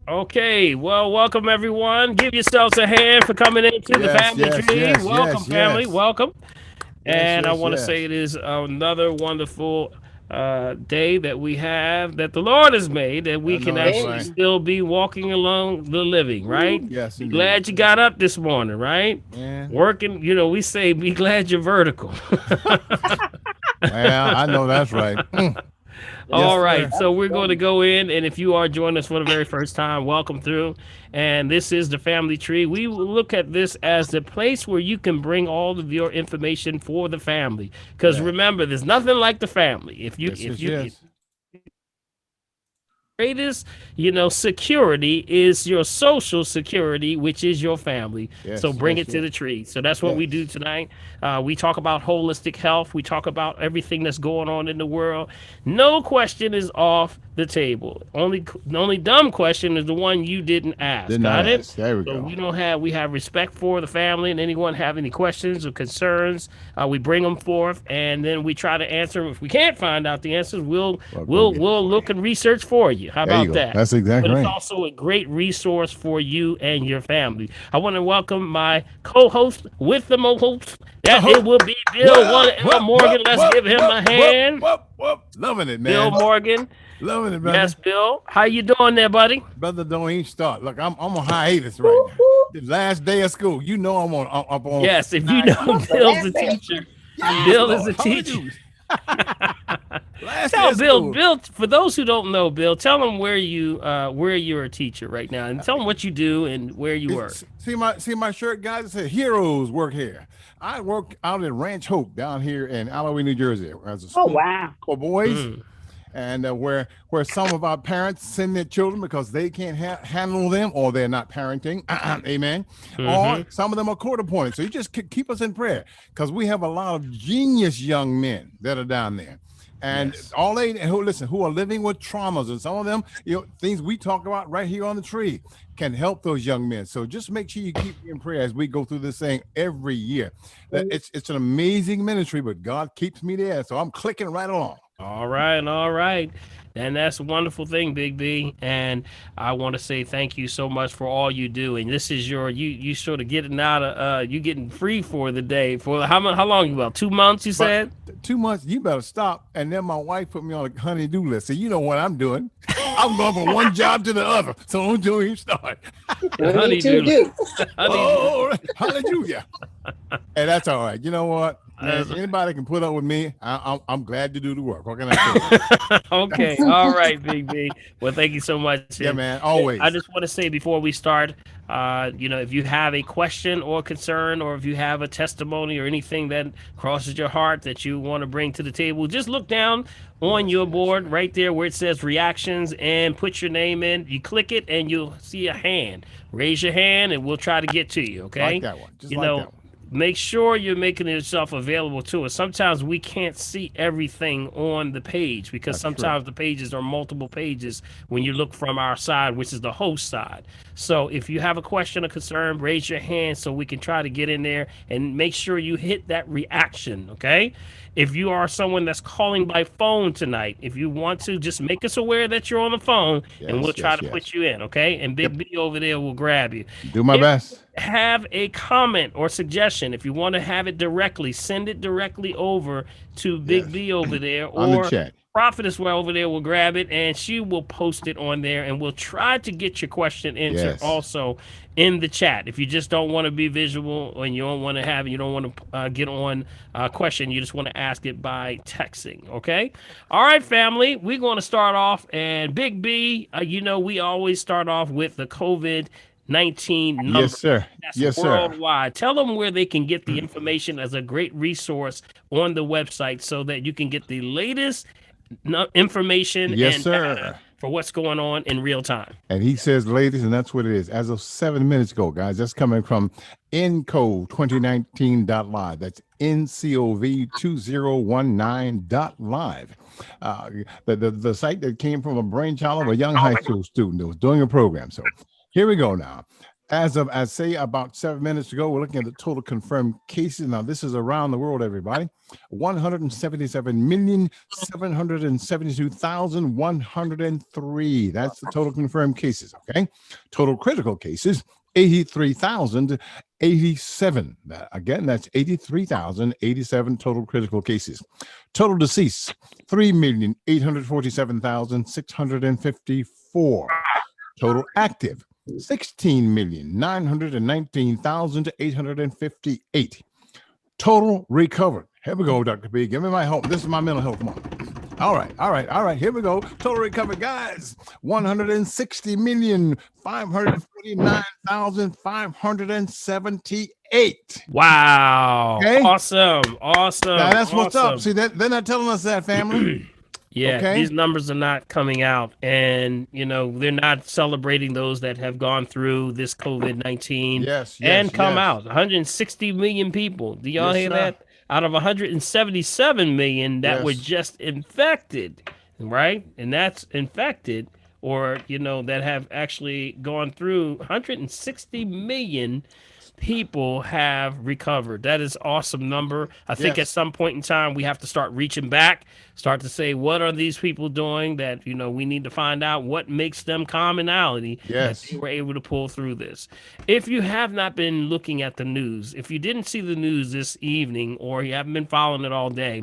Okay, well, welcome everyone. Give yourselves a hand for coming into the Yes, family yes, tree. yes, Welcome, yes, family. yes, Welcome. yes, And I yes, want to say yes. it is another wonderful day that we have that the Lord has made that I we can know that's actually right. Amen. still be walking along the living, right? Yes, Be indeed. glad you got up this morning, right? Man, Working, we say be glad you're vertical. well, I know that's right. Yes, All That's right, sir. so that's we're going to funny. go in, and if you are joining us for the very first time, welcome through. And this is the family tree. We will look at this as the place where you can bring all of your information for the family. Because Yes, remember, there's nothing like the family. yes, yes, yes. Greatest, security is your social security, which is your family. So Yes, bring yes, it to yes, the tree. So that's what we do yes. tonight. We talk about holistic health. We talk about everything that's going on in the world. No question is off the table. The only dumb question is the one you didn't ask. Did not Got it? ask. There we So go. we have respect for the family, and anyone have any questions or concerns, we bring them forth, and then we try to answer 'em. If we can't find out the answers, we'll Well, go we'll get it we'll for you. look and research for you. How There you about go. that? That's But exactly it's right. also a great resource for you and your family. I want to welcome my co-host with the most. That it Oh, will be Bill One whoop, L whoop, whoop, Morgan. Let's whoop, give him whoop, a whoop, hand. whoop, whoop. Loving it, Bill man. Morgan. Loving it, Yes, brother. Bill. How you doing there, buddy? Brother, don't even start. Look, I'm on hiatus right Woo, now. woo. The last day of school. You know I'm up on Yes, if you 9 know What's the Bill's last a day of school? teacher. Yes, Bill is Lord. a teacher. Hallelujah. Last day Tell of Bill, school. Bill. For those who don't know, Bill, tell them where you're a teacher right now, and tell them what you do and where you work. See my shirt, guys. It says heroes work here. I work out in Ranch Hope down here in Alloway, New Jersey, as a Oh school wow. for boys, Mm. and where some of our parents send their children because they can't handle them or they're not parenting. Amen. Or Mm-hmm. some of them are court appointed. So you just keep us in prayer because we have a lot of genius young men that are down there. And Yes. all they who are living with traumas, and some of them, things we talk about right here on the tree can help those young men. So just make sure you keep me in prayer as we go through this thing every year. That it's an amazing ministry, but God keeps me there. So I'm clicking right along. All right, all right. And that's a wonderful thing, Big B. And I want to say thank you so much for all you do. And this is you sort of getting out of you getting free for the day. For how long? About 2 months, you But said? 2 months, you better stop. And then my wife put me on a honey-do list. So you know what I'm doing. I'm going from one job to the other. So don't even start. The Me too, honeydew. do. Honeydew. Oh, hallelujah. And that's all right. You know what, man? That's Anybody can put up with me. I'm glad to do the work. What can I tell you? okay. All right, Big B. Well, thank you so much. Yeah, And man. I Always. just want to say before we start, if you have a question or concern, or if you have a testimony or anything that crosses your heart that you want to bring to the table, just look down on Yes, your yes. board right there where it says reactions and put your name in. You click it and you'll see a hand. Raise your hand and we'll try to get to you. Like Okay. that one. Just You like know, that one. make sure you're making yourself available to us. Sometimes we can't see everything on the page because That's correct. sometimes the pages are multiple pages when you look from our side, which is the host side. So if you have a question or concern, raise your hand so we can try to get in there and make sure you hit that reaction, okay? If you are someone that's calling by phone tonight, if you want to, just make us aware that you're on the phone and we'll Yes, try yes, to yes. put you in, okay? And Yep. Big B over there will grab you. Do my If best. have a comment or suggestion, if you want to have it directly, send it directly over to Big Yes. B over there, On the or chat. Prophetess well over there will grab it and she will post it on there, and we'll try to get your question answered Yes. also in the chat. If you just don't want to be visual and you don't want to have, you don't want to get on a question, you just want to ask it by texting. Okay. All right, family, we're going to start off. And Big B, we always start off with the COVID-19 Yes, number. sir. That's Yes, sir. worldwide. Tell them where they can get the information as a great resource on the website so that you can get the latest information Yes, and data sir. for what's going on in real time. And he says, ladies, and that's what it is. As of 7 minutes ago, guys, that's coming from NCO 2019.live. That's NCOV 2019.live. The site that came from a brainchild of a young high school student that was doing a program. So here we go now. As of, I say, about 7 minutes ago, we're looking at the total confirmed cases. Now, this is around the world, everybody. 177,772,103. That's the total confirmed cases, okay? Total critical cases, 83,087. Again, that's 83,087 total critical cases. Total deceased, 3,847,654. Total active, 16,919,858. Total recovered. Here we go, Dr. B. Give me my help. This is my mental health. Come on. All right. Here we go. Total recovered, guys. 160,549,578. Wow. Okay. Awesome. Now Awesome. that's what's up. Awesome. See that they're not telling us that, family. Yeah, Okay. these numbers are not coming out, and they're not celebrating those that have gone through this COVID-19 Yes, and yes, come yes. out. 160 million people. Do y'all Yes, hear sir. that? Out of 177 million that were Yes. just infected, right? And that's infected, or that have actually gone through. 160 million people have recovered. That is awesome number. I think at Yes. some point in time we have to start reaching back, start to say what are these people doing that we need to find out what makes them commonality that they Yes. were able to pull through this. If you have not been looking at the news, if you didn't see the news this evening or you haven't been following it all day,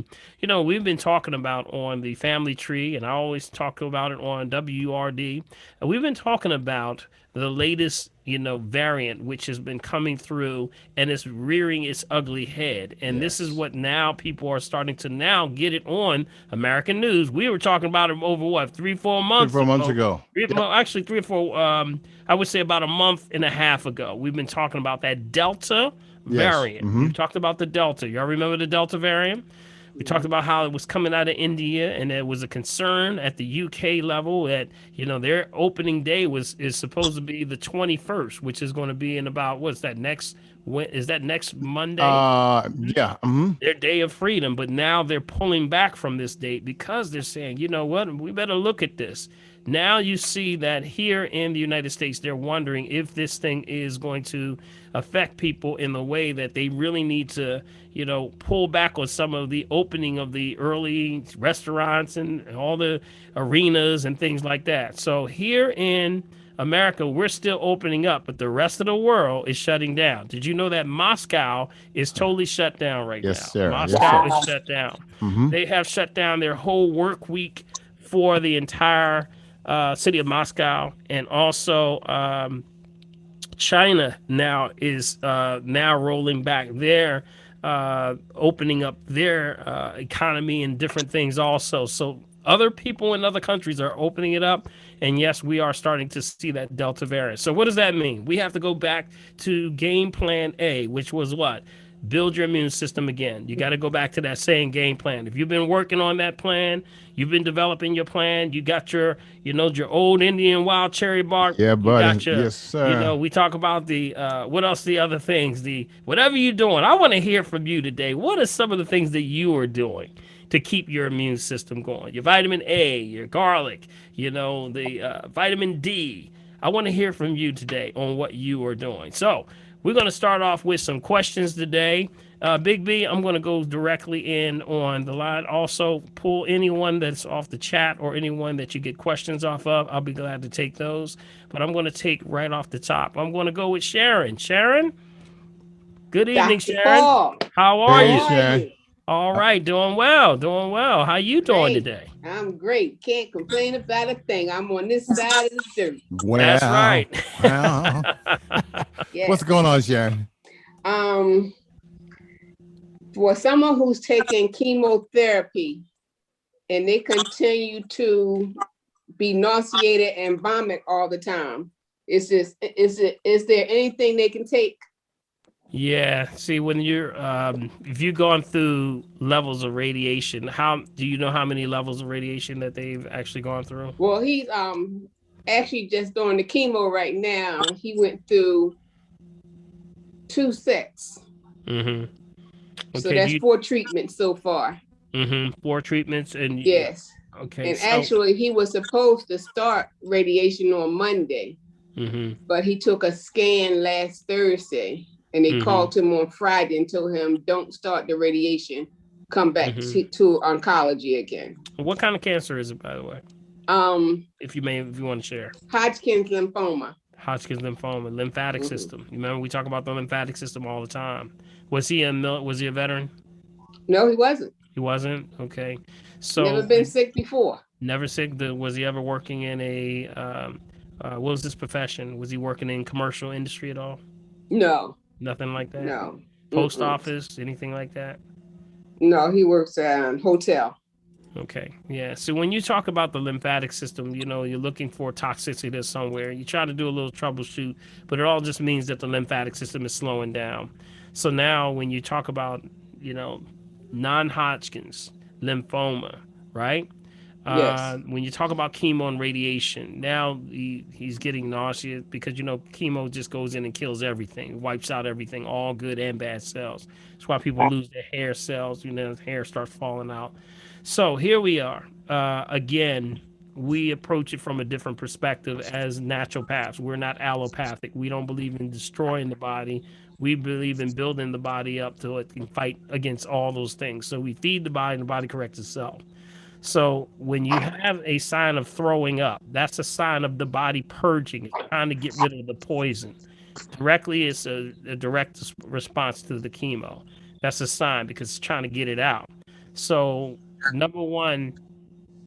we've been talking about on the family tree, and I always talk about it on WRD, and we've been talking about the latest variant which has been coming through and it's rearing its ugly head, and this is Yes. what now people are starting to now get it on American news. We were talking about it over what, 3-4 Three, months 4 months ago. ago. Yep. Actually 3 or 4, I would say about a month and a half ago we've been talking about that Delta Yes. variant. Mm-hmm. We've talked about the Delta. Y'all remember the Delta variant? We talked about how it was coming out of India, and there was a concern at the UK level that their opening day is supposed to be the 21st, which is going to be in about, what's that, next, when is that, next Monday? Yeah. Mm-hmm. Their day of freedom, but now they're pulling back from this date because they're saying, you know what, we better look at this. Now you see that here in the United States, they're wondering if this thing is going to affect people in the way that they really need to, pull back on some of the opening of the early restaurants and all the arenas and things like that. So here in America, we're still opening up, but the rest of the world is shutting down. Did you know that Moscow is totally shut down right Yes, now? sir. Yes, Moscow sir. is shut down. Mm-hmm. They have shut down their whole work week for the entire city of Moscow, and also China now is now rolling back their opening up their economy and different things also. So other people in other countries are opening it up, and yes, we are starting to see that Delta variant. So what does that mean? We have to go back to game plan A, which was what? Build your immune system again. You got to go back to that same game plan. If you've been working on that plan, you've been developing your plan, you got your old Indian wild cherry bark, Yeah, you buddy. got your, Yes, sir. we talk about the, what else, the other things, the, whatever you're doing. I want to hear from you today. What are some of the things that you are doing to keep your immune system going? Your vitamin A, your garlic, the vitamin D. I want to hear from you today on what you are doing. So we're going to start off with some questions today. Big B, I'm going to go directly in on the line. Also, pull anyone that's off the chat or anyone that you get questions off of. I'll be glad to take those. But I'm going to take right off the top. I'm going to go with Sharon. Sharon, good evening, Dr. Sharon. Paul, How are how Hey, you? are Sharon. you? All right, doing well, doing well. How you doing Great. today? I'm great. Can't complain about a thing. I'm on this side of the dirt. That's Well, right. well. What's Yes. going on, Sharon? Um, for someone who's taking chemotherapy and they continue to be nauseated and vomit all the time, is there anything they can take? Yeah. See, when you're, if you've gone through levels of radiation, how do you know how many levels of radiation that they've actually gone through? Well, he's actually just doing the chemo right now. He went through 2 sets. Mm-hmm. So Okay. Do that's you? 4 treatments so far. Mm-hmm. 4 treatments, and yeah. Yes. Okay. And So actually, he was supposed to start radiation on Monday. Mm-hmm. but he took a scan last Thursday, and they Mm-hmm. called him on Friday and told him, don't start the radiation, come back Mm-hmm. to oncology again. What kind of cancer is it, by the way? Um, If you want to share. Hodgkin's lymphoma. Hodgkin's lymphoma, lymphatic Hmm. system. You remember we talk about the lymphatic system all the time. Was he a veteran? No, he wasn't. He wasn't. Okay, Never so been sick before. never sick. Was he ever working in a what was his profession? Was he working in commercial industry at all? No, Nothing like that. no. Post Mm-mm. office, anything like that? No, he works at a hotel. Okay. Yeah. So when you talk about the lymphatic system, you're looking for toxicity there somewhere. You try to do a little troubleshoot, but it all just means that the lymphatic system is slowing down. So now when you talk about, you know, non-Hodgkin's lymphoma, right? Yes. When you talk about chemo and radiation, now he's getting nauseous because chemo just goes in and kills everything, wipes out everything, all good and bad cells. That's why people lose their hair cells. Hair starts falling out. So here we are. Again, we approach it from a different perspective as naturopaths. We're not allopathic. We don't believe in destroying the body. We believe in building the body up so it can fight against all those things. So we feed the body and the body corrects itself. So when you have a sign of throwing up, that's a sign of the body purging, trying to get rid of the poison. Directly, it's a direct response to the chemo. That's a sign because it's trying to get it out. So number one,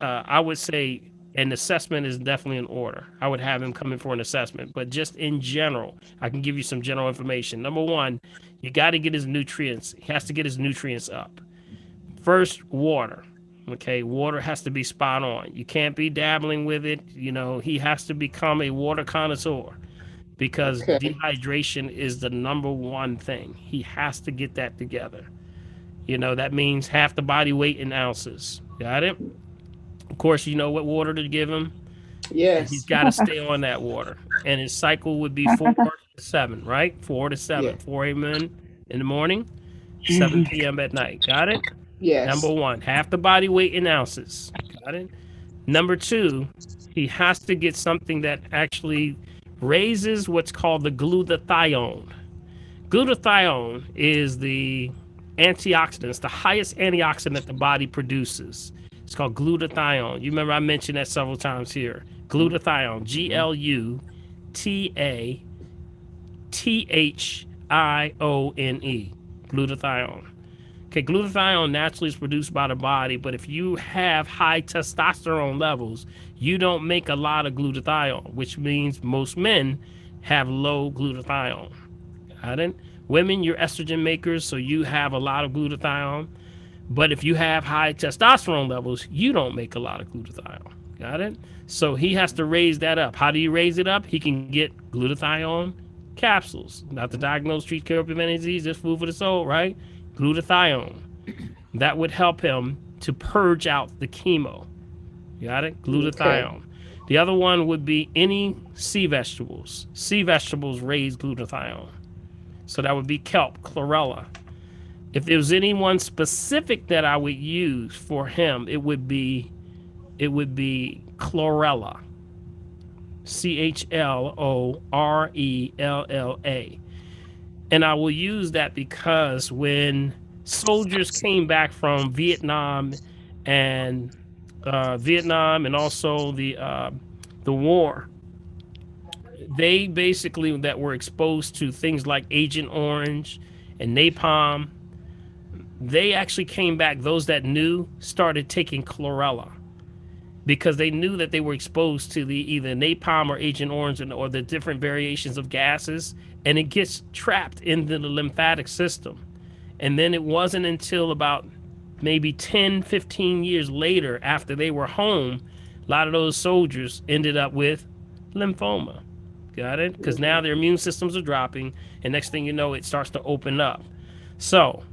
I would say an assessment is definitely in order. I would have him come in for an assessment, but just in general, I can give you some general information. Number one, you got to get his nutrients. He has to get his nutrients up. First, water. Okay, water has to be spot on. You can't be dabbling with it. He has to become a water connoisseur because Okay. dehydration is the number one thing. He has to get that together. That means half the body weight in ounces. Got it? Of course, you know what water to give him, and he's Yes. got to stay on that water. And his cycle would be 4 to 7, right? 4 to 7, Yeah. 4 a.m. in the morning, 7 p.m. at night. Got it? Number Yes. one, half the body weight in ounces. Got it? Number two, he has to get something that actually raises what's called the glutathione. Glutathione is the antioxidant. It's the highest antioxidant that the body produces. It's called glutathione. You remember I mentioned that several times here. Glutathione, Glutathione. Glutathione. Okay, glutathione naturally is produced by the body, but if you have high testosterone levels, you don't make a lot of glutathione, which means most men have low glutathione. Got it? Women, you're estrogen makers, so you have a lot of glutathione. But if you have high testosterone levels, you don't make a lot of glutathione. Got it? So he has to raise that up. How do you raise it up? He can get glutathione capsules. Not to diagnose, treat, cure, prevent disease, just food for the soul, right? Glutathione. That would help him to purge out the chemo. Got it? Okay. Glutathione. The other one would be any sea vegetables. Sea vegetables raise glutathione. So that would be kelp, chlorella. If there was anyone specific that I would use for him, it would be chlorella. Chlorella. And I will use that because when soldiers came back from and Vietnam and also the war, they basically that were exposed to things like Agent Orange and napalm, they actually came back. Those that knew started taking chlorella because they knew that they were exposed to the either napalm or Agent Orange or the different variations of gases, and it gets trapped into the lymphatic system. And then it wasn't until about maybe 10, 15 years later, after they were home, a lot of those soldiers ended up with lymphoma. Got it? Because now their immune systems are dropping, and next thing you know, it starts to open up. So,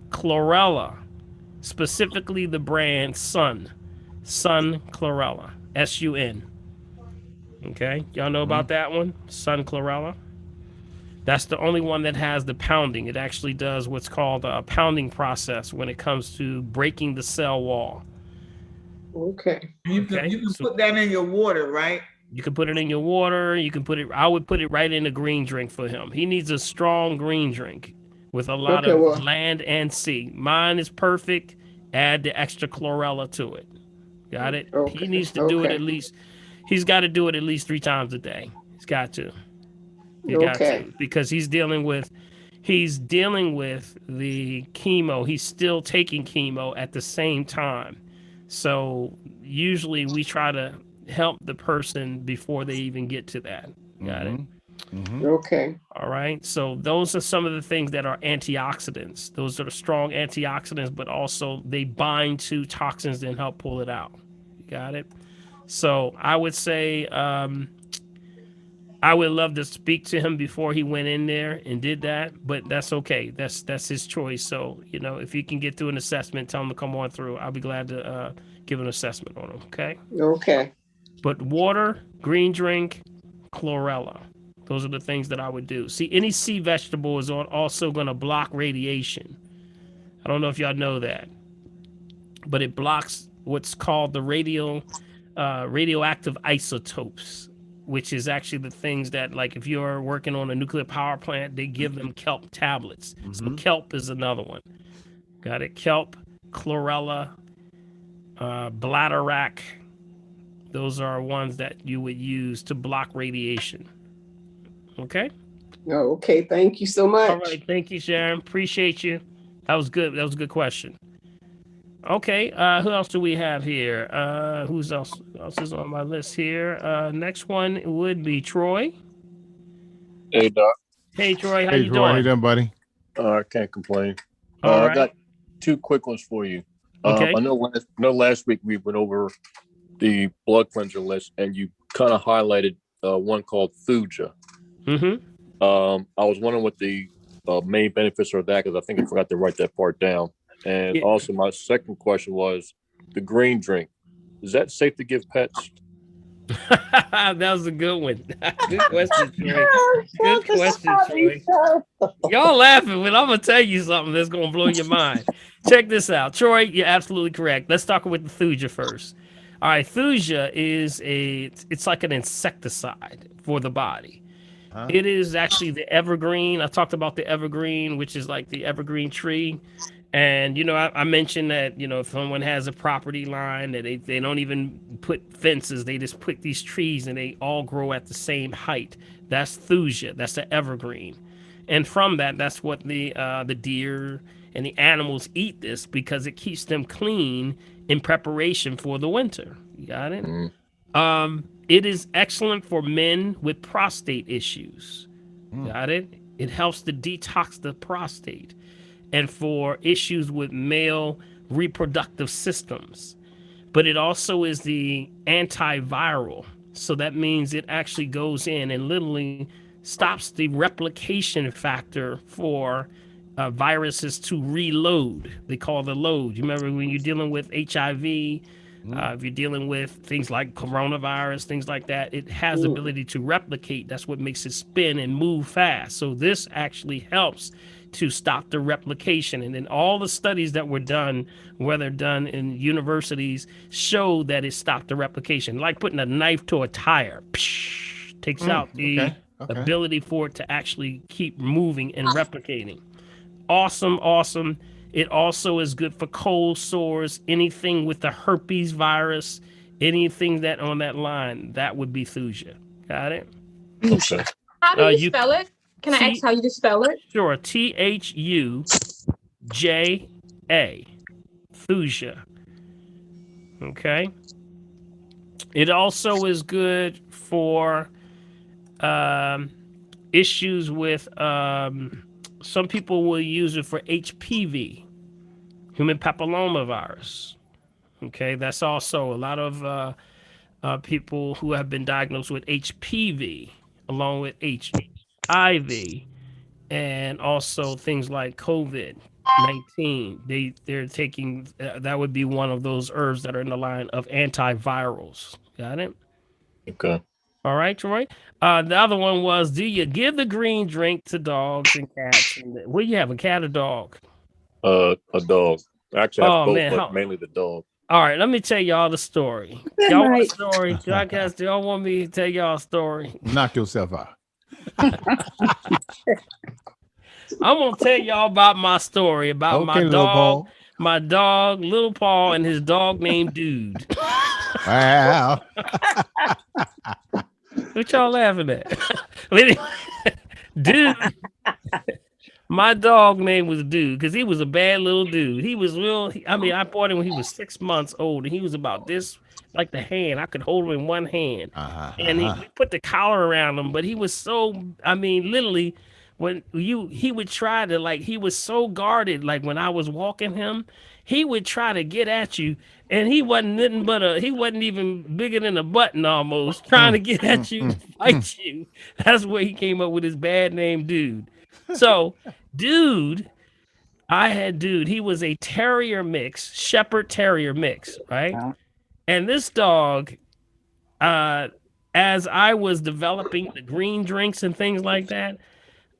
chlorella, specifically the brand Sun Chlorella, Sun. Okay, y'all know about that one, Sun Chlorella. That's the only one that has the pounding. It actually does what's called a pounding process when it comes to breaking the cell wall. Okay. You can Okay, you can so put that in your water, right? You can put it in your water. You can put it. I would put it right in the green drink for him. He needs a strong green drink with a lot Okay, of well, land and sea. Mine is perfect. Add the extra chlorella to it. Got it. He okay, needs to do it at okay, least. He's got to do it at least 3 times a day. He's got to. He got okay, to because he's dealing with the chemo. He's still taking chemo at the same time. So usually we try to help the person before they even get to that. Got it? Mm-hmm. Mm-hmm. okay, All right. So those are some of the things that are antioxidants. Those are the strong antioxidants, but also they bind to toxins and help pull it out. Got it? So I would say I would love to speak to him before he went in there and did that, but that's okay. That's his choice. So if he can get through an assessment, tell him to come on through. I'll be glad to give an assessment on him. Okay. okay. But water, green drink, chlorella. Those are the things that I would do. See, any sea vegetable is also going to block radiation. I don't know if y'all know that, but it blocks what's called the radioactive isotopes, which is actually the things that, like, if you're working on a nuclear power plant, they give them kelp tablets. So Mm-hmm. kelp is another one. Got it? Kelp, chlorella, bladderwrack. Those are ones that you would use to block radiation. Okay. Okay, thank you so All much. right. Thank you, Sharon. Appreciate you. That was good. That was a good question. Okay. Who else do we have here? Who else is on my list here? Next one would be Troy. Hey, Doc. Hey, Troy. How Hey, you Troy, how you doing? doing, buddy? I can't complain. All I right. got two quick ones for you. Okay. I know last week we went over the blood cleanser list, and you kind of highlighted one called Thuja. Mm-hmm. I was wondering what the main benefits are of that, because I think I forgot to write that part down. And Yeah. also, my second question was the green drink. Is that safe to give pets? That was a good one. Good question, Troy. Good question, Troy. Y'all laughing, but I'm gonna tell you something that's gonna blow your mind. Check this out, Troy. You're absolutely correct. Let's talk with the thuja first. All right, thuja it's like an insecticide for the body. Huh? It is actually the evergreen. I talked about the evergreen, which is like the evergreen tree. And I mentioned that if someone has a property line that they don't even put fences, they just put these trees and they all grow at the same height. That's thuja. That's the evergreen. And from that, that's what the deer and the animals eat this because it keeps them clean in preparation for the winter. You got it? Mm, It is excellent for men with prostate issues. Mm. Got it? It helps to detox the prostate and for issues with male reproductive systems. But it also is the antiviral. So that means it actually goes in and literally stops the replication factor for viruses to reload. They call the load. You remember when you're dealing with HIV, Mm. if you're dealing with things like coronavirus, things like that, it has the ability to replicate. That's what makes it spin and move fast. So this actually helps to stop the replication. And then all the studies that were done, whether done in universities, show that it stopped the replication. Like putting a knife to a tire, takes Mm. out the Okay. Okay. ability for it to actually keep moving and replicating. Awesome, awesome. It also is good for cold sores, anything with the herpes virus, anything that on that line, that would be thuja. Got it? okay. How do you You spell it? Can I ask T how you spell it? sure THUJA, thuja. Okay. It also is good for um, issues with some people will use it for HPV, human papilloma virus. Okay, that's also a lot of people who have been diagnosed with HPV, along with HIV, and also things like COVID-19. They're taking that would be one of those herbs that are in the line of antivirals. Got it? Okay. All right, Troy. The other one was: do you give the green drink to dogs and cats? And what do you have, a cat or dog? A dog. Actually, I have Oh both, man, but how mainly the dog. All right, let me tell y'all the story. Good Y'all want a night. story? Do I guess? Do y'all want me to tell y'all a story? Knock yourself out. I'm gonna tell y'all about my story about Okay, little Paul. my dog, Little Paul, and his dog named Dude. Wow. What y'all laughing at? But anyway, Dude, my dog name was Dude because he was a bad little dude. He was real. I mean, I bought him when he was 6 months old, and he was about this, like the hand. I could hold him in one hand, Uh-huh. and we put the collar around him. But he was so. I mean, literally, he would try to like. He was so guarded. Like when I was walking him, he would try to get at you, and he wasn't nothing but a. He wasn't even bigger than a button almost, trying to get at you, fight you. That's where he came up with his bad name, Dude. So, Dude, I had Dude. He was a terrier mix, Shepherd Terrier mix, right? Uh, And this dog, uh, as I was developing the green drinks and things like that,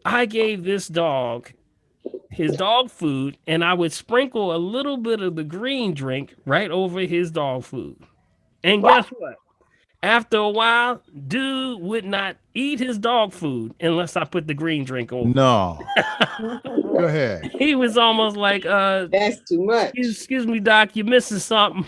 I gave this dog his dog food, and I would sprinkle a little bit of the green drink right over his dog food. And guess what? After a while, Dude would not eat his dog food unless I put the green drink over. No. Go ahead. He was almost like, That's too much. excuse me, Doc, you're missing something.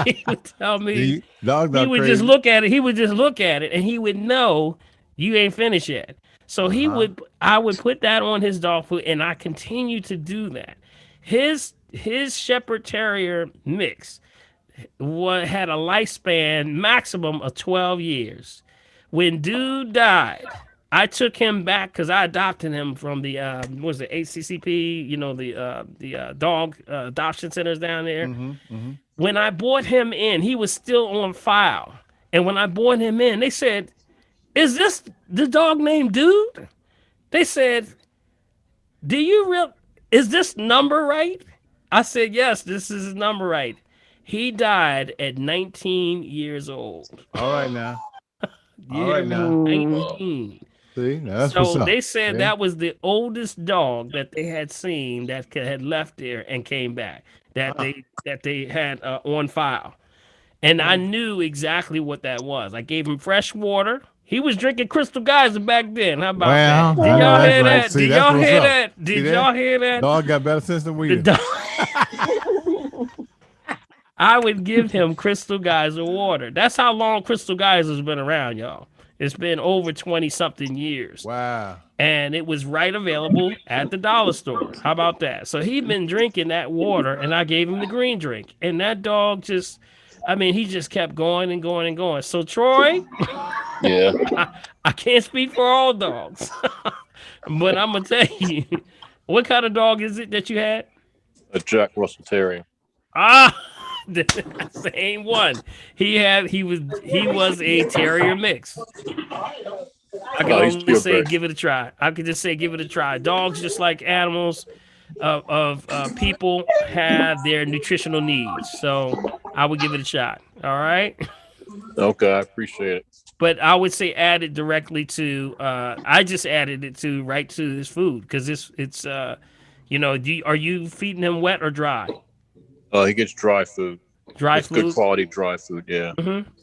He would tell me, The dog's he not would just crazy. look at it. He would just look at it, and he would know you ain't finished yet. So Uh-huh. I would put that on his dog food, and I continue to do that. His Shepherd Terrier mix had a lifespan maximum of 12 years. When Dude died, I took him back because I adopted him from the what was it, ACCP, the dog adoption centers down there. When I brought him in, he was still on file. And when I brought him in, they said, "Is this the dog named Dude?" They said, "Do you real? Is this number right?" I said, "Yes, this is his number right." He died at 19 years old. All right now. All Yeah, right now. Wow. 19. See, now that's what's So up. they said See? that was the oldest dog that they had seen that had left there and came back. That Ah. they had on file. And I Um, knew exactly what that was. I gave him fresh water. He was drinking Crystal Geyser back then. How about Well, that? I Did know y'all that's hear right. that? See, Did that's y'all what's hear up. that? See Did that? y'all hear that? Dog got better sense than we The do. dog. I would give him Crystal Geyser water. That's how long Crystal Geyser's been around, y'all. It's been over 20 something years. Wow. And it was right available at the dollar store. How about that? So he'd been drinking that water, and I gave him the green drink. And that dog just, I mean, he just kept going and going and going. So, Troy, Yeah. I can't speak for all dogs, but I'm going to tell you, what kind of dog is it that you had? A Jack Russell Terrier. Ah, the same one. He was a terrier mix. I can No, he's only say purebred. give it a try. I could just say give it a try. Dogs, just like animals of people, have their nutritional needs. So I would give it a shot. All right. Okay, I appreciate it. But I would say add it directly to. I just added it to right to his food because it's are you feeding him wet or dry? He gets dry food. Dry It's good food. quality dry food. Yeah.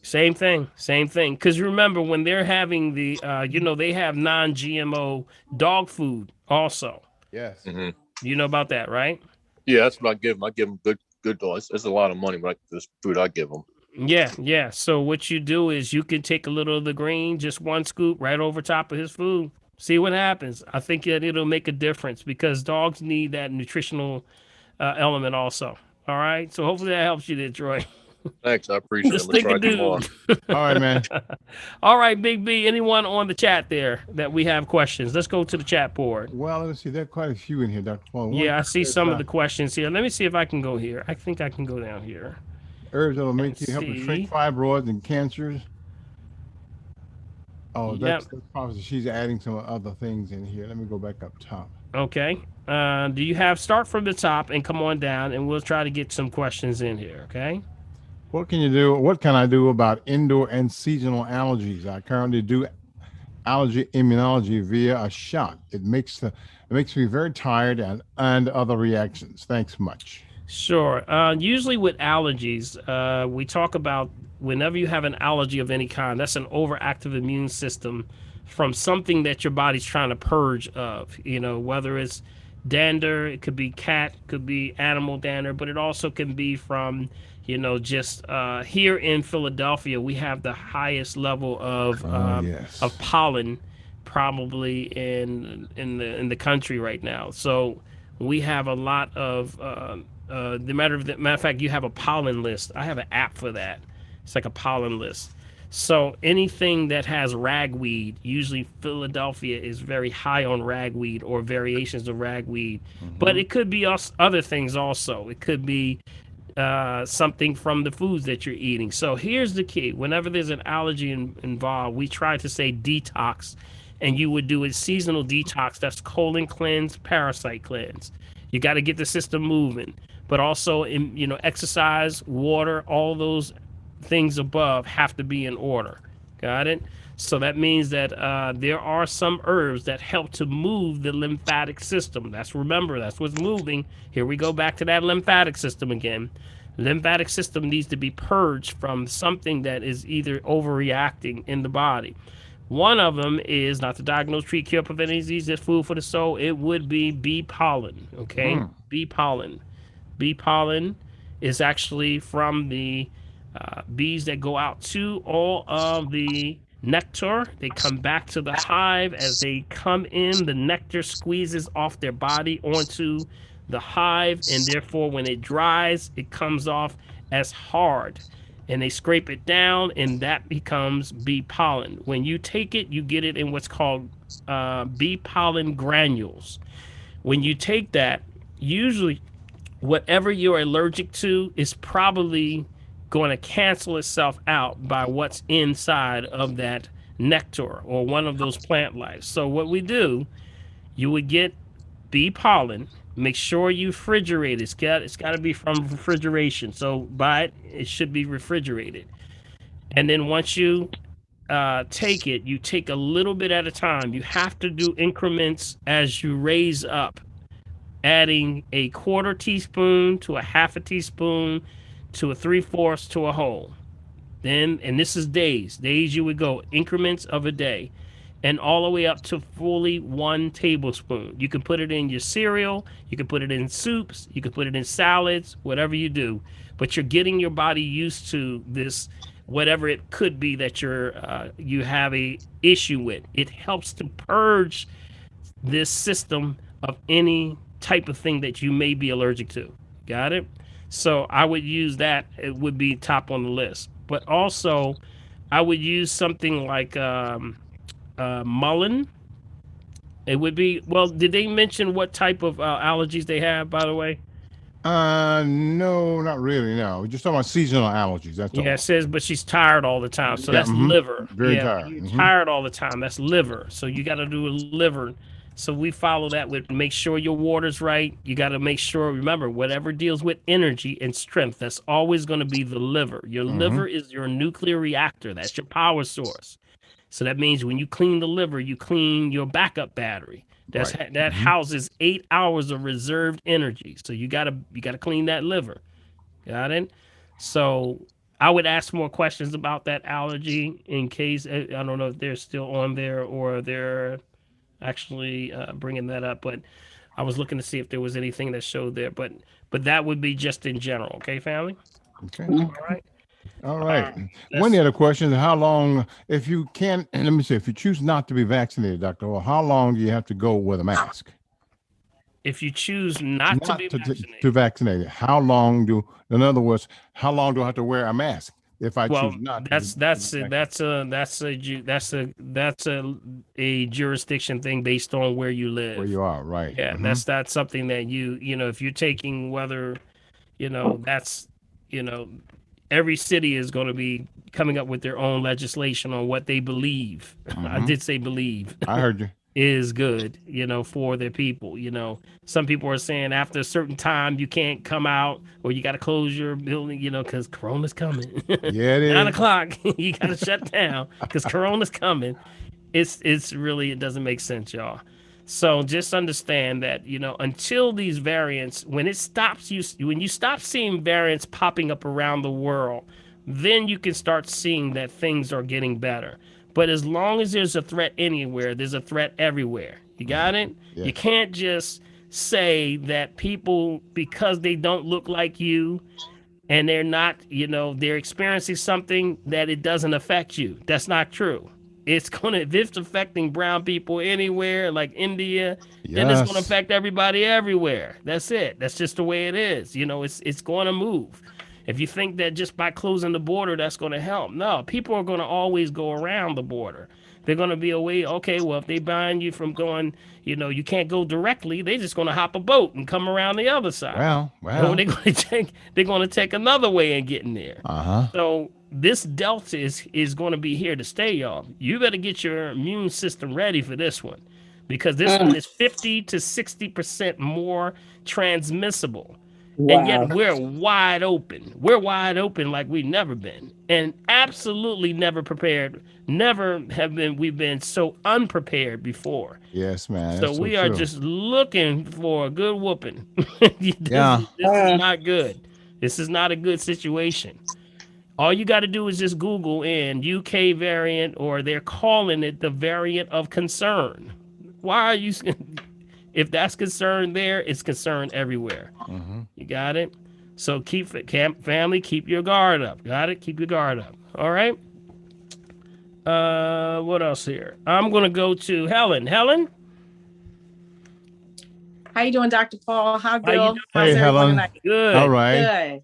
Same thing, same thing. Because remember, when they're having they have non-GMO dog food also. Yes. hmm You know about that, right? Yeah, that's what I give them. I give them good dogs. It's a lot of money, but this food I give them. Yeah, yeah. So what you do is you can take a little of the green, just one scoop right over top of his food. See what happens. I think that it'll make a difference because dogs need that nutritional element also. All right. So hopefully that helps you there, Troy. Thanks, I appreciate it. I'm Just gonna think try a it tomorrow. dude. All right, man. All right, Big B. Anyone on the chat there that we have questions? Let's go to the chat board. Well, let's see. There are quite a few in here, Dr. Paul. One Yeah, I see says, some of the questions here. Let me see if I can go here. I think I can go down here. herbs that'll make Let's you help with see. shrink fibroids and cancers. Oh, Yep. that's probably she's adding some other things in here. Let me go back up top. Okay. Do you have start from the top and come on down, and we'll try to get some questions in here. Okay. What can you do? What can I do about indoor and seasonal allergies? I currently do allergy immunology via a shot. It makes me very tired and other reactions. Thanks much. Sure. Usually with allergies, we talk about whenever you have an allergy of any kind, that's an overactive immune system from something that your body's trying to purge of. Whether it's dander, it could be cat, could be animal dander, but it also can be from, just here in Philadelphia, we have the highest level Oh of yes. pollen probably in the country right now. So we have a lot of the matter of fact, you have a pollen list. I have an app for that. It's like a pollen list. So anything that has ragweed, usually Philadelphia is very high on ragweed or variations of ragweed, but Hmm. it could be other things also. It could be something from the foods that you're eating. So here's the key: whenever there's an allergy involved, we try to say detox, and you would do a seasonal detox. That's colon cleanse, parasite cleanse. You got to get the system moving, but also exercise, water, all those things above have to be in order. Got it? So that means that there are some herbs that help to move the lymphatic system. Remember, that's what's moving. Here we go back to that lymphatic system again. Lymphatic system needs to be purged from something that is either overreacting in the body. One of them is not to diagnose, treat, cure, prevent any disease. It's food for the soul. It would be bee pollen. Okay, Mm. bee pollen. Bee pollen is actually from the bees that go out to all of the nectar. They come back to the hive. As they come in, the nectar squeezes off their body onto the hive, and therefore, when it dries, it comes off as hard. And they scrape it down, and that becomes bee pollen. When you take it, you get it in what's called bee pollen granules. When you take that, usually whatever you're allergic to is probably going to cancel itself out by what's inside of that nectar or one of those plant lives. So what we do, you would get bee pollen. Make sure you refrigerate it. It's got to be from refrigeration. So buy it. It should be refrigerated. And then once you take it, you take a little bit at a time. You have to do increments as you raise up, adding a quarter teaspoon to a half a teaspoon to a three-fourths to a whole. Then, and this is days you would go increments of a day, and all the way up to fully 1 tablespoon. You can put it in your cereal, you can put it in soups, you can put it in salads, whatever you do, but you're getting your body used to this, whatever it could be that you have a issue with. It helps to purge this system of any type of thing that you may be allergic to. Got it? So I would use that. It would be top on the list. But also, I would use something like mullein. It would be, well, did they mention what type of allergies they have, by the way? No, not really. No, we're just talking about seasonal allergies. That's Yeah, it all. says, but she's tired all the time. So Yeah. that's Hmm. liver. Very Yeah, when tired. you're Hmm. tired all the time, that's liver. So you got to do a liver. So we follow that with make sure your water's right. You got to make sure, remember, whatever deals with energy and strength, that's always going to be the liver. Your Hmm. liver is your nuclear reactor, that's your power source. So that means when you clean the liver, you clean your backup battery. Right. That Hmm. houses 8 hours of reserved energy. So you gotta clean that liver. Got it? So I would ask more questions about that allergy in case I don't know if they're still on there or they're actually bringing that up. But I was looking to see if there was anything that showed there. But that would be just in general. Okay, family. Okay. All right. All All right. right. One of the Let's. other questions: how long, if you can, and let me see, if you choose not to be vaccinated, Doctor, well, how long do you have to go with a mask? If you choose not to Not be to vaccinated, vaccinate it. How long do, in other words, how long do I have to wear a mask if I choose well, not that's to be that's a, vaccinated? a jurisdiction thing based on where you Where live. you are, right? Yeah, Hmm. that's something that if you're taking whether that's you know every city is going to be coming up with their own legislation on what they believe. I Hmm. did say believe I heard you. is good, for their people. Some people are saying after a certain time you can't come out or you got to close your building, because Corona's coming. Yeah, it 9 is. o'clock, you got to shut down because Corona's coming. It's really, it doesn't make sense, y'all. So just understand that, until these variants, when you stop seeing variants popping up around the world, then you can start seeing that things are getting better. But as long as there's a threat anywhere, there's a threat everywhere. You got it? You Yes. can't just say that people, because they don't look like you, and they're not, they're experiencing something, that it doesn't affect you. That's not true. If it's affecting brown people anywhere, like India, then it's gonna Yes. affect everybody everywhere. That's it. That's just the way it is. It's gonna move. If you think that just by closing the border that's gonna help, no, people are gonna always go around the border. They're gonna be a way, okay, well, if they bind you from going, you can't go directly, they're just gonna hop a boat and come around the other side. Well, Or well. they're gonna take another way and get in there. Uh-huh. So this Delta is going to be here to stay, y'all. You better get your immune system ready for this one, because this one Mm, is 50 to 60% more transmissible. And yet wow. we're wide open. We're wide open like we've never been, and absolutely never prepared. Never have been. We've been so unprepared before. Yes, man. So That's so we are true. just looking for a good whooping. this Yeah. is this is Uh, not good. This is not a good situation. All you got to do is just Google in UK variant, or they're calling it the variant of concern. Why are you? If that's concern there, it's concern everywhere. Mm-hmm. You got it. So family, keep your guard up. Got it. Keep your guard up. All right. What else here? I'm gonna go to Helen. Helen, How you doing, Dr. Paul? Hi, how you Bill. doing? How's Hey, everyone Helen. tonight? All Good. right. Good.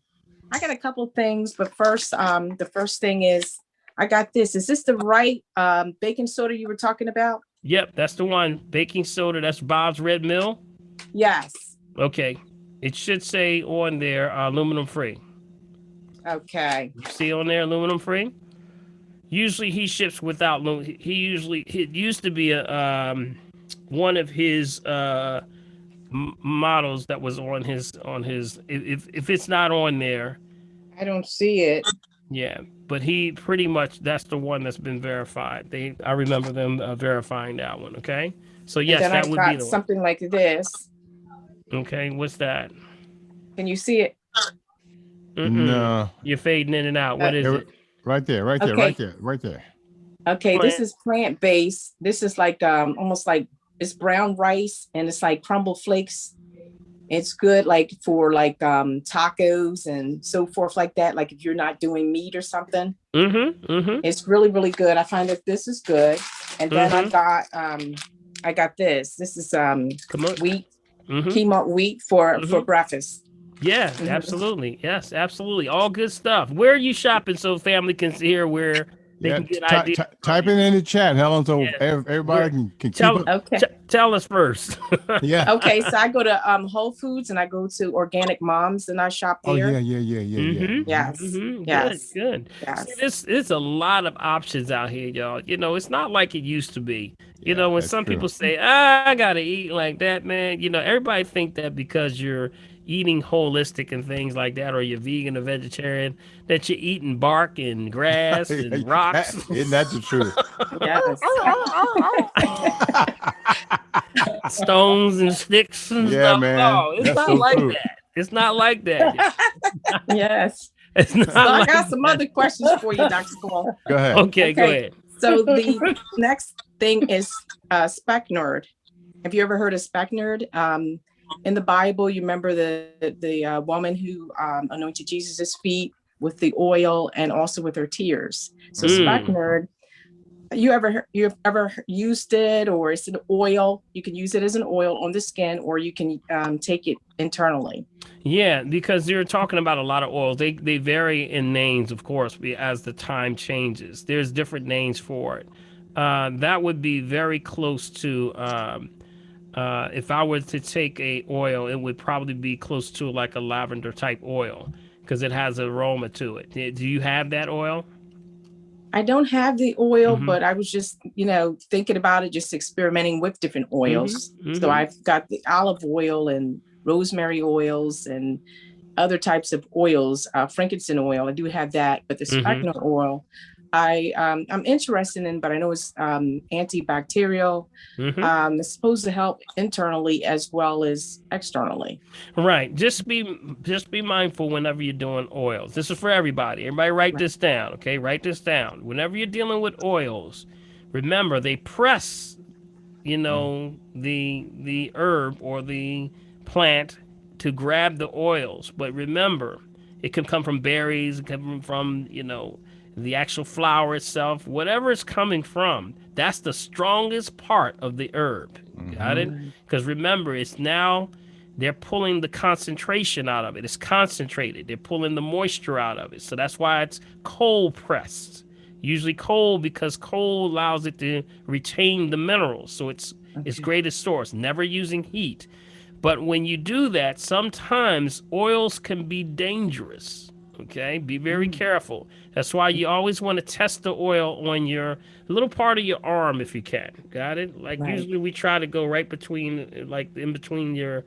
I got a couple of things, but first, the first thing is I got this. Is this the right baking soda you were talking about? Yep, that's the one. Baking soda. That's Bob's Red Mill. Yes. Okay. It should say on there aluminum free. Okay. You see on there aluminum free? Usually he ships without he usually it used to be a one of his models that was on his if it's not on there, I don't see it. yeah, but he pretty much that's the one that's been verified. I remember them verifying that one. Okay, so And yes, then I that would be got the one. something like this. Okay, what's that? Can you see it? No. You're fading in and out. Uh, What is Yeah, it? right there, right there, right okay. there, right there. Okay. This Plant. is plant-based. This is like almost like it's brown rice and it's like crumble flakes. It's good like for like tacos and so forth like that. Like if you're not doing meat or something, Mm-hmm. it's really, really good. I find that this is good. And then Mm-hmm. I got this. This is Come on. wheat, Mm-hmm. quinoa wheat for Mm-hmm. breakfast. Yeah, Mhm. absolutely. Yes, absolutely. All good stuff. Where are you shopping so family can hear where they Yeah, can get ideas from type you? it in the chat, Helen, so Yes. everybody Where can keep tell it. Okay. tell us first. Yeah. Okay. So I go to Whole Foods and I go to Organic Moms and I shop Oh yeah, there. yeah, yeah, yeah, yeah. Mm-hmm. Mhm. Yes. Mm-hmm. Good, Yes. good. See, Yes. there's a lot of options out here, y'all. It's not like it used to be. Yeah, When that's some true. people say, I gotta eat like that, man, everybody think that because you're eating holistic and things like that, or you're vegan or vegetarian, that you're eating bark and grass and rocks, Isn't that the truth? Yes. stones and sticks and Yeah, stuff. man, No, it's that's not so like true. that. It's not like that. Yes. It's So not I like got some that. other questions for you, Dr. Paul. Go ahead. Okay, go Okay. ahead. So the next thing is spec nerd. Have you ever heard of spec nerd? In the Bible, you remember the woman who anointed Jesus's feet with the oil and also with her tears. So spec Mm. nerd, you've ever used it, or it's an oil? You can use it as an oil on the skin, or you can take it internally. Yeah, because you're talking about a lot of oils. They vary in names, of course, as the time changes. There's different names for it. That would be very close to. If I were to take a oil, it would probably be close to like a lavender type oil because it has an aroma to it. Do you have that oil? I don't have the oil, Mm-hmm. but I was just, thinking about it, just experimenting with different oils. Mm-hmm. So I've got the olive oil and rosemary oils and other types of oils, frankincense oil. I do have that, but the Mm-hmm. spikenard oil, I'm interested in, but I know it's antibacterial. Hmm. It's supposed to help internally as well as externally. Right. Just be mindful whenever you're doing oils. This is for everybody. Everybody write Right. this down, okay? Write this down. Whenever you're dealing with oils, remember they press, the herb or the plant to grab the oils. But remember, it can come from berries, it can come from, the actual flower itself, whatever it's coming from. That's the strongest part of the herb. Got it? Right. Because remember, it's now they're pulling the concentration out of it. It's concentrated. They're pulling the moisture out of it. So that's why it's cold pressed. Usually cold because cold allows it to retain the minerals. So it's its Okay. greatest source, never using heat. But when you do that, sometimes oils can be dangerous. Okay, be very careful. That's why you always want to test the oil on your little part of your arm if you can. Got it? Like Right. usually we try to go right between, like in between your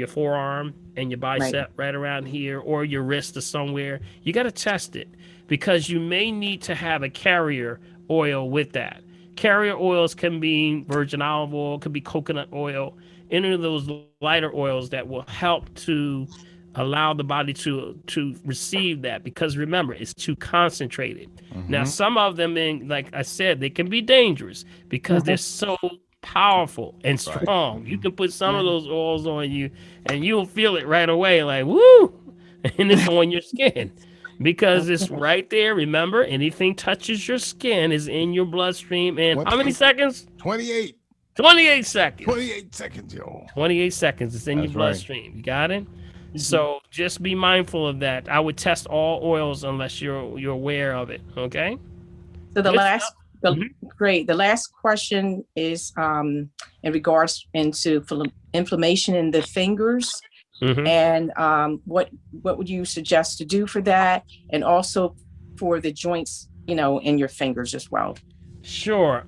forearm and your Right. bicep, right around here, or your wrist or somewhere. You got to test it because you may need to have a carrier oil with that. Carrier oils can be virgin olive oil, could be coconut oil, any of those lighter oils that will help to allow the body to receive that, because remember, it's too concentrated. Now Mm-hmm. some of them, in like I said, they can be dangerous because they're so powerful and Right. strong. You can put some of Right. those oils on you and you'll feel it right away, like woo, and it's on your skin because it's Okay. right there. Remember, anything touches your skin is in your bloodstream. And how many 28, seconds? 28, 28 seconds. 28 seconds, yo. 28 seconds. It's in your That's right. bloodstream. You got it? Mhm. So just be mindful of that. I would test all oils unless you're aware of it. Okay? So Good stuff. the Mhm. great. The last question is in regards into inflammation in the fingers, Mhm. and what would you suggest to do for that, and also for the joints, in your fingers as well. Sure.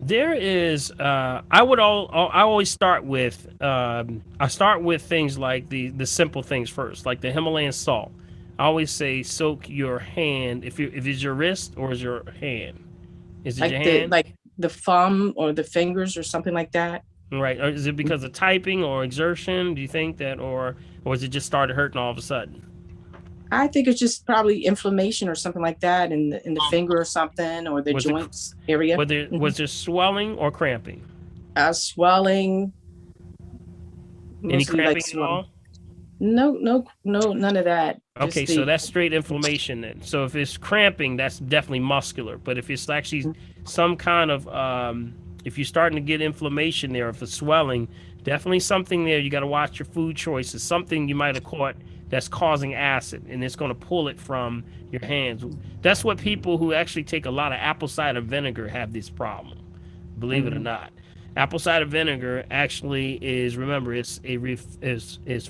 There is. I always start with. I start with things like the simple things first, like the Himalayan salt. I always say soak your hand. If it's your wrist or is your hand? Is it your hand? Like the thumb or the fingers or something like that. Right. Or is it because of typing or exertion? Do you think that, or is it just started hurting all of a sudden? I think it's just probably inflammation or something like that in the finger or something, or the Was it joints area. was there swelling or cramping? Swelling, Any mostly like cramping at swelling. all? No, no, no, none of that. Okay, Just so the that's straight inflammation then. So if it's cramping, that's definitely muscular. But if it's actually some kind of, if you're starting to get inflammation there, if it's swelling, definitely something there. You got to watch your food choices. Something you might have caught that's causing acid, and it's going to pull it from your hands. That's what people who actually take a lot of apple cider vinegar have this problem. Believe it or Mhm. not. Apple cider vinegar actually is, remember, is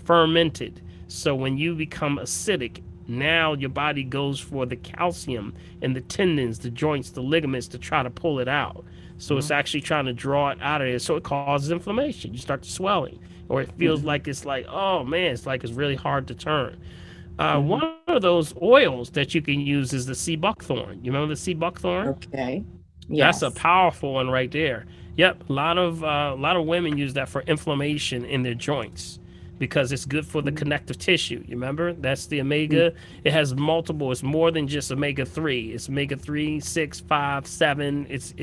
fermented. So when you become acidic, now your body goes for the calcium in the tendons, the joints, the ligaments to try to pull it out. So it's Mhm. actually trying to draw it out of there. So it causes inflammation. You start swelling, or it feels Mhm. like it's like, oh man, it's like it's really hard to turn. Mhm. One of those oils that you can use is the sea buckthorn. You remember the sea buckthorn? Okay. That's a Yes. powerful one right there. Yep, a lot of women use that for inflammation in their joints because it's good for the Mhm. connective tissue. You remember? That's the Mhm. omega. It has multiple. It's more than just omega 3. It's omega 3, 6, 5, 7. It's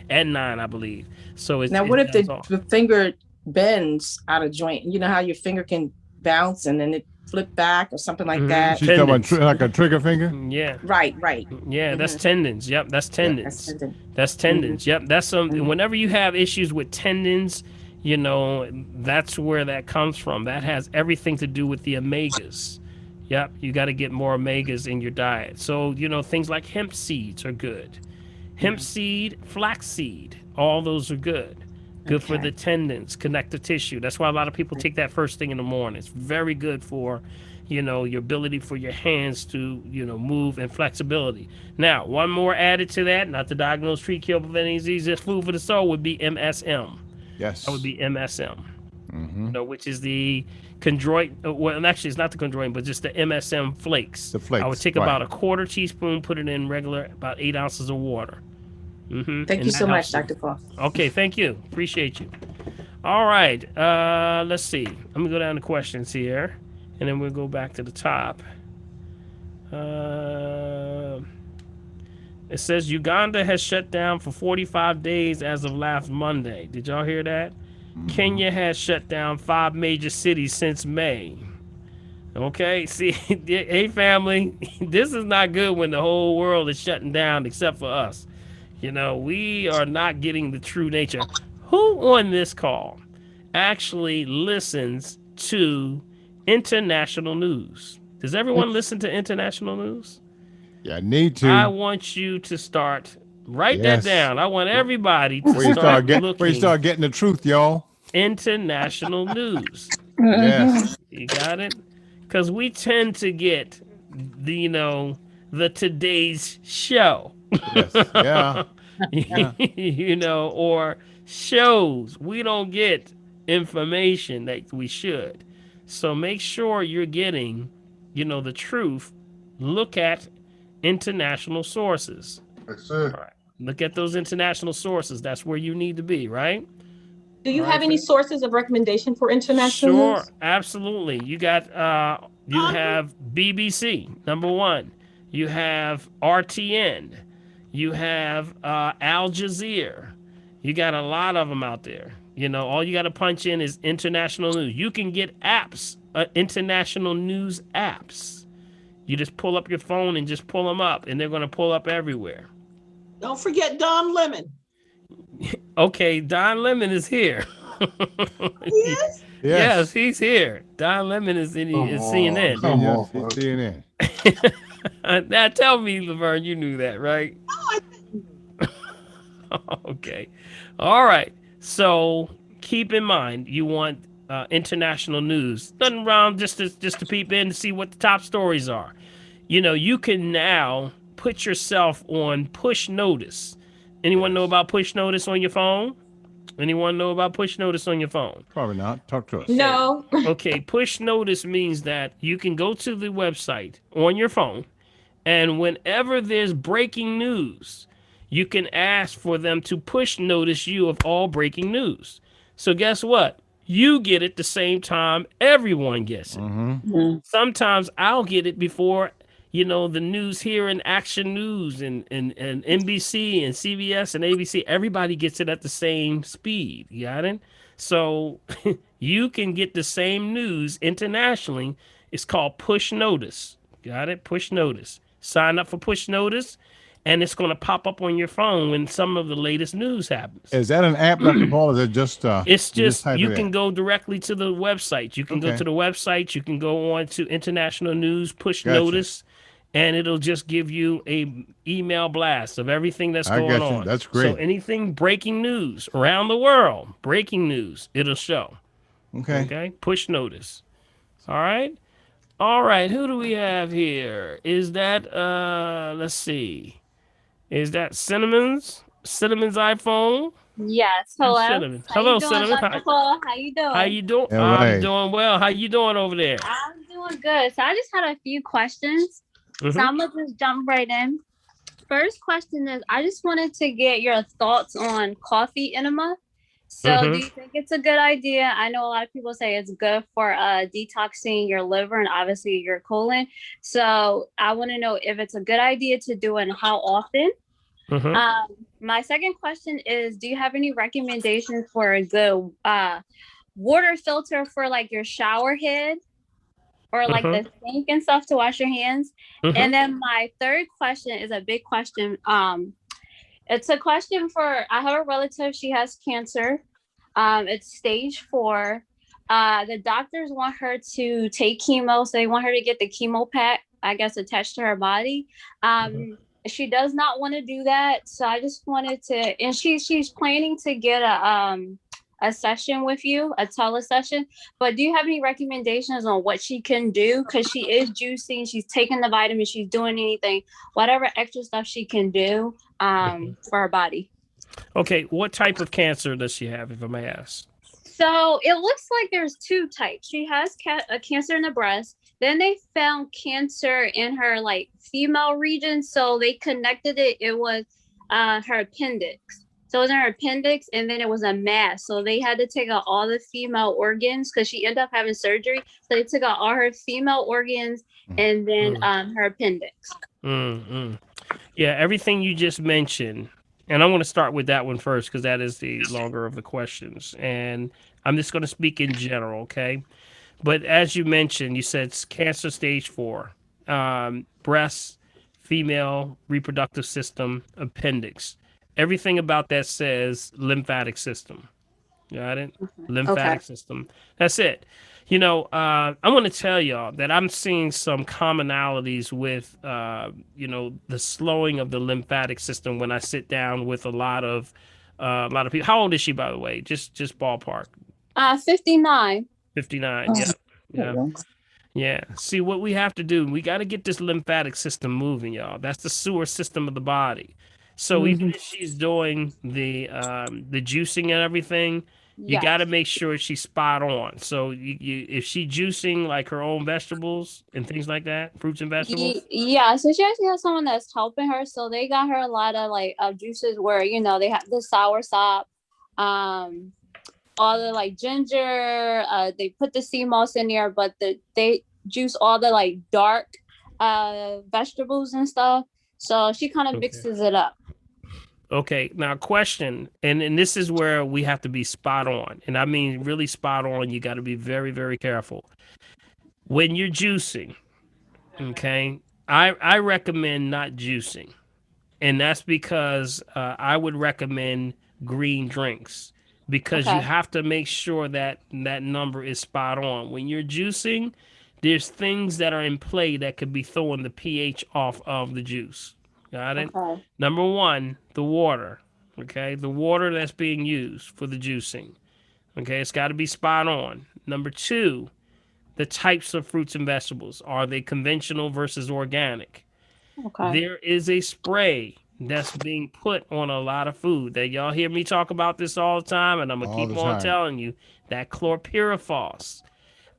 and 9, I believe. So Now, what it if does the, all. the finger bends out of joint? You know how your finger can bounce and then it flip back or something like that. She's talking about Tendons. like a trigger finger. Yeah. Right. Right. Yeah, that's Hmm. tendons. Yep, that's Yeah. That's tendons. tendon. That's Hmm. tendons. Yep, that's some. Hmm. Whenever you have issues with tendons, that's where that comes from. That has everything to do with the omegas. Yep, you got to get more omegas in your diet. So things like hemp seeds are good. Hemp Hmm. seed, flaxseed, all those are good. Good for the Okay. tendons, connective tissue. That's why a lot of people take that first thing in the morning. It's very good for, your ability for your hands to, move and flexibility. Now, one more added to that, not to diagnose, treat, kill, prevent any disease, just food for the soul would be MSM. That would Yes. be MSM. which is the chondroit. Well, actually, it's not the chondroitin, but just the MSM flakes. The flakes. I would take right. about a quarter teaspoon, put it in regular, about 8 ounces of water. Thank And you that so much, helps you. Dr. Paul. Okay, thank you. Appreciate you. All right, let's see. Let me go down to questions here, and then we'll go back to the top. It says Uganda has shut down for 45 days as of last Monday. Did y'all hear that? Kenya has shut down 5 major cities since May. Okay, see, hey family, this is not good when the whole world is shutting down except for us. We are not getting the true nature. Who on this call actually listens to international news? Does everyone listen to international news? Yeah, need to. I want you to write that Yes. down. I want everybody to Where you start start looking getting the truth, y'all. international news. Yes. You got it? Because we tend to get the Today's Show. Yes. Yeah. Or shows. We don't get information that we should. So make sure you're getting, the truth. Look at international sources. Yes, sir. All right. Look at those international sources. That's where you need to be, right? Do you have any sources of recommendation for international Sure, news? absolutely. You got you have BBC, number 1. You have RTN. You have Al Jazeera. You got a lot of them out there. All you got to punch in is international news. You can get apps, international news apps. You just pull up your phone and just pull them up, and they're going to pull up everywhere. Don't forget Don Lemon. Okay, Don Lemon is here. Yes. Yes, he's here. Don Lemon is CNN. Come on, CNN. Now tell me, Laverne, you knew that, right? Okay. All right. So keep in mind, you want international news. Nothing wrong just to peep in to see what the top stories are. You can now put yourself on push notice. Anyone know about push notice on your phone? Anyone know about push notice on your phone? Probably not. Talk to us. No. Okay, push notice means that you can go to the website on your phone, and whenever there's breaking news, you can ask for them to push notice you of all breaking news. So guess what? You get it the same time everyone gets it. Sometimes I'll get it before the news here in Action News and NBC and CBS and ABC. Everybody gets it at the same speed. You got it? So you can get the same news internationally. It's called push notice. Got it? Push notice. Sign up for push notice, and it's going to pop up on your phone when some of the latest news happens. Is that an app, Dr. Paul? Or is it just It's just type you it can in? go directly to the website. You can go Okay. to the website. You can go on to international news, push Gotcha. notice, and it'll just give you a email blast of everything that's I going got you. on. That's So great. anything breaking news around the world, breaking news, it'll show. Okay. Okay, push notice. All right. Who do we have here? Is that let's see. Is that Cinnamon's iPhone? Yes. Hello. Cinnamon. How Hello, you doing, Cinnamon. Dr. Paul? How you doing? How you doing? All I'm right. doing well. How you doing over there? I'm doing good. So I just had a few questions. Mhm. So I'm gonna just jump right in. First question is, I just wanted to get your thoughts on coffee enema. So do you think it's a good idea? I know a lot of people say it's good for detoxing your liver and obviously your colon. So I want to know if it's a good idea to do and how often. Mhm. My second question is, do you have any recommendations for a good water filter for like your shower head or like the sink and stuff to wash your hands? And then my third question is a big question. It's a question for, I have a relative, she has cancer. It's stage 4. The doctors want her to take chemo, so they want her to get the chemo pack, I guess, attached to her body. She does not want to do that, so I just wanted to, and she's planning to get a session with you, a telesession. But do you have any recommendations on what she can do? Because she is juicing, she's taking the vitamins, she's doing anything, whatever extra stuff she can do for her body. Okay, what type of cancer does she have, if I may ask? So it looks like there's two types. She has a cancer in the breast. Then they found cancer in her like female region. So they connected it. It was her appendix. So it was in her appendix, and then it was a mass. So they had to take out all the female organs because she ended up having surgery. So they took out all her female organs and then her appendix. Mm-hmm. Yeah, everything you just mentioned, and I want to start with that one first because that is the longer of the questions. And I'm just going to speak in general, okay? But as you mentioned, you said it's cancer stage 4, breast, female reproductive system, appendix. Everything about that says lymphatic system. Got it? Okay. Lymphatic system. That's it. You know, I want to tell y'all that I'm seeing some commonalities with, the slowing of the lymphatic system when I sit down with a lot of people. How old is she, by the way? Just ballpark. 59. 59. Yeah. Yeah. Yeah. See, what we have to do, we got to get this lymphatic system moving, y'all. That's the sewer system of the body. So even if she's doing the juicing and everything, you Yes. got to make sure she's spot on. So if she juicing like her own vegetables and things like that, fruits and vegetables. Yeah, so she actually has someone that's helping her. So they got her a lot of like juices where they have the sour sop, um, all the like ginger. They put the sea moss in there, but they juice all the like dark vegetables and stuff. So she kind of Okay. mixes it up. Okay, now question, and this is where we have to be spot on, and I mean really spot on. You got to be very, very careful when you're juicing. Okay, I recommend not juicing, and that's because I would recommend green drinks because you Okay. have to make sure that that number is spot on. When you're juicing, there's things that are in play that could be throwing the pH off of the juice. Got it? Okay. Number one, the water. Okay, the water that's being used for the juicing. Okay, it's got to be spot on. Number two, the types of fruits and vegetables. Are they conventional versus organic? Okay. There is a spray that's being put on a lot of food that y'all hear me talk about this all the time, and I'm gonna All keep the on time. telling you that chlorpyrifos.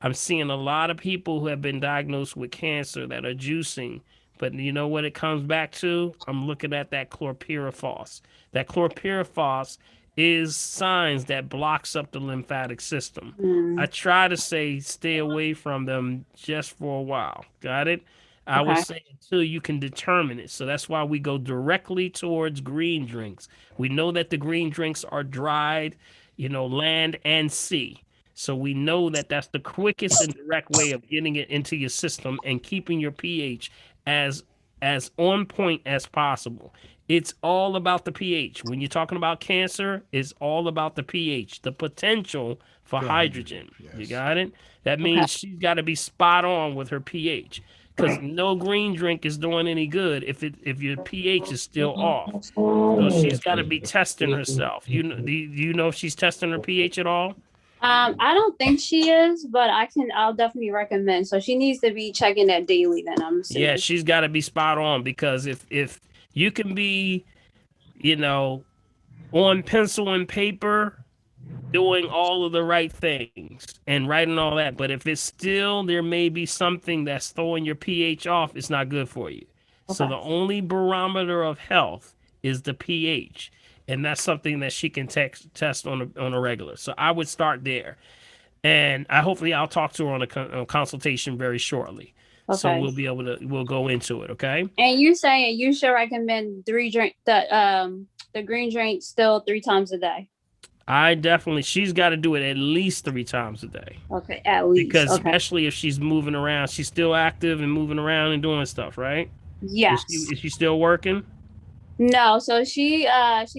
I'm seeing a lot of people who have been diagnosed with cancer that are juicing, but you know what it comes back to? I'm looking at that chlorpyrifos. That chlorpyrifos is signs that blocks up the lymphatic system. I try to say stay away from them just for a while. Got it? I would Okay. say until you can determine it. So that's why we go directly towards green drinks. We know that the green drinks are dried, land and sea. So we know that that's the quickest and direct way of getting it into your system and keeping your pH as as on point as possible. It's all about the pH. When you're talking about cancer, it's all about the pH, the potential for For hydrogen. hydrogen, You yes. got it? That Okay. means she's got to be spot on with her pH because no green drink is doing any good if your pH is still off. So she's got to be testing herself. Do you know if she's testing her pH at all? I don't think she is, but I'll definitely recommend. So she needs to be checking that daily then, I'm Yeah, assuming. she's got to be spot on because if you can be, you know, on pencil and paper doing all of the right things and writing all that, but if it's still there may be something that's throwing your pH off, it's not good for you. So Okay. the only barometer of health is the pH, and that's something that she can test on a regular. So I would start there, and I'll talk to her on a consultation very shortly. So Okay. we'll go into it. Okay. And you saying you should recommend the green drink still 3 times a day. She's got to do it at least 3 times a day. Okay, at least. Because Okay. especially if she's moving around, she's still active and moving around and doing stuff, right? Yes. Is she still working? No, so she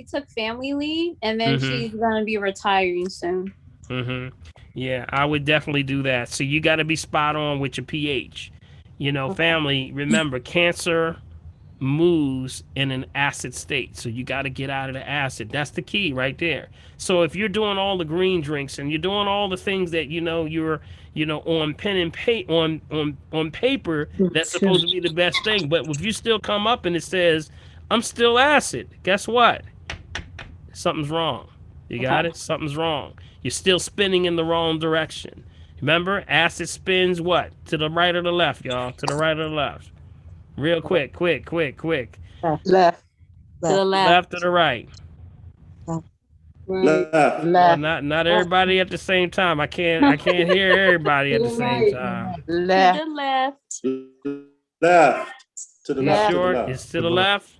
took family leave and then she's gonna be retiring soon. Yeah, I would definitely do that. So you got to be spot on with your pH. Family, remember, cancer moves in an acid state. So you got to get out of the acid. That's the key right there. So if you're doing all the green drinks and you're doing all the things that you're on pen and on paper, that's supposed to be the best thing. But if you still come up and it says I'm still acid, guess what? Something's wrong. You got it? Something's wrong. You're still spinning in the wrong direction. Remember, acid spins what? To the right or the left, y'all? To the right or the left? Real quick, quick. Left. To the left. Left or the right? Right. Well, Left. not everybody at the same time. I can't hear everybody at the same time. To Left. the left. Left. To the You left. To the sure? left. It's to the left?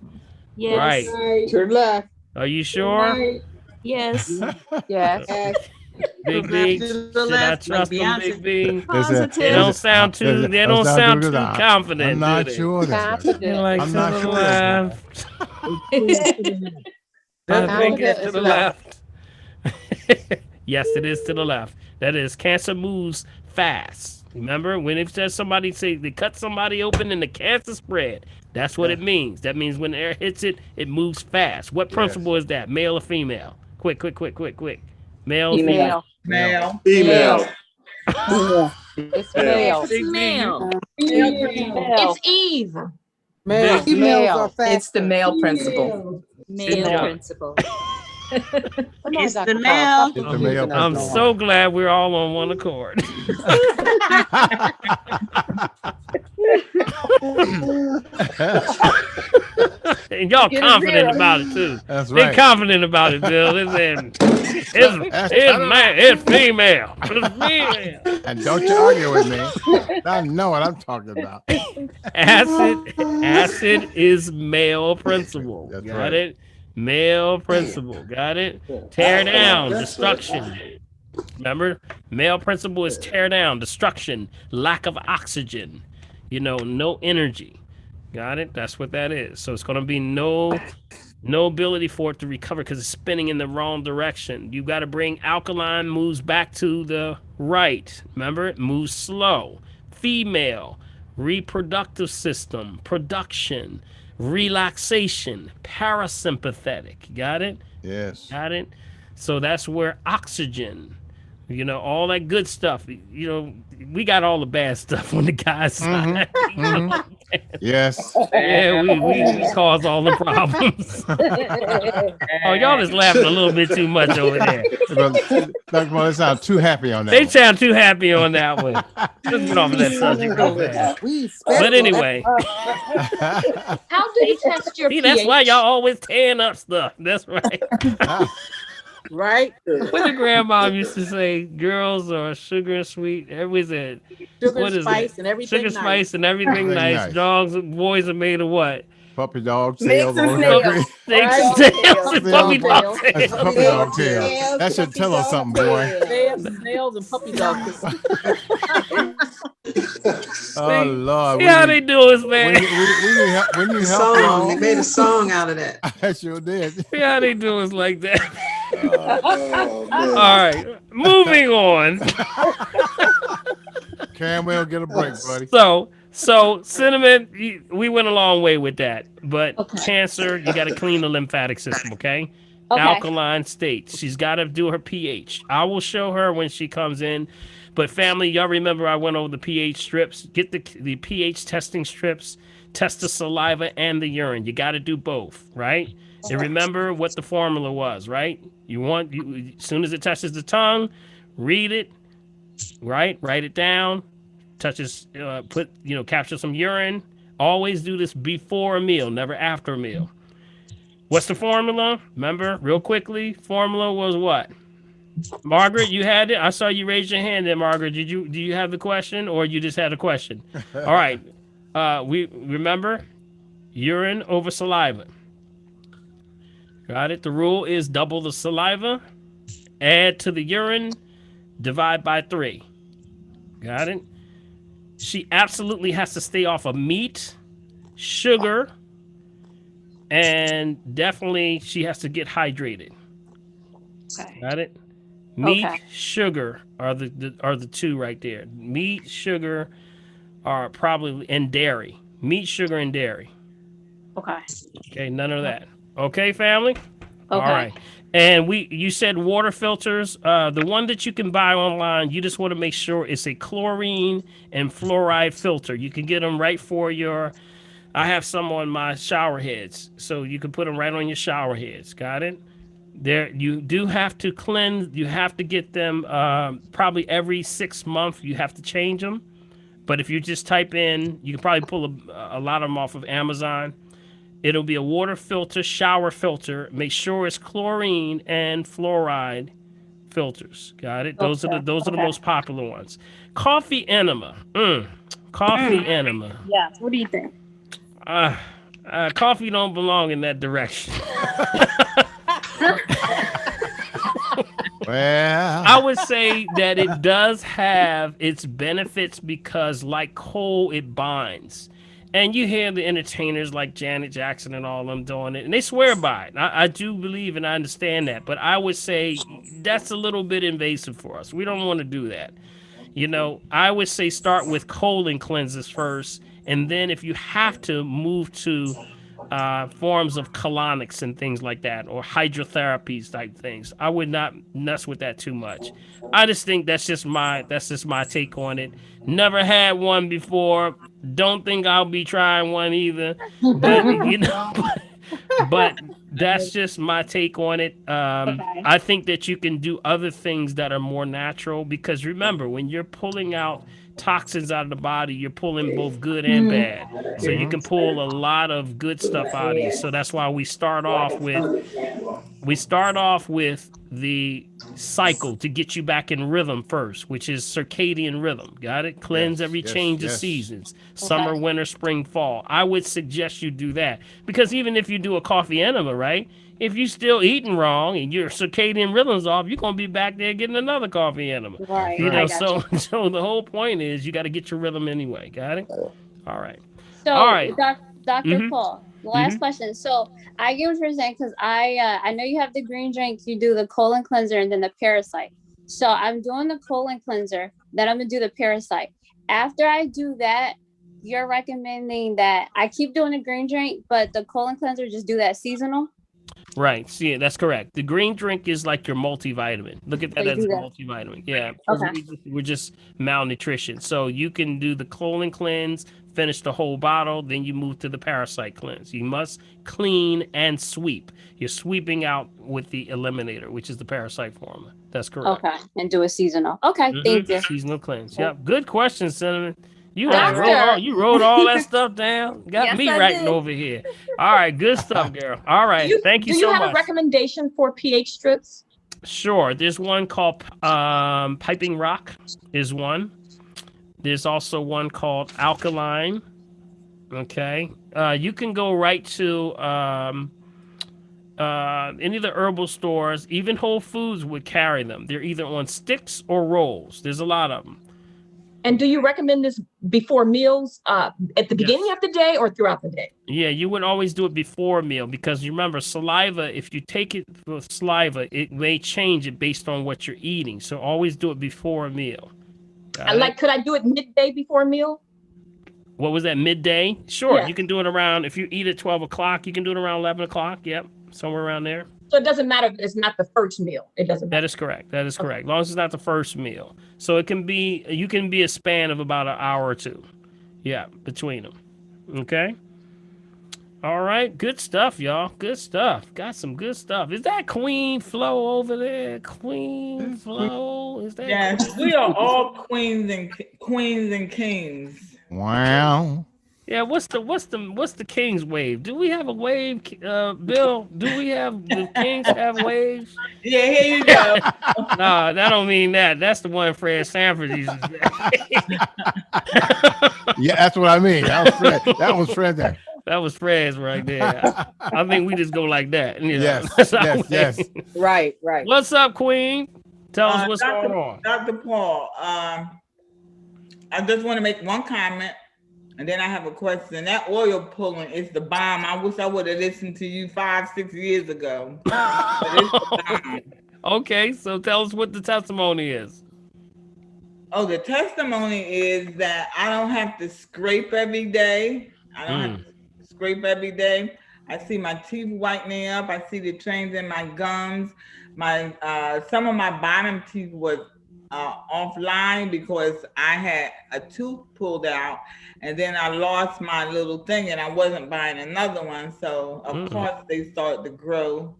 Yes. Right. Right. To the left. Are you sure? Right. Yes. Yes. Yes. Big B, should I trust them, Big B? Positive. They don't sound too. They don't sound too confident. I'm not do they? sure. That's right. They're like I'm to not the sure. left. I think it's to the left. Yes, it is to the left. That is, cancer moves fast. Remember, when it says somebody say they cut somebody open and the cancer spread, that's what it means. That means when air hits it, it moves fast. What principle is that? Male or female? Quick. Male or female? Male. Female. It's male. It's male. Female. It's Eve. Male. Big- Male. It's the male principle. Male job. principle. It's the male. It's the male I'm principle. so glad we're all on one accord. And y'all confident about it too. That's They right. confident about it, Bill. They saying it's female. It's female. And don't you argue with me. I know what I'm talking about. Acid is male principle. That's Got right. it? Male principle. Got it? Tear down, destruction. Remember? Male principle is tear down, destruction, lack of oxygen, no energy. Got it? That's what that is. So it's going to be no ability for it to recover because it's spinning in the wrong direction. You got to bring alkaline, moves back to the right. Remember? It moves slow. Female, reproductive system, production, relaxation, parasympathetic. Got it? Yes. Got it? So that's where oxygen, all that good stuff. We got all the bad stuff on the guy's side. Yes. Yeah, we cause all the problems. Oh, y'all just laughing a little bit too much over there. Dr. They sound too happy on that. They one. sound too happy on that one. Let's get off of that subject real fast. But anyway, How do you test your see, pH? that's why y'all always tearing up stuff. That's right. Right? What the grandma used to say, girls are sugar and sweet. Everybody's said, Sugar, what is spice, it? and everything. Sugar, nice. spice, and everything Everything nice. nice. Dogs and boys are made of what? Puppy dog Mix tail. and all snails. Snakes and Right. tails and puppy dog That's tails. puppy dog tail. That should tell us something, boy. Snails and puppy dogs. Oh Lord. See how they do us, We man. need help. We need help. Song. y'all. They made a song out of that. I sure did. See how they do us like that. Oh, man. All right, moving on. Camwell, get a break, buddy. So cinnamon, we went a long way with that, but cancer, you got to clean the lymphatic system, okay? Okay. Alkaline state. She's got to do her pH. I will show her when she comes in. But family, y'all remember I went over the pH strips. Get the pH testing strips. Test the saliva and the urine. You got to do both, right? And remember what the formula was, right? As soon as it touches the tongue, read it, right? Write it down. Touches, capture some urine. Always do this before a meal, never after a meal. What's the formula? Remember, real quickly, formula was what? Margaret, you had it? I saw you raise your hand there, Margaret. Do you have the question or you just had a question? All right. We remember urine over saliva. Got it? The rule is double the saliva, add to the urine, divide by 3. Got it? She absolutely has to stay off of meat, sugar, and definitely she has to get hydrated. Okay. Got it? Meat, Okay. sugar are the two right there. Meat, sugar are probably, and dairy. Meat, sugar, and dairy. Okay. Okay, none of that. Okay, family? Okay. All right. And you said water filters. The one that you can buy online, you just want to make sure it's a chlorine and fluoride filter. You can get them right for I have some on my shower heads. So you can put them right on your shower heads. Got it? There, you do have to cleanse. You have to get them probably every 6 months. You have to change them. But if you just type in, you can probably pull a lot of them off of Amazon. It'll be a water filter, shower filter. Make sure it's chlorine and fluoride filters. Got it? Those are the most popular ones. Coffee enema. Coffee enema. Yes. What do you think? Coffee don't belong in that direction. Well, I would say that it does have its benefits because, like coal, it binds. And you hear the entertainers like Janet Jackson and all of them doing it, and they swear by it. I do believe and I understand that, but I would say that's a little bit invasive for us. We don't want to do that. You know, I would say start with colon cleanses first, and then if you have to, move to forms of colonics and things like that, or hydrotherapies type things. I would not mess with that too much. I just think that's just my take on it. Never had one before. Don't think I'll be trying one either. But you know, but that's just my take on it. I think that you can do other things that are more natural because remember, when you're pulling out toxins out of the body, you're pulling both good and bad. So you can pull a lot of good stuff out of you. So that's why we start off with the cycle to get you back in rhythm first, which is circadian rhythm. Got it? Cleanse every change of seasons. Summer, winter, spring, fall. I would suggest you do that because even if you do a coffee enema, right? If you're still eating wrong and your circadian rhythm's off, you're gonna be back there getting another coffee enema. Right. You know, I got you. so the whole point is you got to get your rhythm anyway. Got it? All right. So, All right. Dr. Mhm. Paul, last question. So, I get what you're saying because I know you have the green drink, you do the colon cleanser, and then the parasite. So, I'm doing the colon cleanser, then I'm gonna do the parasite. After I do that, you're recommending that I keep doing the green drink, but the colon cleanser just do that seasonal. Right. See, that's correct. The green drink is like your multivitamin. Look at So that you as do a that. multivitamin. Yeah. 'Cause Okay. we're just malnutrition. So you can do the colon cleanse, finish the whole bottle, then you move to the parasite cleanse. You must clean and sweep. You're sweeping out with the eliminator, which is the parasite formula. That's correct. Okay. And do a seasonal. Okay. Thank you. Seasonal cleanse. Yep. Good question, Cinnamon. You Doctor. wrote all that stuff down. Got Yes, me I writing did. over here. All right, good stuff, girl. All right, thank you Do so you have much. a recommendation for pH strips? Sure. There's one called Piping Rock is one. There's also one called Alkaline. Okay. You can go right to any of the herbal stores. Even Whole Foods would carry them. They're either on sticks or rolls. There's a lot of them. And do you recommend this before meals, at the beginning of the day or throughout the day? Yeah, you would always do it before a meal because you remember saliva, if you take it with saliva, it may change it based on what you're eating. So always do it before a meal. Got it? Could I do it midday before a meal? What was that, midday? Sure, Yeah. you can do it around, if you eat at 12 o'clock, you can do it around 11 o'clock. Yep, somewhere around there. So it doesn't matter if it's not the first meal. It doesn't matter. That is correct. That is correct. As long as it's not the first meal. So it can be, you can be a span of about an hour or two. Yeah, between them. Okay? All right, good stuff, y'all. Good stuff. Got some good stuff. Is that Queen Flo over there? Queen Flo? Is that? Yes, we are all queens and kings. wow. Yeah. What's the King's wave? Do we have a wave, Bill? Do we have the Kings have waves? Yeah, here you go. Nah, that don't mean that. That's the one Fred Sanford used to say. Yeah, that's what I mean. That was Fred. That was Fred there. That was Fred's right there. I think we just go like that. You know? Yes, That's our yes, way. yes. Right, right. What's up, Queen? Tell us what's going on. Dr. Paul, I just want to make one comment, and then I have a question. That oil pulling is the bomb. I wish I would have listened to you 5-6 years ago. But it's the bomb. Okay, so tell us what the testimony is. Oh, the testimony is that I don't have to scrape every day. I don't have to scrape every day. I see my teeth whitening up. I see the trains in my gums. My some of my bottom teeth was offline because I had a tooth pulled out, and then I lost my little thing, and I wasn't buying another one. So of course they started to grow.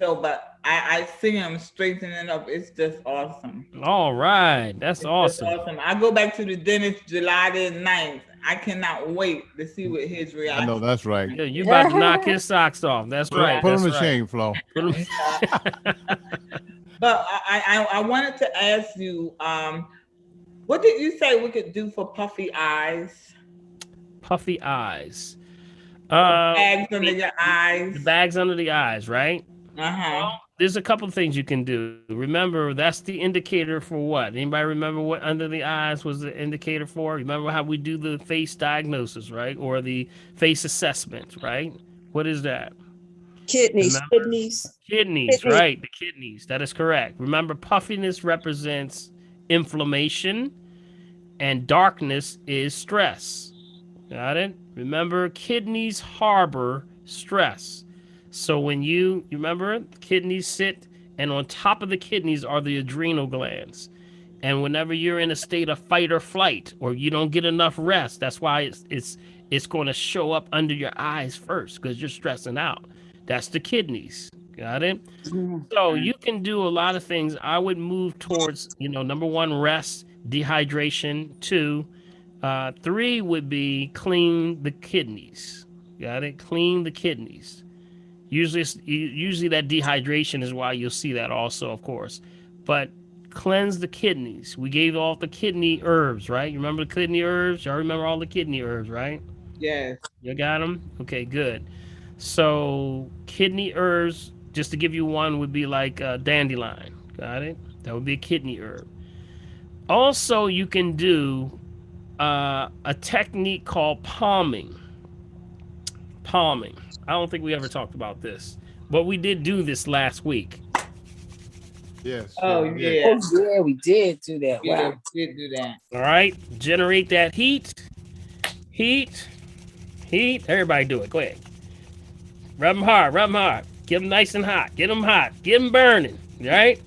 So, but I see him straightening up. It's just awesome. All right, that's It's just awesome. awesome. I go back to the dentist July the 9th. I cannot wait to see what his I know reaction. that's right. Yeah, you about to knock his socks off. That's right. Put him That's to right. shame, Flo. Put him. But I wanted to ask you, what did you say we could do for puffy eyes? Puffy eyes. Bags under your eyes. The bags under the eyes, right? Uh-huh. There's a couple things you can do. Remember, that's the indicator for what? Anybody remember what under the eyes was the indicator for? Remember how we do the face diagnosis, right? Or the face assessment, right? What is that? Kidneys. Remember? Kidneys. Kidneys, right? The kidneys. That is correct. Remember, puffiness represents inflammation, and darkness is stress. Got it? Remember, kidneys harbor stress. So when you remember, kidneys sit, and on top of the kidneys are the adrenal glands. And whenever you're in a state of fight or flight, or you don't get enough rest, that's why it's going to show up under your eyes first, because you're stressing out. That's the kidneys. Got it? So you can do a lot of things. I would move towards, number one, rest, dehydration. Two, three would be clean the kidneys. Got it? Clean the kidneys. Usually that dehydration is why you'll see that also, of course. But cleanse the kidneys. We gave all the kidney herbs, right? You remember the kidney herbs? Y'all remember all the kidney herbs, right? Yes. You got them? Okay, good. So kidney herbs, just to give you one, would be like dandelion. Got it? That would be a kidney herb. Also, you can do a technique called palming. Palming. I don't think we ever talked about this, but we did do this last week. Yes. Oh, yeah. yeah. Oh, yeah, we did do that. Yeah, Wow. we did do that. All right? Generate that heat. Heat. Everybody do it. Go ahead. Rub them hard. Get them nice and hot. Get them hot. Get them burning. Right?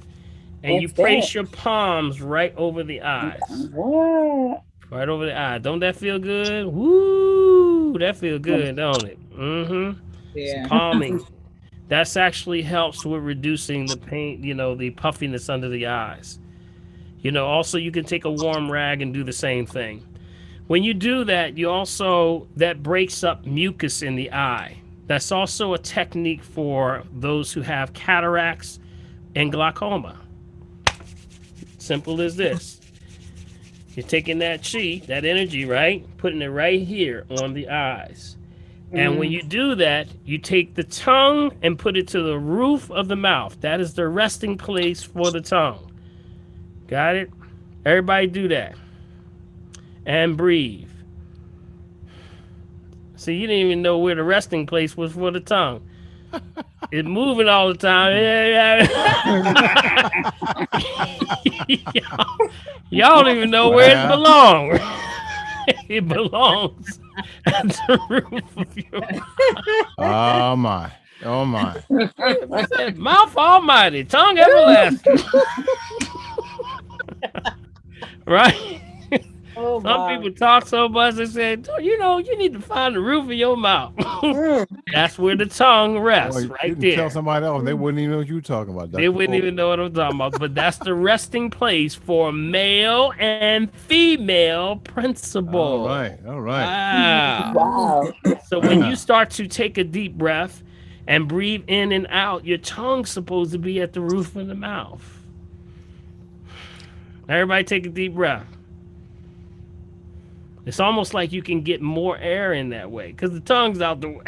And you What's place that? your palms right over the eyes. What? Right over the eye. Don't that feel good? Woo! That feel good, don't it? Mm-hmm. Yeah. Palming. That's actually helps with reducing the pain, the puffiness under the eyes. Also you can take a warm rag and do the same thing. When you do that, that breaks up mucus in the eye. That's also a technique for those who have cataracts and glaucoma. Simple as this. You're taking that chi, that energy, right? Putting it right here on the eyes. And when you do that, you take the tongue and put it to the roof of the mouth. That is the resting place for the tongue. Got it? Everybody do that. And breathe. See, you didn't even know where the resting place was for the tongue. It's moving all the time. Y'all don't even know where it belongs. It belongs at the roof of your mouth. Oh my. Oh my. Mouth almighty, tongue everlasting. Right? Oh, Some wow. people talk so much they say, you need to find the roof of your mouth. That's where the tongue rests, Boy, you right can there. tell somebody else, they wouldn't even know what you were talking about. They wouldn't even know what I'm talking about. But that's the resting place for male and female principle. All right. Wow. Wow. So when you start to take a deep breath and breathe in and out, your tongue's supposed to be at the roof of the mouth. Everybody take a deep breath. It's almost like you can get more air in that way because the tongue's out the way.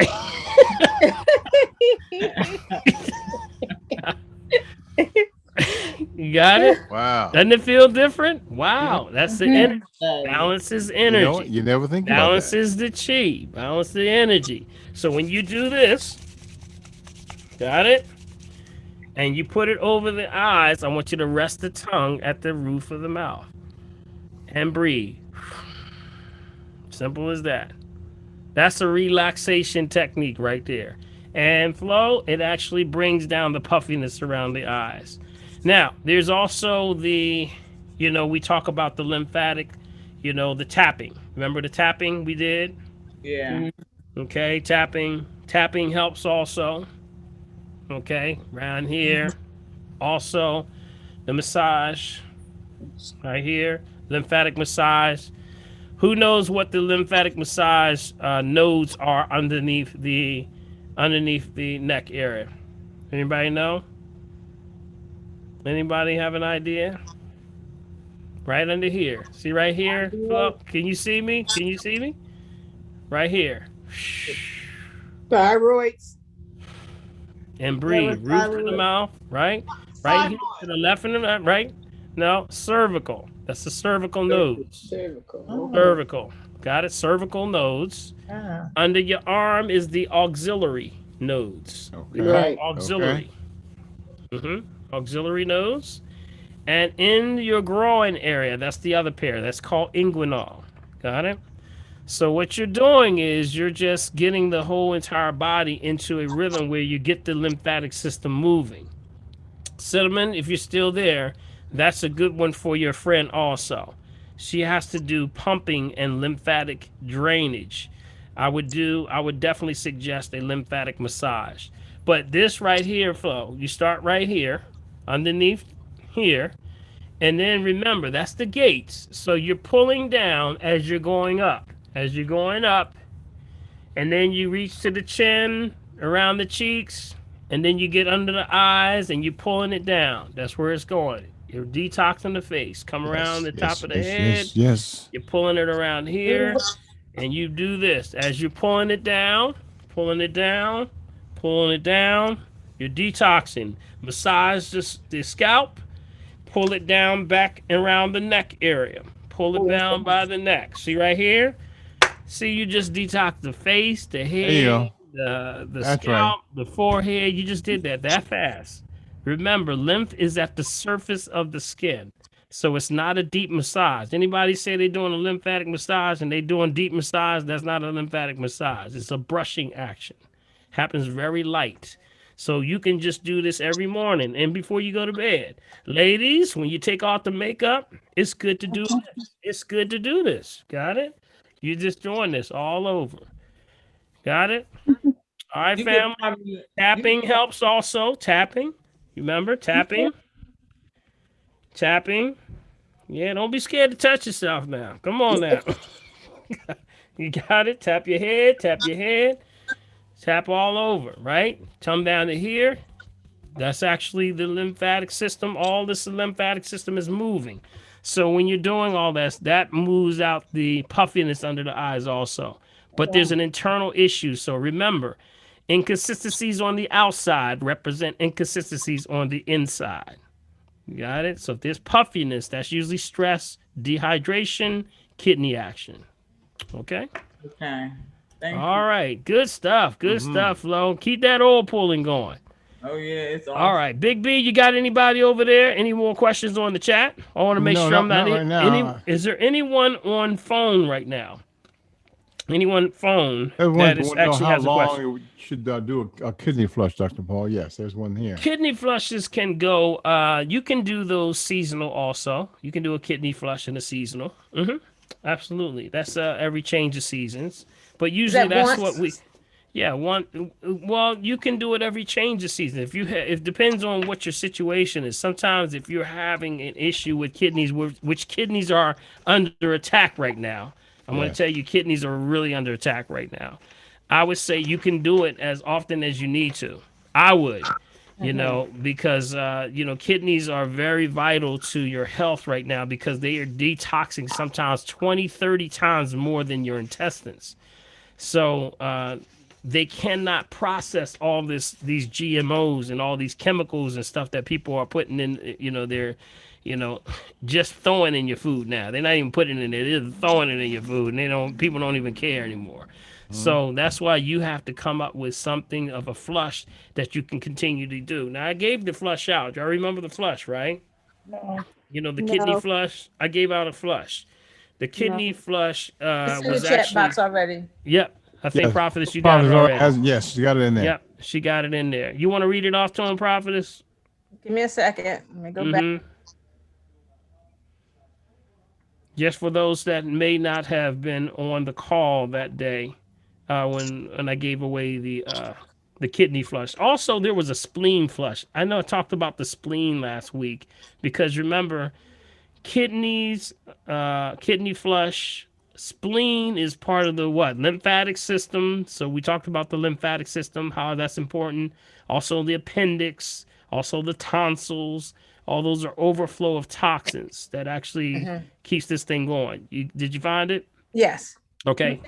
You got it? Wow. Doesn't it feel different? Wow. That's the energy. Balances energy. You never think about that. Balances the chi. Balance the energy. So when you do this, got it? And you put it over the eyes, I want you to rest the tongue at the roof of the mouth. And breathe. Simple as that. That's a relaxation technique right there. And flow, it actually brings down the puffiness around the eyes. Now, there's also we talk about the lymphatic, the tapping. Remember the tapping we did? Yeah. Okay, tapping. Tapping helps also. Okay, around here. Also, the massage right here, lymphatic massage. Who knows what the lymphatic massage nodes are underneath the neck area? Anybody know? Anybody have an idea? Right under here. See right here, Flo? Can you see me? Can you see me? Right here. Thyroids. And breathe. Roof to the mouth, right? Right here to the left and the left, right? No, cervical. That's the cervical nodes. Cervical. Okay. Cervical. Got it? Cervical nodes. Under your arm is the auxiliary nodes. Okay. They're called Right. auxiliary. Auxiliary nodes. And in your groin area, that's the other pair. That's called inguinal. Got it? So what you're doing is you're just getting the whole entire body into a rhythm where you get the lymphatic system moving. Cinnamon, if you're still there, that's a good one for your friend also. She has to do pumping and lymphatic drainage. I would definitely suggest a lymphatic massage. But this right here, Flo, you start right here, underneath here, and then remember, that's the gates. So you're pulling down as you're going up. As you're going up, and then you reach to the chin, around the cheeks, and then you get under the eyes and you're pulling it down. That's where it's going. You're detoxing the face. Come around the top of the head. Yes. You're pulling it around here, and you do this. As you're pulling it down, pulling it down, pulling it down, you're detoxing. Massage the scalp, pull it down back around the neck area. Pull it down by the neck. See right here? See, you just detox the face, the There you head, go. the That's scalp, the forehead. You just did that fast. Remember, lymph is at the surface of the skin. So it's not a deep massage. Anybody say they're doing a lymphatic massage and they doing deep massage, that's not a lymphatic massage. It's a brushing action. Happens very light. So you can just do this every morning and before you go to bed. Ladies, when you take off the makeup, it's good to do this. It's good to do this. Got it? You're just doing this all over. Got it? All right, You could family. probably Tapping helps also. Tapping. Remember, tapping. Tapping. Yeah, don't be scared to touch yourself now. Come on now. You got it? Tap your head, tap your head. Tap all over, right? Come down to here. That's actually the lymphatic system. All this lymphatic system is moving. So when you're doing all this, that moves out the puffiness under the eyes also. But there's an internal issue. So remember, inconsistencies on the outside represent inconsistencies on the inside. You got it? So if there's puffiness, that's usually stress, dehydration, kidney action. Okay? Okay. Thank All you. right. Good stuff. Good stuff, Flo. Keep that oil pulling going. Oh yeah, it's awesome. All right, Big B, you got anybody over there? Any more questions on the chat? I want to make No, sure I'm not not right now. Is there anyone on phone right now? Anyone phone Everyone that is want to know actually how has a question? long we should do a kidney flush, Dr. Paul. Yes, there's one here. Kidney flushes can go. You can do those seasonal also. You can do a kidney flush in a seasonal. Absolutely, that's every change of seasons. But usually that's what we. Yeah, one. Well, you can do it every change of season. If it depends on what your situation is. Sometimes if you're having an issue with kidneys, which kidneys are under attack right now, I'm going to Yes. tell you, kidneys are really under attack right now. I would say you can do it as often as you need to. I would, because kidneys are very vital to your health right now because they are detoxing sometimes 20, 30 times more than your intestines. So they cannot process all these GMOs and all these chemicals and stuff that people are putting in. They're, just throwing in your food now. They're not even putting it in there. They're throwing it in your food, and people don't even care anymore. So that's why you have to come up with something of a flush that you can continue to do. Now I gave the flush out. Y'all remember the flush, right? No. The kidney flush. I gave out a flush. The kidney flush It's in the was chat actually. box already. Yep. I think Yes. Prophetess, you got it Prophetess already. yes, she got it in there. Yep, she got it in there. You want to read it off to him, Prophetess? Give me a second. Let me go back. Just for those that may not have been on the call that day, when I gave away the The kidney flush. Also, there was a spleen flush. I know I talked about the spleen last week because remember, kidneys, kidney flush, spleen is part of the what? Lymphatic system. So we talked about the lymphatic system, how that's important. Also the appendix, also the tonsils. All those are overflow of toxins that actually keeps this thing going. Did you find it? Yes. Okay.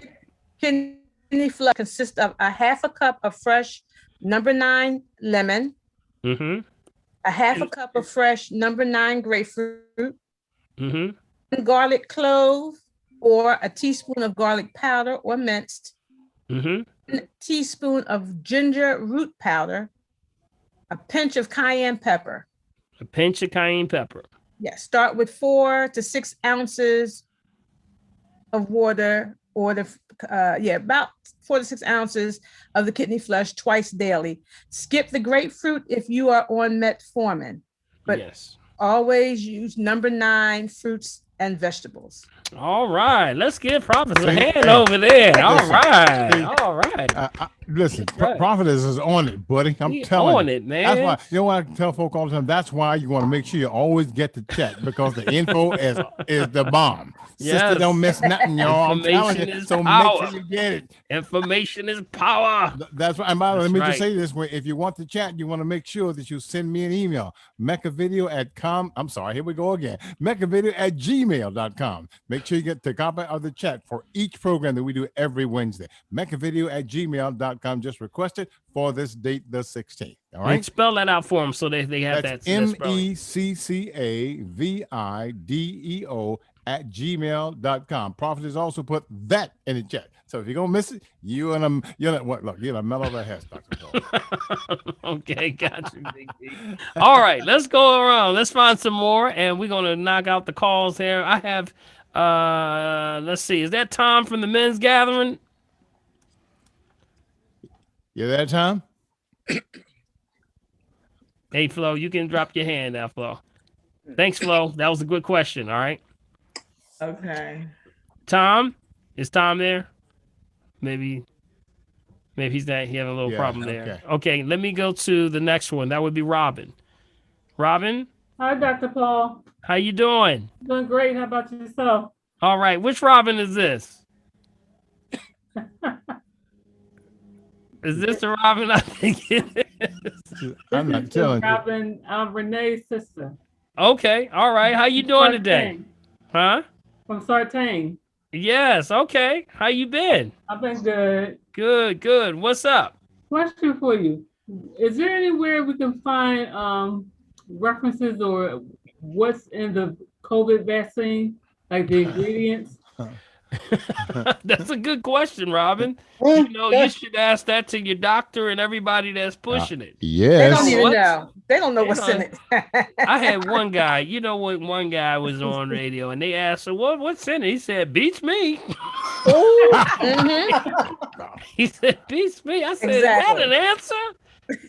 Kidney flush consists of a half a cup of fresh number 9 lemon, Mm-hmm. a half a cup of fresh number 9 grapefruit, Mm-hmm. garlic clove, or a teaspoon of garlic powder or minced, Mm-hmm. a teaspoon of ginger root powder, a pinch of cayenne pepper. A pinch of cayenne pepper. Yes, start with 4 to 6 ounces of water, or about 4 to 6 ounces of the kidney flush twice daily. Skip the grapefruit if you are on metformin, but yes, always use number 9 fruits and vegetables. All right, let's give Prophet a hand over there. All right, all right. Listen, right. Prophetess is on it, buddy. I'm He telling on you. it, man. That's why, you know what I tell folk all the time? That's why you want to make sure you always get the check, because the info is the bomb. Yes. Sister, don't miss nothing, y'all. I'm telling Information you. is So power. make sure you get it. Information is power. That's right. And by the way, let me That's just say this way. If you want the chat, you want to make sure that you send me an email. mechavideo@com. I'm sorry, here we go again. mechavideo@gmail.com. Make sure you get the copy of the chat for each program that we do every Wednesday. mechavideo@gmail.com. Just request it for this date, the 16th. All right. And spell that out for them so they have That's that spelling. MECCAVIDEO@gmail.com. Prophet has also put that in the chat. So if you're gonna miss it, you're gonna mellow the head, Dr. Cole. Okay, got you, Big D. All right, let's go around. Let's find some more, and we're gonna knock out the calls here. I have, let's see, is that Tom from the men's gathering? You there, Tom? Hey, Flo, you can drop your hand now, Flo. Thanks, Flo. That was a good question. All right, Okay. Tom, is Tom there? Maybe he's not. He having a little problem there. Okay, let me go to the next one. That would be Robin. Robin, Hi, Dr. Paul. how you doing? Doing great. How about yourself? All right, which Robin is this? Is this the Robin I think it is? I'm not telling you. Robin, Renee's sister. Okay, all right. How you doing today? Huh? From Sartain. Yes, okay. How you been? I've been good. Good. What's up? Question for you. Is there anywhere we can find references or what's in the COVID vaccine? Like the ingredients? That's a good question, Robin. You know, you should ask that to your doctor and everybody that's pushing it. Yes. They don't even know. They don't know what's in it. I had one guy, you know what, one guy was on radio and they asked him, what's in it? He said, beats me. He said, beats me. I said, Exactly. is that an answer?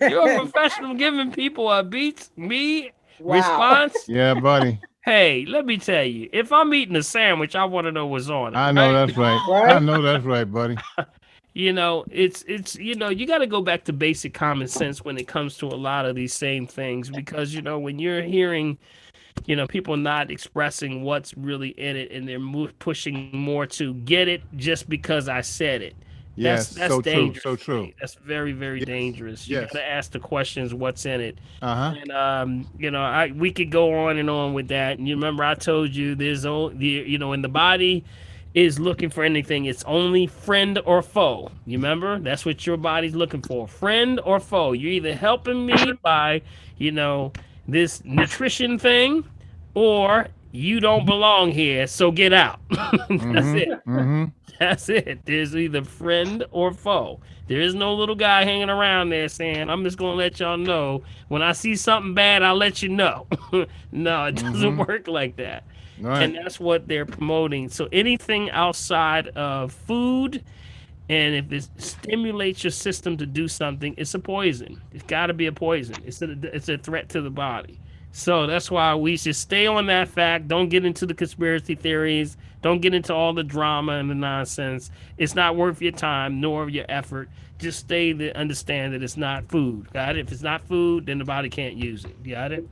You're a professional giving people a beats me response? Yeah, buddy. Hey, let me tell you, if I'm eating a sandwich, I want to know what's on it. I know right? that's right. I know that's right, buddy. You know, it's you know, you got to go back to basic common sense when it comes to a lot of these same things, because you know, when you're hearing, you know, people not expressing what's really in it and they're pushing more to get it just because I said it. Yes, that's so dangerous. true, so true. That's very, very dangerous. You Yes. got to ask the questions, what's in it. Uh-huh. And you know, we could go on and on with that. And you remember I told you you know, in the body is looking for anything, it's only friend or foe. You remember? That's what your body's looking for. Friend or foe. You're either helping me by, you know, this nutrition thing, or you don't belong here, so get out. That's it. Mm-hmm. That's it. There's either friend or foe. There is no little guy hanging around there saying, I'm just going to let y'all know. When I see something bad, I'll let you know. No, it doesn't work like that. Right. And that's what they're promoting. So anything outside of food, and if it stimulates your system to do something, it's a poison. It's got to be a poison. It's a threat to the body. So that's why we should stay on that fact. Don't get into the conspiracy theories. Don't get into all the drama and the nonsense. It's not worth your time nor your effort. Just stay to understand that it's not food. Got it? If it's not food, then the body can't use it. Got it?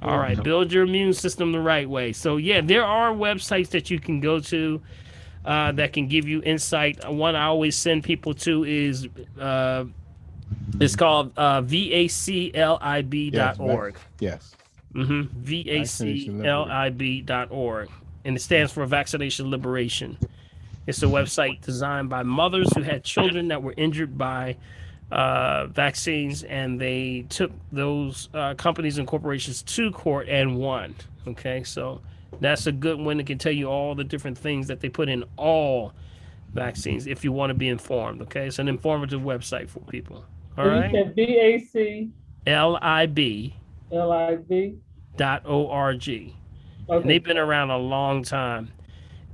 All right. Build your immune system the right way. So yeah, there are websites that you can go to that can give you insight. One I always send people to is it's called vaclib.org. Yes. vaclib.org, and it stands for Vaccination Liberation. It's a website designed by mothers who had children that were injured by vaccines, and they took those companies and corporations to court and won. Okay, so that's a good one that can tell you all the different things that they put in all vaccines if you want to be informed. Okay, it's an informative website for people. All So you right, said BAC lib.org. LIB. And Okay. they've been around a long time.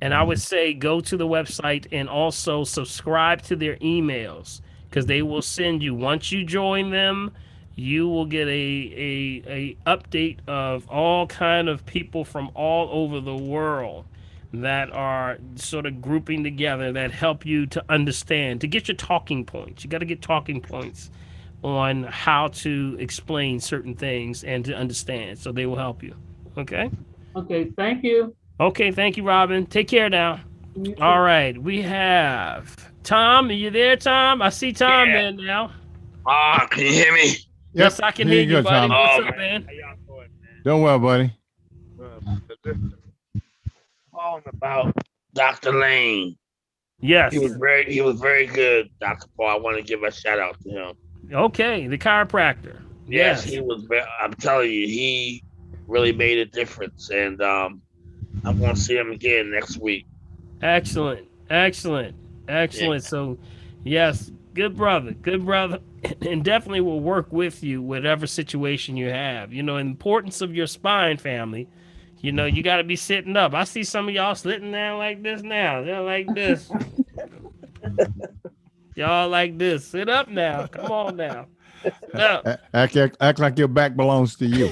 And I would say go to the website and also subscribe to their emails, because they will send you, once you join them, you will get a update of all kind of people from all over the world that are sort of grouping together that help you to understand, to get your talking points. You got to get talking points on how to explain certain things and to understand. So they will help you. Okay? Okay. Thank you. Okay, thank you, Robin. Take care now. You too. All right, we have Tom. Are you there, Tom? I see Tom there now. Can you hear me? Yes, I can hear you, good, buddy. Tom. What's up, man? Doing well, buddy. Calling about Dr. Lane. Yes. He was very good, Dr. Paul. I want to give a shout out to him. Okay, the chiropractor. Yes, he was. I'm telling you, he really made a difference, and I'm going to see him again next week. Excellent. Yeah. So, yes, good brother, and definitely will work with you, whatever situation you have. You know, importance of your spine, family. You know, you got to be sitting up. I see some of y'all sitting down like this now. They're like this. Y'all like this. Sit up now. Come on now. Sit up. Act like your back belongs to you.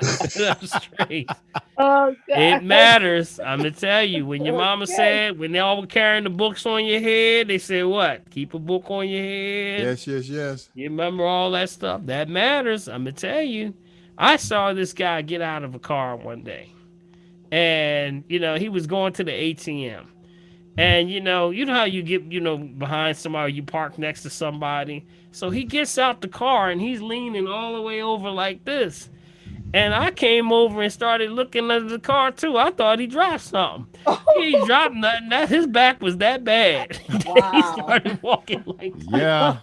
Sit up straight. Oh, God. It matters. I'm gonna tell you. When your mama said, when they all were carrying the books on your head, they said what? Keep a book on your head. Yes. You remember all that stuff? That matters. I'm gonna tell you. I saw this guy get out of a car one day, and he was going to the ATM. And you know how you get behind somebody, you park next to somebody. So he gets out the car and he's leaning all the way over like this. And I came over and started looking at the car too. I thought he dropped something. He ain't dropped nothing. His back was that bad. Wow. He started walking like that. Yeah.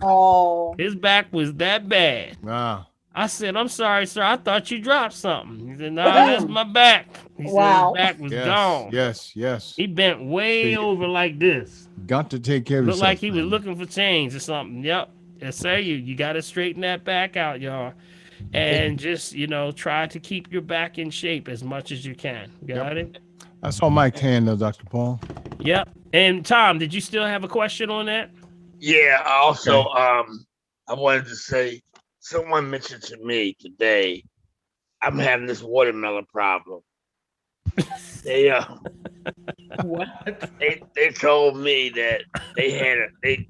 Oh. His back was that bad. Wow. I said, "I'm sorry, sir. I thought you dropped something." He said, "No, that's my back." He Wow. said his back was gone. Yes. He bent way over like this. Got to take care of Looked yourself. like he was looking for change or something. Yep. I say you got to straighten that back out, y'all. And just, try to keep your back in shape as much as you can. Got it? I saw Mike's hand though, Dr. Paul. Yep. And Tom, did you still have a question on that? Yeah. Also, I wanted to say, someone mentioned to me today, I'm having this watermelon problem. They What? they told me that they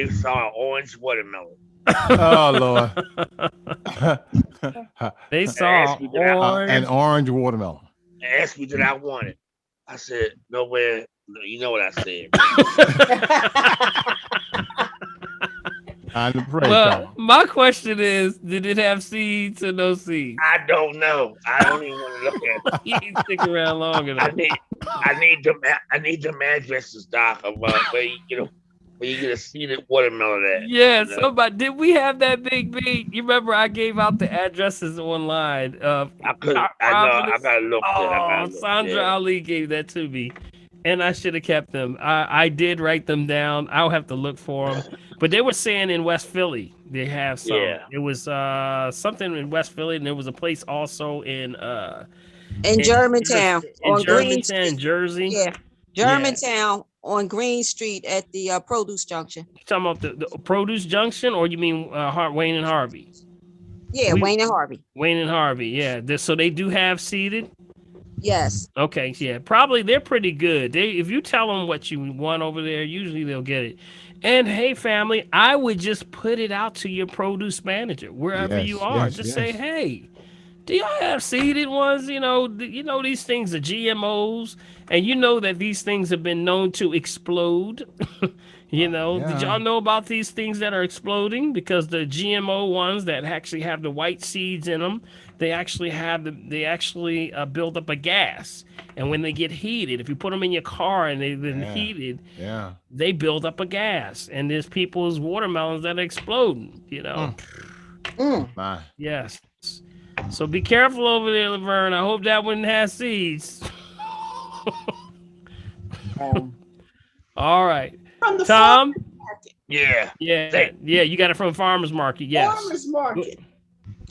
saw an orange watermelon. Oh Lord. They saw an orange watermelon. They asked me that I want it. I said, nowhere. No, you know what I said. Well, my question is, did it have seeds or no seeds? I don't know. I don't even want to look at it. You ain't stick around long enough. I need them addresses, Doc, of where you get a seeded watermelon at. Yeah, somebody, did we have that big beat? You remember I gave out the addresses online. I gotta look. Sandra Ali gave that to me, and I should have kept them. I did write them down. I'll have to look for them. But they were saying in West Philly they have some. Yeah. It was something in West Philly, and there was a place also in Germantown in on Germantown, Green Jersey. Yeah, Germantown on Green Street at the Produce Junction. You talking about the Produce Junction, or you mean Wayne and Harvey? Yeah, Wayne and Harvey. Wayne and Harvey, yeah. So they do have seated. Yes. Okay, yeah, probably they're pretty good. If you tell them what you want over there, usually they'll get it. And hey, family, I would just put it out to your produce manager wherever you Yes, are. yes, Just say, yes. hey, do y'all have seeded ones? These things are GMOs, and you know that these things have been known to explode. Did Yeah. y'all know about these things that are exploding? Because the GMO ones that actually have the white seeds in them, they actually build up a gas, and when they get heated, if you put them in your car and they've been Yeah. heated, Yeah. they build up a gas, and there's people's watermelons that are exploding. My. Yes. So be careful over there, Laverne. I hope that one has seeds. All right. From the Tom? farmer's market. Yeah. Yeah, you got it from farmer's market. Yes. Farmer's market.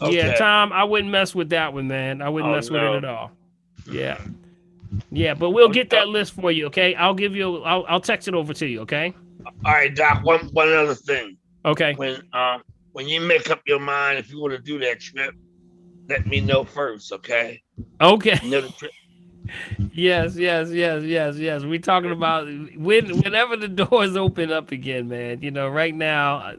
Yeah, Okay. Tom, I wouldn't mess with that one, man. I wouldn't Oh, mess with it no. at all. Yeah. Yeah, but we'll get that list for you, okay? I'll text it over to you, okay? All right, Doc. One other thing. Okay. When you make up your mind if you want to do that trip, let me know first, okay? Okay. You know the trip. Yes. We talking about whenever the doors open up again, man. Right now,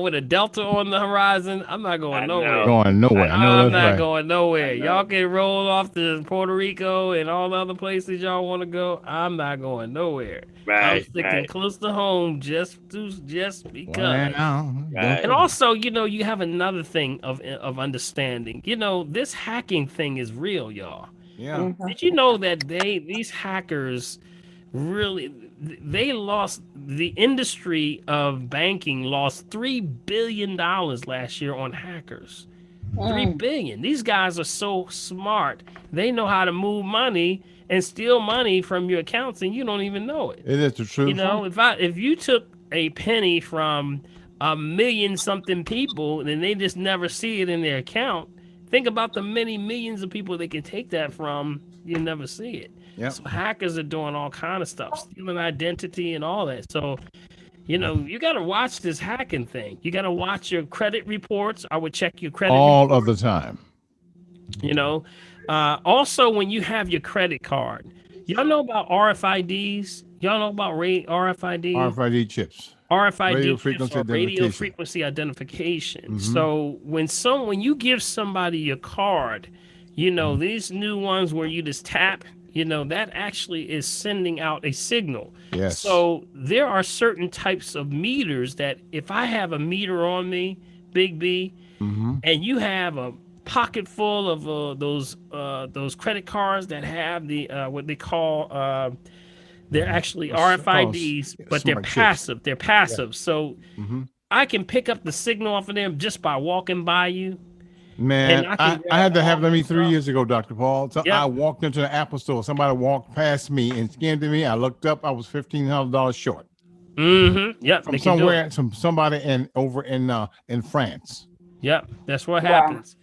with a Delta on the horizon, I'm not going nowhere. Going nowhere. I know I'm that's not right. going nowhere. Y'all can roll off to Puerto Rico and all the other places y'all want to go. I'm not going nowhere. I'm sticking close to home just because. Wow. And also, you have another thing of understanding. This hacking thing is real, y'all. Yeah. Did you know that these hackers really they lost the industry of banking lost $3 billion last year on hackers. 3 billion. These guys are so smart. They know how to move money and steal money from your accounts and you don't even know it. It is the truth. If you took a penny from a million something people and they just never see it in their account, think about the many millions of people they can take that from. You never see it. Yep. So hackers are doing all kind of stuff, stealing identity and all that. So, you got to watch this hacking thing. You got to watch your credit reports. I would check your credit All reports. of the time. Also, when you have your credit card, y'all know about RFIDs? Y'all know about RFID? RFID chips. RFID Radio chips frequency are radio identification. frequency identification. Mhm. So when you give somebody your card, these new ones where you just tap, that actually is sending out a signal. Yes. So there are certain types of meters that if I have a meter on me, Big B, and you have a pocket full of those credit cards that have the what they call they're actually RFIDs, but they're smart chips. passive. They're passive. So Mm-hmm. I can pick up the signal off of them just by walking by you. Man, And I had to have them all 3 that years ago, Dr. Paul. So Yep. I walked into the Apple store. Somebody walked past me and scanned at me. I looked up. I was $1,500 short. Yep. From They can do it. somebody over in France. Yep. That's what happens.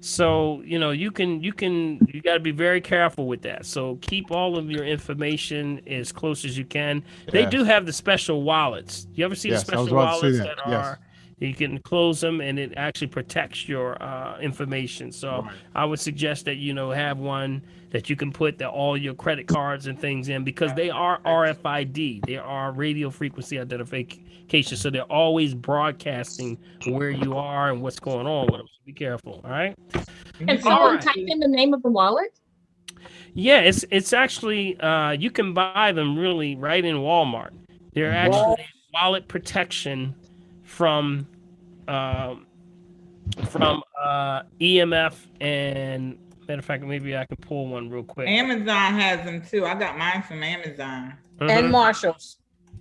So, you got to be very careful with that. So keep all of your information as close as you can. They do have the special wallets. You ever see the Yes, I was special about to say wallets that. that Yes. are, you can close them and it actually protects your information. So I would suggest that, have one that you can put all your credit cards and things in because they are RFID. They are radio frequency identification. So they're always broadcasting where you are and what's going on with them. So be careful. All right. Can someone type in the name of the wallet? Yeah, it's actually you can buy them really right in Walmart. They're actually wallet protection from EMF and matter of fact, maybe I can pull one real quick. Amazon has them too. I got mine from Amazon. And Marshalls.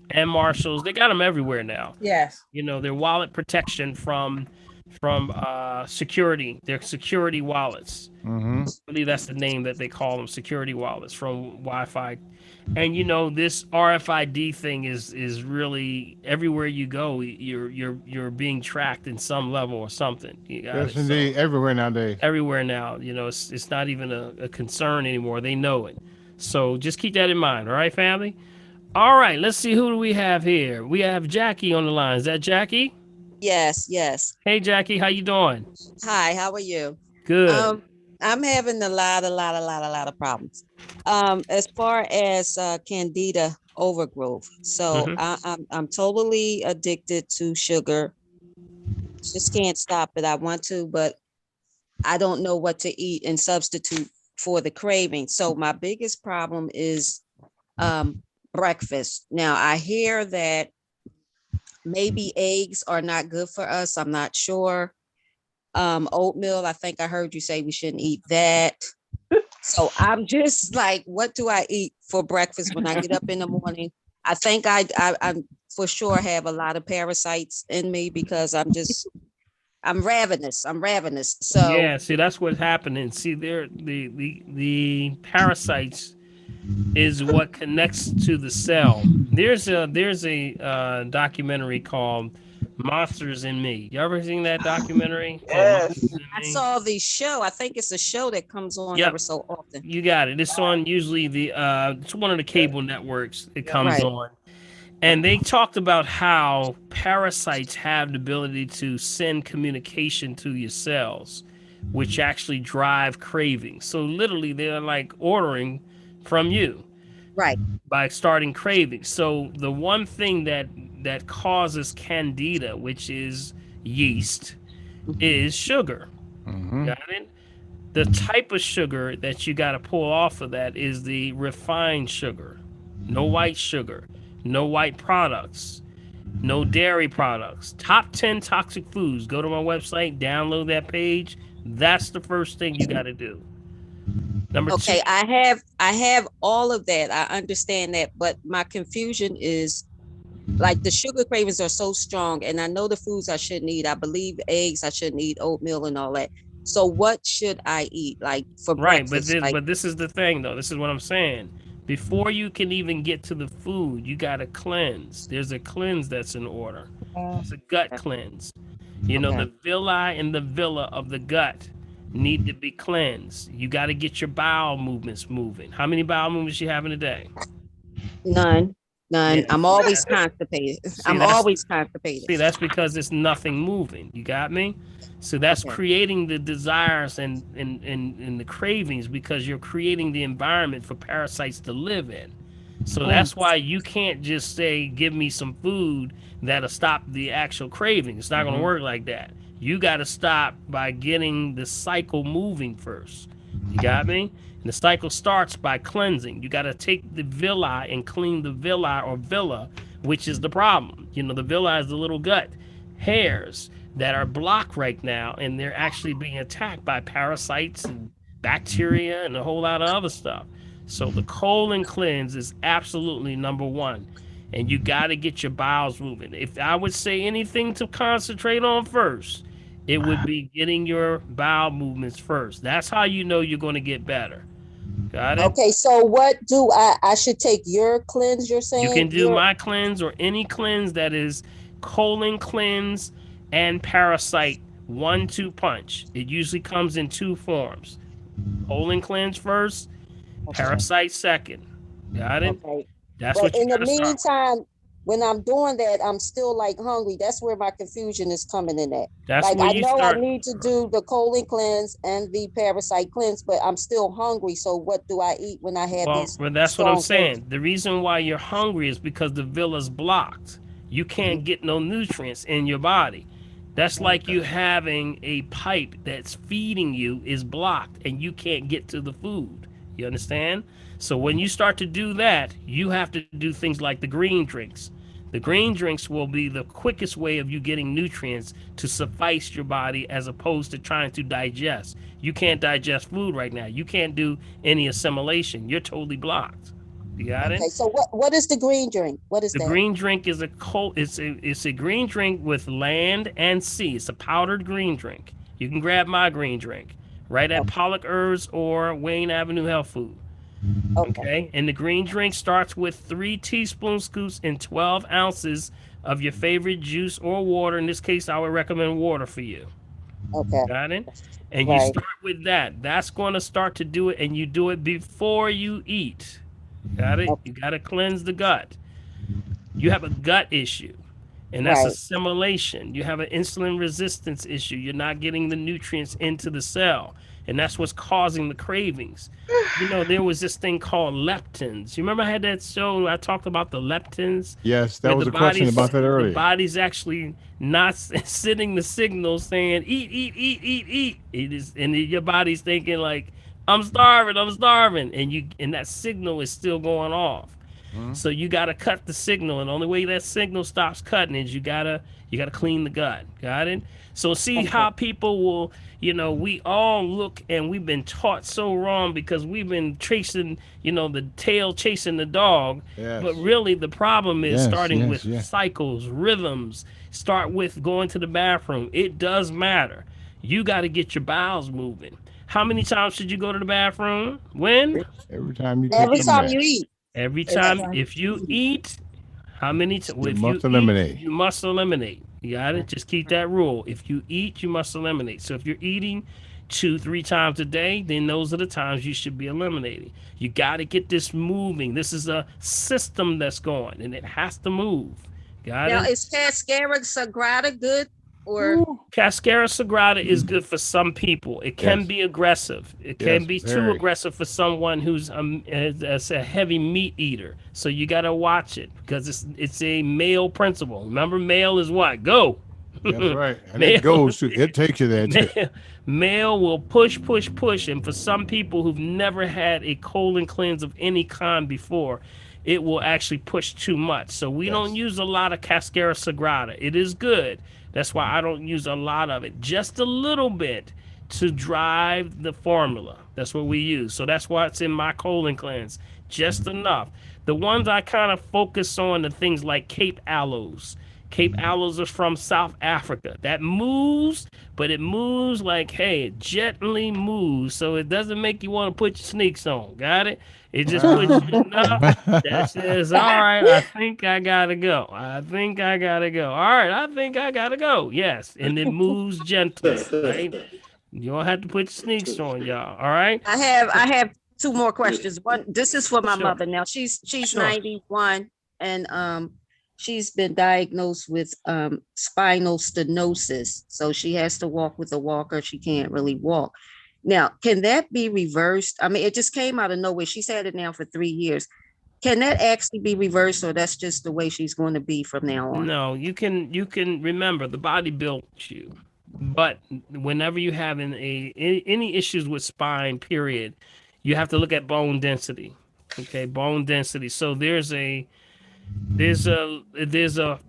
And Marshalls, they got them everywhere now. Yes. Their wallet protection from security. They're security wallets. Mm-hmm. I believe that's the name that they call them, security wallets from Wi-Fi. And this RFID thing is really everywhere you go, you're being tracked in some level or something. You got Yes, it. indeed. Everywhere nowadays. Everywhere now, it's not even a concern anymore. They know it. So just keep that in mind. All right, family. All right, let's see who do we have here. We have Jackie on the line. Is that Jackie? Yes, yes. Hey, Jackie, how you doing? Hi, how are you? Good. Um, I'm having a lot of problems. As far as candida overgrowth. So Hmm. I'm totally addicted to sugar. Just can't stop it. I want to, but I don't know what to eat and substitute for the craving. So my biggest problem is um breakfast. Now I hear that maybe eggs are not good for us. I'm not sure. Oatmeal, I think I heard you say we shouldn't eat that. So I'm just like, what do I eat for breakfast when I get up in the morning? I think I'm for sure have a lot of parasites in me because I'm ravenous. I'm ravenous. So Yeah, see, that's what's happening. See, there, the parasites is what connects to the cell. There's a documentary called Monsters in Me. You ever seen that documentary called Monsters in I Me? saw the show. I think it's a show that comes on Yep, ever so often. you got it. It's on usually it's one of the cable networks it comes Right, on. And they talked about how parasites have the ability to send communication to your cells, which actually drive cravings. So literally they're like ordering from you right. by starting cravings. So the one thing that causes candida, which is yeast, is sugar. Mm-hmm. Got it? The type of sugar that you got to pull off of that is the refined sugar. No white sugar, no white products, no dairy products. Top 10 toxic foods. Go to my website, download that page. That's the first thing you got to do. Number two, Okay, I have all of that. I understand that, but my confusion is like the sugar cravings are so strong, and I know the foods I shouldn't eat. I believe eggs, I shouldn't eat oatmeal and all that. So what should I eat like for right, but breakfast? this, Like, but this is the thing though. This is what I'm saying. Before you can even get to the food, you got to cleanse. There's a cleanse that's in order. It's a gut cleanse. You know, okay, the villi and the villa of the gut need to be cleansed. You got to get your bowel movements moving. How many bowel movements you have in a day? none, none. Yeah, I'm see always that? constipated. See I'm that's always constipated. See, that's because it's nothing moving. You got me? So that's Okay. creating the desires and the cravings because you're creating the environment for parasites to live in. So Mm, that's why you can't just say, give me some food that'll stop the actual craving. It's not going to Mm-hmm. work like that. You got to stop by getting the cycle moving first. You got me? And the cycle starts by cleansing. You got to take the villi and clean the villi or villa, which is the problem. You know, the villi is the little gut hairs that are blocked right now, and they're actually being attacked by parasites and bacteria and a whole lot of other stuff. So the colon cleanse is absolutely number one. And you got to get your bowels moving. If I would say anything to concentrate on first, it would be getting your bowel movements first. That's how you know you're going to get better. Got it? okay, so what do I should take your cleanse, you're You saying? can do Your my cleanse or any cleanse that is colon cleanse and parasite 1-2 punch. It usually comes in two forms. Colon cleanse first, okay, parasite second. Got it? okay. That's But what you in the got to start with. meantime, when I'm doing that, I'm still like hungry. That's where my confusion is coming in at. That's Like where I you know I start. need to do the colon cleanse and the parasite cleanse, but I'm still hungry. So what do I eat when I have Well, these well, that's what I'm strong cravings? saying. The reason why you're hungry is because the villa's blocked. You can't get no nutrients in your body. That's like you having a pipe that's feeding you is blocked and you can't get to the food. You understand? So when you start to do that, you have to do things like the green drinks. The green drinks will be the quickest way of you getting nutrients to suffice your body as opposed to trying to digest. You can't digest food right now. You can't do any assimilation. You're totally blocked. You got it? Okay, so what is the green drink? What is The that? green drink is a cold. It's a green drink with land and sea. It's a powdered green drink. You can grab my green drink right at Okay, Pollock Herbs or Wayne Avenue Health Food. okay, Okay, and the green drink starts with 3 teaspoon scoops and 12 ounces of your favorite juice or water. In this case, I would recommend water for you. okay, Got it? And you right. start with that. That's going to start to do it, and you do it before you eat. Got it? Okay, You got to cleanse the gut. You have a gut issue. And that's Right. assimilation. You have an insulin resistance issue. You're not getting the nutrients into the cell. And that's what's causing the cravings. You know, there was this thing called leptins. You remember I had that show where I talked about the leptins? Yes, that Where was a question about that the earlier. body's actually not sending the signal saying, eat, eat, eat, eat, eat. It is, and your body's thinking like, I'm starving, I'm starving. And that signal is still going off. So you got to cut the signal, and the only way that signal stops cutting is you gotta clean the gut. Got it? So see how people will, you know, we all look and we've been taught so wrong because we've been chasing, you know, the tail chasing the dog. Yes. But really the problem is Yes, starting yes, with yes. cycles, rhythms. Start with going to the bathroom. It does matter. You got to get your bowels moving. How many times should you go to the bathroom? When? Every time you take Every a time nap, you eat. Every Every time. time. If you eat, how many times? you If must you eliminate. eat, you must eliminate. You got it? Just keep that rule. If you eat, you must eliminate. So if you're eating 2-3 times a day, then those are the times you should be eliminating. You got to get this moving. This is a system that's going, and it has to move. Got Now, it? is Cascara Sagrada good or? Cascara Sagrada is good for some people. It can Yes. be aggressive. It Yes, can be too very. aggressive for someone who's a heavy meat eater. So you got to watch it because it's a male principle. Remember, male is what? Go. That's right. And Male- it goes to, it takes you there too. Male will push, push, push. And for some people who've never had a colon cleanse of any kind before, it will actually push too much. So we don't use a lot of Cascara Sagrada. It is good. That's why I don't use a lot of it. Just a little bit to drive the formula. That's what we use. So that's why it's in my colon cleanse. Just enough. The ones I kind of focus on are things like Cape Aloes. Cape Aloes are from South Africa. That moves, but it moves like, hey, it gently moves, so it doesn't make you want to put your sneaks on. Got it? It just puts you enough that says, all right, I think I gotta go. I think I gotta go. All right, I think I gotta go. Yes, and it moves gently, right? You don't have to put your sneaks on, y'all. All right? I have two more questions. One, this is for my Sure. mother. Now she's Sure. 91 and she's been diagnosed with spinal stenosis. So she has to walk with a walker. She can't really walk. Now, can that be reversed? I mean, it just came out of nowhere. She's had it now for 3 years. Can that actually be reversed, or that's just the way she's going to be from now on? No, you can remember the body built you. But whenever you have any issues with spine, period, you have to look at bone density. Okay, bone density. So there's a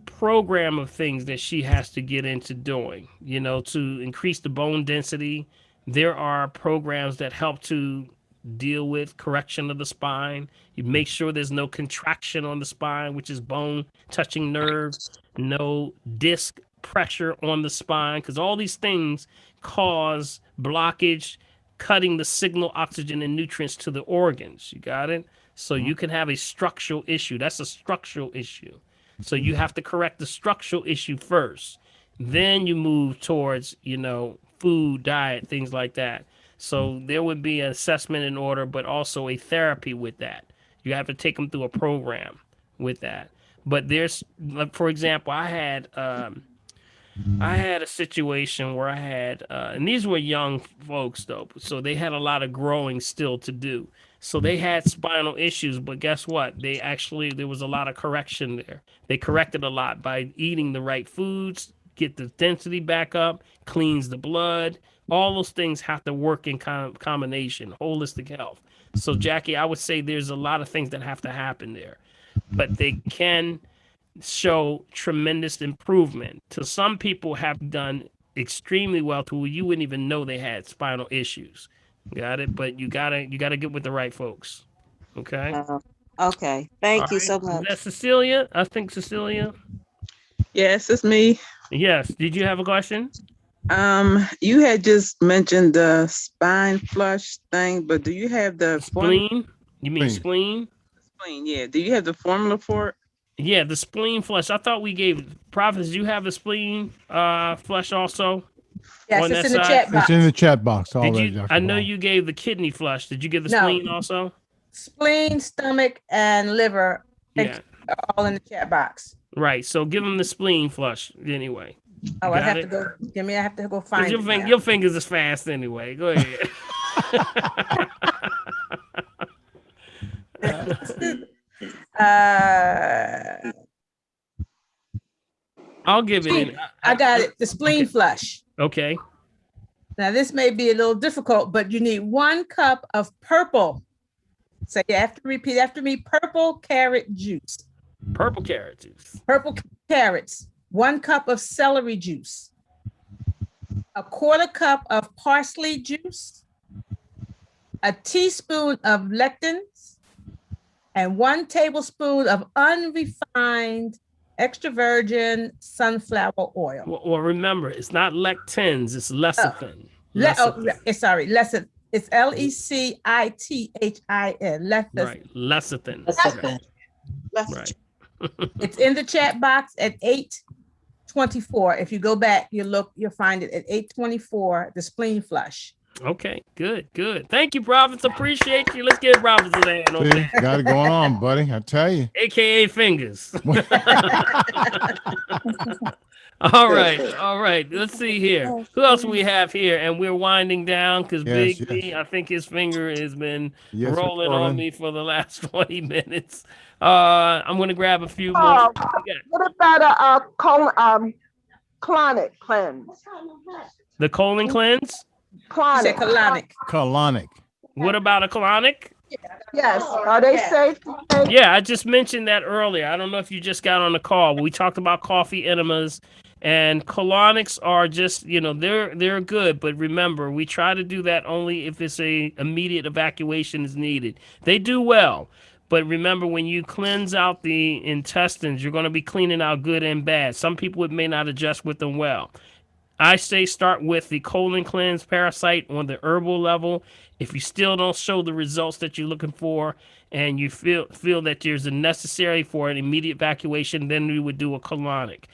program of things that she has to get into doing, you know, to increase the bone density. There are programs that help to deal with correction of the spine. You make sure there's no contraction on the spine, which is bone touching nerve, no disc pressure on the spine, because all these things cause blockage, cutting the signal oxygen and nutrients to the organs. You got it? So you can have a structural issue. That's a structural issue. So you have to correct the structural issue first. Then you move towards, you know, food, diet, things like that. So there would be an assessment in order, but also a therapy with that. You have to take them through a program with that. But there's, like, for example, I had a situation where I had, and these were young folks though, so they had a lot of growing still to do. So they had spinal issues, but guess what? There was a lot of correction there. They corrected a lot by eating the right foods, get the density back up, cleans the blood. All those things have to work in combination, holistic health. So Jackie, I would say there's a lot of things that have to happen there, but they can show tremendous improvement. To some people have done extremely well to where you wouldn't even know they had spinal issues. Got it? But you gotta get with the right folks. Okay. Okay. Thank you so much. Is that Cecilia? I think Cecilia. Yes, it's me. Yes. Did you have a question? You had just mentioned the spine flush thing, but do you have the spleen? You mean spleen? Spleen, yeah. Do you have the formula for it? Yeah, the spleen flush. I thought we gave Prophets. Do you have the spleen flush also? Yes, it's in the chat box. It's in the chat box Did already. you? Dr. I know Ball. you gave the kidney flush. Did you give the No. spleen also? Spleen, stomach, and liver Yeah. are all in the chat box. Right. So give him the spleen flush anyway. You Oh, I got have to it? go. Give me. I have to go Because find it now. your fingers is fast anyway. Go ahead. Uh, I'll give it in. I got it. The spleen flush. Okay. Now this may be a little difficult, but you need 1 cup of purple. Say after, repeat after me. Purple carrot juice. Purple carrot juice. Purple carrots. 1 cup of celery juice. A 1/4 cup of parsley juice. A teaspoon of lectins. And 1 tablespoon of unrefined extra virgin sunflower oil. Well, remember, it's not lectins, it's lecithin. Sorry, lecithin. It's lecithin. Lecithin. Right, lecithin. Lecithin. Right. It's in the chat box at 8:24. If you go back, you'll find it at 8:24, the spleen flush. Okay, good. Thank you, Prophets. Appreciate you. Let's get Prophets a hand on See, that. got it going on, buddy. I tell you. AKA fingers. All right. Let's see here. Who else we have here? And we're winding down because Big B, I think his finger has been rolling on me for the last 20 minutes. I'm gonna grab a few more. What about a colonic cleanse? The colon cleanse? Colonic. What about a colonic? Yes. Are they safe? Yeah, I just mentioned that earlier. I don't know if you just got on the call. We talked about coffee enemas, and colonics are just, they're good. But remember, we try to do that only if it's a immediate evacuation is needed. They do well. But remember, when you cleanse out the intestines, you're going to be cleaning out good and bad. Some people, it may not adjust with them well. I say start with the colon cleanse parasite on the herbal level. If you still don't show the results that you're looking for and you feel that there's a necessary for an immediate evacuation, then we would do a colonic.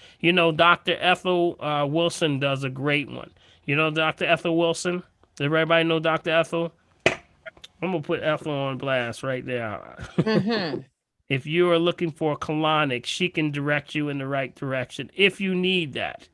Dr. Ethel Wilson does a great one. Dr. Ethel Wilson? Does everybody know Dr. Ethel? I'm going to put Ethel on blast right now. Mm-hmm. If you are looking for a colonic, she can direct you in the right direction if you need that.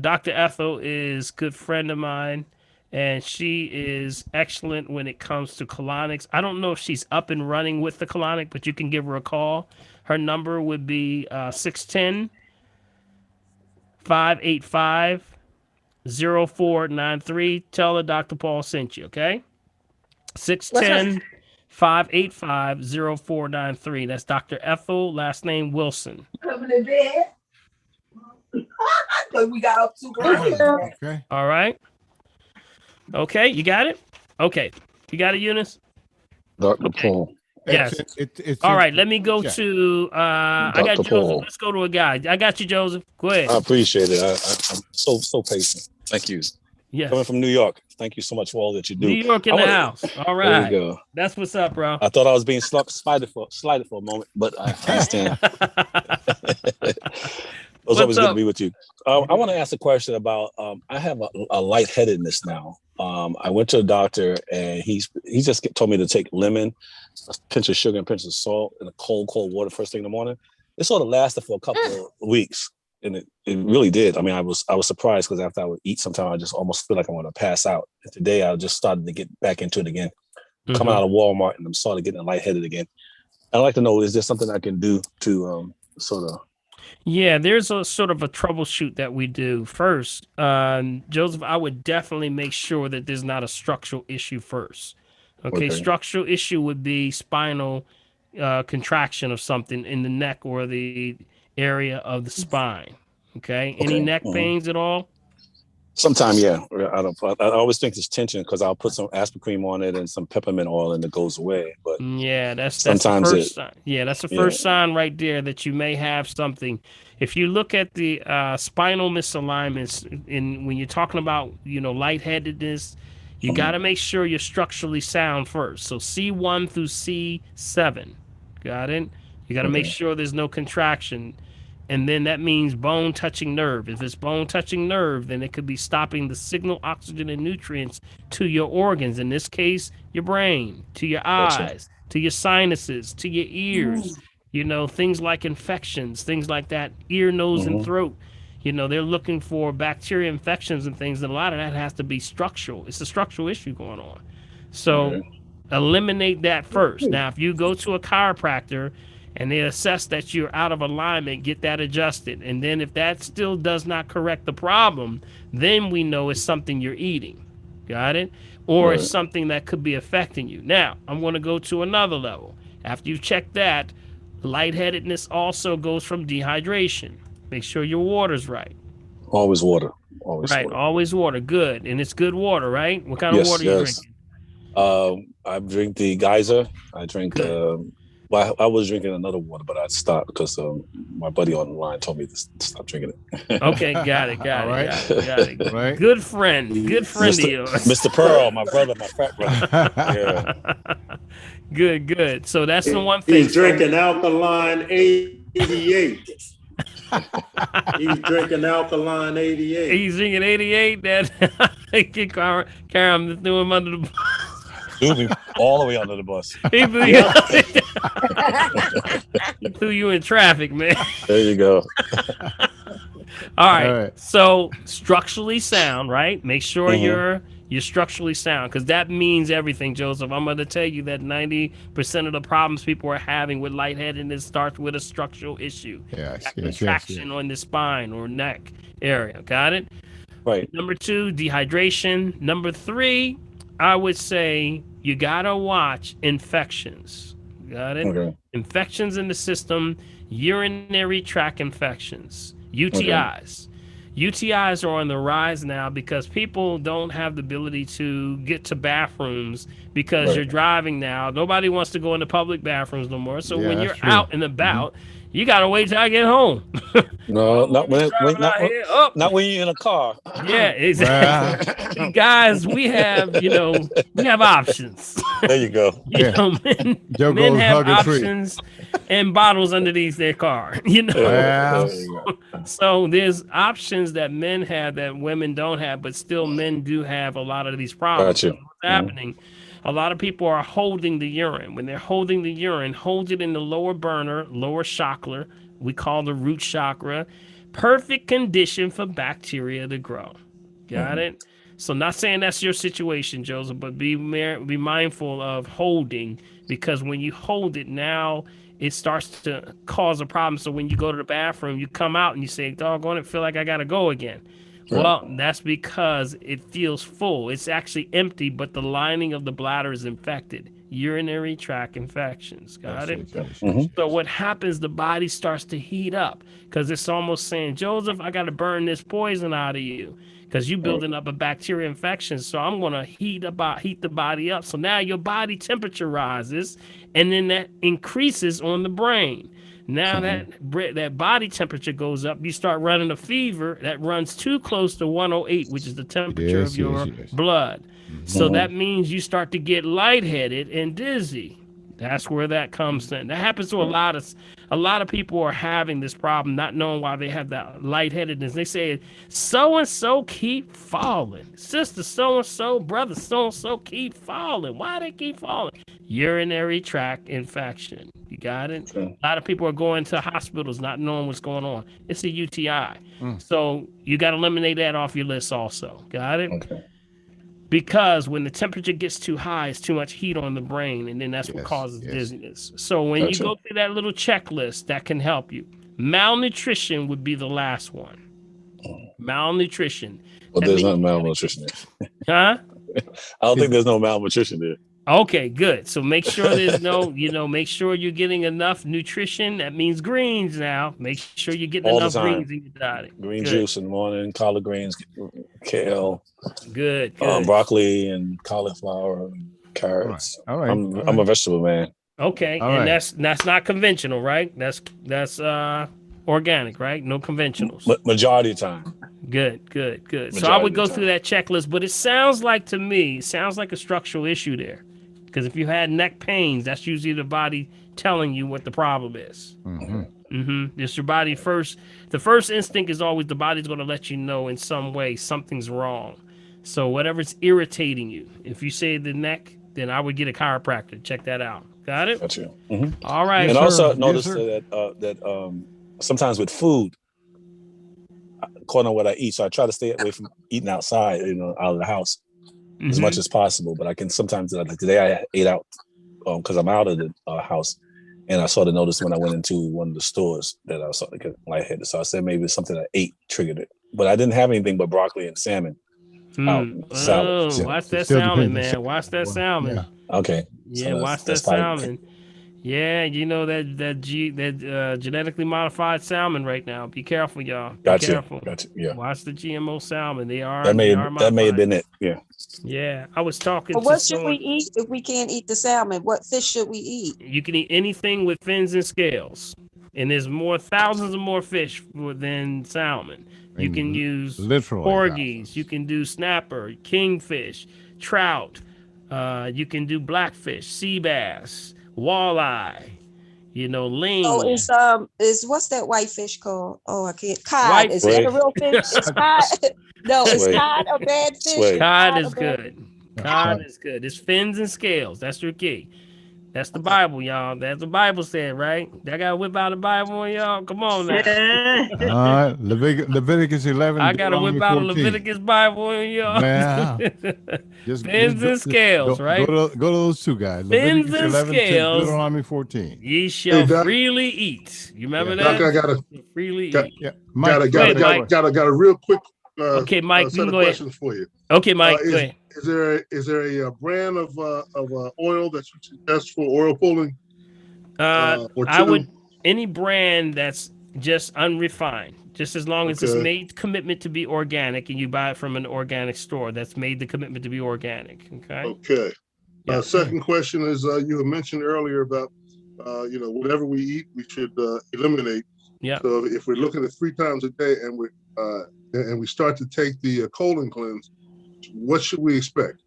Dr. Ethel is a good friend of mine, and she is excellent when it comes to colonics. I don't know if she's up and running with the colonic, but you can give her a call. Her number would be 610-585-0493. Tell her Dr. Paul sent you, okay? 610-585-0493. That's Dr. Ethel, last name Wilson. Coming in bed. We got up too early. Okay. All right. Okay, you got it? Okay. You got it, Eunice? Dr. Paul. Yes. It's all right, let me go to I got Dr. Joseph. Paul. Let's go to a guy. I got you, Joseph. Go ahead. I appreciate it. I'm so patient. Thank you. Yes. Coming from New York. Thank you so much for all that you do. New York in the house. All right. There you go. That's what's up, bro. I thought I was being slighted for a moment, but I understand. It was always good to be with you. I want to ask a question about, I have a lightheadedness now. I went to a doctor and he just told me to take lemon, a pinch of sugar and a pinch of salt in a cold water first thing in the morning. It sort of lasted for a couple of weeks, and it really did. I mean, I was surprised because after I would eat, sometimes I just almost feel like I want to pass out. And today I just started to get back into it again. Coming out of Walmart and I'm sort of getting lightheaded again. I'd like to know, is there something I can do to sort of... Yeah, there's a sort of a troubleshoot that we do. First, Joseph, I would definitely make sure that there's not a structural issue first. Okay. Structural issue would be spinal contraction of something in the neck or the area of the spine. Okay. Any neck pains at all? Sometimes, yeah. I always think it's tension because I'll put some aspirin cream on it and some peppermint oil and it goes away. But yeah, that's sometimes the first sign. Yeah, that's the first sign right there that you may have something. If you look at the spinal misalignments, when you're talking about lightheadedness, you got to make sure you're structurally sound first. So C1 through C7, got it? You got to make sure there's no contraction. And then that means bone touching nerve. If it's bone touching nerve, then it could be stopping the signal oxygen and nutrients to your organs. In this case, your brain, to your eyes, to your sinuses, to your ears, You know, things like infections, things like that, ear, nose, and throat. You know, they're looking for bacteria infections and things, and a lot of that has to be structural. It's a structural issue going on. So eliminate that first. Now, if you go to a chiropractor and they assess that you're out of alignment, get that adjusted. And then if that still does not correct the problem, then we know it's something you're eating. Got it? Or it's something that could be affecting you. Now, I'm going to go to another level. After you check that, lightheadedness also goes from dehydration. Make sure your water's right. Always water. Always Right, water. always water. Good. And it's good water, right? What kind of Yes, water you yes. drinking? I drink the geyser. I drink. Well, I was drinking another water, but I stopped because my buddy on the line told me to stop drinking it. Okay, got it. Got it. Right. Good friend of yours. Mr. Pearl, my brother, my frat brother. Yeah. Good. So that's the one thing. He's drinking alkaline 88. He's drinking alkaline 88. He's drinking 88. That Karen, I'm threw him under the bus. Threw me all the way under the bus. He threw you in traffic, man. There you go. All right. So structurally sound, right? Make sure you're structurally sound, because that means everything, Joseph. I'm going to tell you that 90% of the problems people are having with lightheadedness starts with a structural issue. Contraction on the spine or neck area. Got it? Right. Number 2, dehydration. Number 3, I would say you got to watch infections. Got it? Okay. Infections in the system, urinary tract infections, UTIs. UTIs are on the rise now because people don't have the ability to get to bathrooms because you're driving now. Nobody wants to go into public bathrooms no more. So when you're out and about, you got to wait till I get home. No, not when not when you're in a car. Yeah, exactly. Guys, we have options. There you go. Men have options and bottles underneath their car. So there's options that men have that women don't have, but still men do have a lot of these problems. Gotcha. What's happening? A lot of people are holding the urine. When they're holding the urine, hold it in the lower burner, lower chakra. We call the root chakra. Perfect condition for bacteria to grow. Got it? So not saying that's your situation, Joseph, but be mindful of holding, because when you hold it now, it starts to cause a problem. So when you go to the bathroom, you come out and you say, doggone it, feel like I got to go again. Well, that's because it feels full. It's actually empty, but the lining of the bladder is infected. Urinary tract infections. Got it? So what happens, the body starts to heat up because it's almost saying, Joseph, I got to burn this poison out of you because you're building up a bacteria infection. So I'm going to heat the body up. So now your body temperature rises, and then that increases on the brain. Now that body temperature goes up, you start running a fever that runs too close to 108, which is the temperature of your blood. So that means you start to get lightheaded and dizzy. That's where that comes in. That happens to a lot of people are having this problem, not knowing why they have that lightheadedness. They say, so-and-so keep falling. Sister so-and-so, brother so-and-so keep falling. Why they keep falling? Urinary tract infection. You got it? A lot of people are going to hospitals not knowing what's going on. It's a UTI. So you got to eliminate that off your list also. Got it? Okay. Because when the temperature gets too high, it's too much heat on the brain, and then that's what causes dizziness. So when you go through that little checklist, that can help you. Malnutrition would be the last one. Malnutrition. Well, there's no malnutrition there. Huh? I don't think there's no malnutrition there. Okay, good. So make sure there's make sure you're getting enough nutrition. That means greens now. Make sure you're getting enough greens in your diet. Green juice in the morning, collard greens, kale. Good. Broccoli and cauliflower, and carrots. All right. I'm a vegetable man. Okay, that's not conventional, right? That's organic, right? No conventionals. Majority of the time. Good. So I would go through that checklist, but it sounds like a structural issue there. Because if you had neck pains, that's usually the body telling you what the problem is. It's your body first. The first instinct is always the body's going to let you know in some way something's wrong. So whatever's irritating you, if you say the neck, then I would get a chiropractor. Check that out. Got it? Gotcha. Mhm. All right. And Yes, also sir. notice Yes, sir. that sometimes with food, according to what I eat, so I try to stay away from eating outside, out of the house as much as possible. But I can sometimes, like today, I ate out because I'm out of the house, and I sort of noticed when I went into one of the stores that I was sort of getting lightheaded. So I said maybe it's something I ate triggered it, but I didn't have anything but broccoli and salmon out salad. Oh, So, watch It that still salmon, depends. man. Watch that Well, salmon. yeah. okay, Yeah, so watch that that's probably salmon. Yeah, you know that genetically modified salmon right now. Be careful, y'all. Be gotcha. careful. Yeah, Watch the GMO salmon. They that are may have modified. been it. Yeah. Yeah, I was talking But to what should we someone. eat if we can't eat the salmon? What fish should we eat? You can eat anything with fins and scales, and there's thousands of more fish than salmon. You can use Literally porgies. You can do snapper, kingfish, trout. You can do blackfish, sea bass, walleye. So Ling. is what's that white fish called? Oh, I can't. Cod. Is that Sway. a real fish? Is cod? No, is Sway. cod a bad fish? Sway. Is Cod cod is a bad good. Cod is good. It's fins and scales. That's your key. That's the Bible, y'all. That's the Bible said, right? I gotta whip out the Bible on y'all. Come on now. All right. Leviticus 11, I gotta Deuteronomy whip out a 14. Leviticus Bible on y'all. Yeah. Fins and scales, right? Go to those two guys. Fins Leviticus and 11 to scales. Deuteronomy 14. Ye shall Doc. freely eat. You remember Yeah. that? Doc, I got a Freely got eat. Yeah. got a Go ahead, Mike. got a real quick Okay, Mike, you set can of go ahead. questions for you. Okay, Mike, go ahead. Is there a brand of oil that you suggest for oil pulling? Or I two? would any brand that's just unrefined, just as long as it's Okay. made commitment to be organic and you buy it from an organic store that's made the commitment to be organic. Okay. Okay. Yeah. Second question is you had mentioned earlier about whatever we eat we should eliminate. Yeah. So if we're looking at 3 times a day and we start to take the colon cleanse, what should we expect?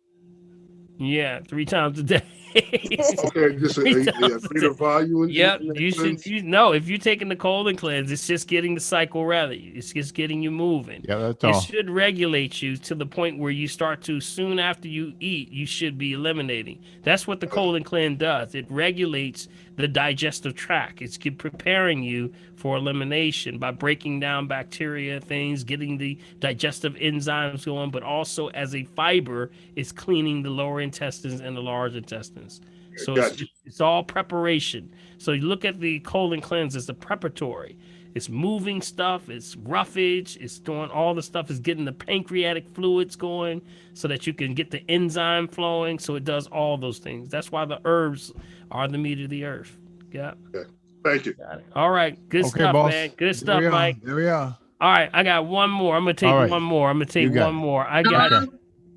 Yeah, 3 times a day. Okay, just a greater volume. Yep, if you're taking the colon cleanse, it's just getting the cycle ready. It's just getting you moving. Yeah, that's It all. should regulate you to the point where you start to, soon after you eat, you should be eliminating. That's what the colon cleanse does. It regulates the digestive tract. It's preparing you for elimination by breaking down bacteria, things, getting the digestive enzymes going, but also as a fiber, it's cleaning the lower intestines and the large intestines. So Gotcha. it's all preparation. So you look at the colon cleanse as a preparatory. It's moving stuff, it's roughage, it's doing all the stuff, it's getting the pancreatic fluids going so that you can get the enzyme flowing. So it does all those things. That's why the herbs are the meat of the earth. Yeah. Okay. Thank you. Got it. All right. Good Okay, stuff, boss. man. Good There stuff, we are. Mike. There we are. All right. I got one more. I'm going to take All right. one more. I'm going to take You got one it. more. I got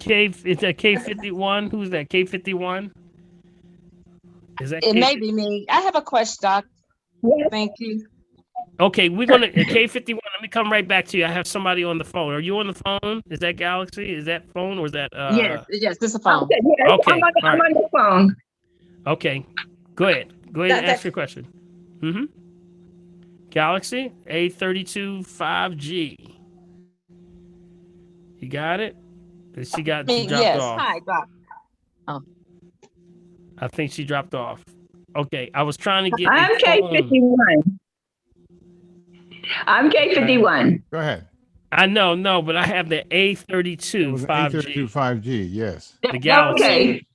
Okay. is that K51? Who's that? K51? Is that It K51? may be me. I have a question, Doc. Thank you. Okay, we're gonna K51. Let me come right back to you. I have somebody on the phone. Are you on the phone? Is that Galaxy? Is that phone or is that? Yes, this is a phone. Okay, I'm on the phone. Okay, go ahead. Go ahead and ask your question. Galaxy A32 5G. You got it? She dropped Yes. off. Hi, Doc. Oh. I think she dropped off. Okay, I was trying to get. I'm K51. I'm K51. Go ahead. I know, but I have the A32 5G. A32 5G, yes. The Galaxy. Okay.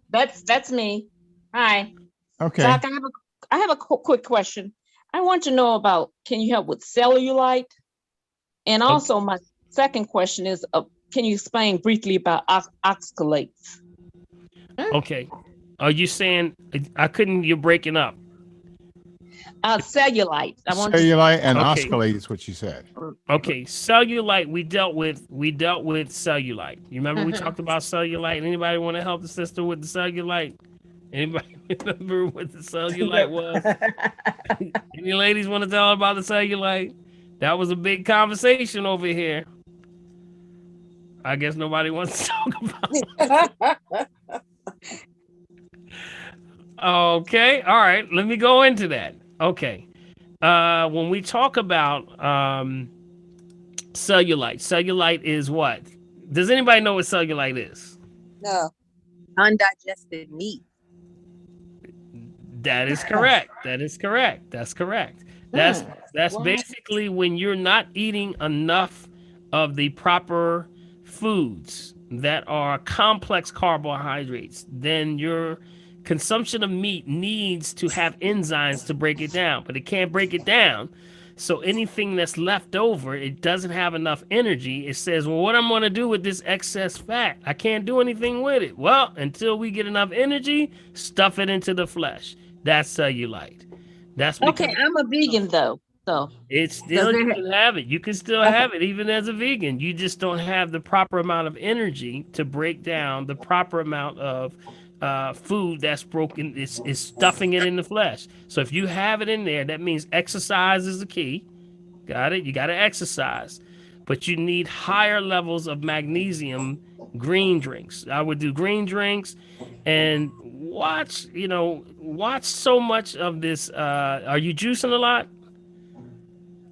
That's me. Hi. Okay. Doc, I have a quick question. I want to know about, can you help with cellulite? And also my second question is, can you explain briefly about oxalates? Okay. Are you saying you're breaking up? Cellulite. Cellulite and oxalate is what you said. Okay, cellulite. We dealt with cellulite. You remember we talked about cellulite? Anybody want to help the sister with the cellulite? Anybody remember what the cellulite was? Any ladies want to tell her about the cellulite? That was a big conversation over here. I guess nobody wants to talk about it. Okay, all right. Let me go into that. Okay. When we talk about cellulite is what? Does anybody know what cellulite is? No. undigested meat. That is correct. That is correct. That's correct. That's basically when you're not eating enough of the proper foods that are complex carbohydrates, then your consumption of meat needs to have enzymes to break it down, but it can't break it down. So anything that's left over, it doesn't have enough energy. It says, well, what I'm going to do with this excess fat? I can't do anything with it. Well, until we get enough energy, stuff it into the flesh. That's cellulite. That's because Okay, I'm a vegan though. So it's still, you can have it. You can still have it even as a vegan. You just don't have the proper amount of energy to break down the proper amount of food that's broken. It's stuffing it in the flesh. So if you have it in there, that means exercise is the key. Got it? You got to exercise. But you need higher levels of magnesium green drinks. I would do green drinks and watch so much of this. Are you juicing a lot?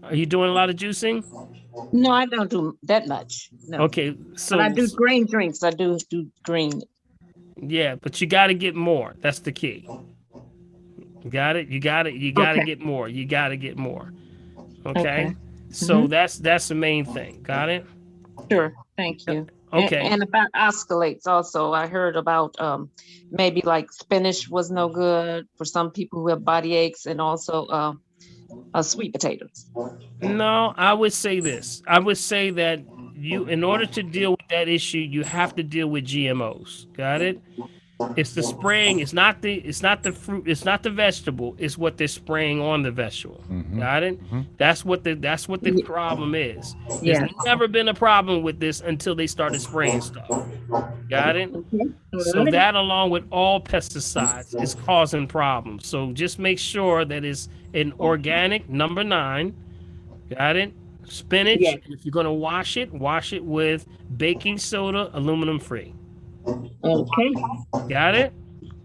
Are you doing a lot of juicing? no, I don't do that much. No. Okay, so But I do green drinks. I do green. yeah, but you got to get more. That's the key. Got it? You got it. You got to get more. You got to get more. Okay? So that's the main thing. Got it? Sure. Thank you. Okay. And about osculates also, I heard about maybe like spinach was no good for some people who have body aches, and also sweet potatoes. No, I would say this. I would say that in order to deal with that issue, you have to deal with GMOs. Got it? It's the spraying. It's not the fruit. It's not the vegetable. It's what they're spraying on the vegetable. Got it? That's what the problem is. There's never been a problem with this until they started spraying stuff. Got it? So that, along with all pesticides, is causing problems. So just make sure that it's an organic number 9. Got it? Spinach. And if you're gonna wash it with baking soda, aluminum free. Okay. Got it?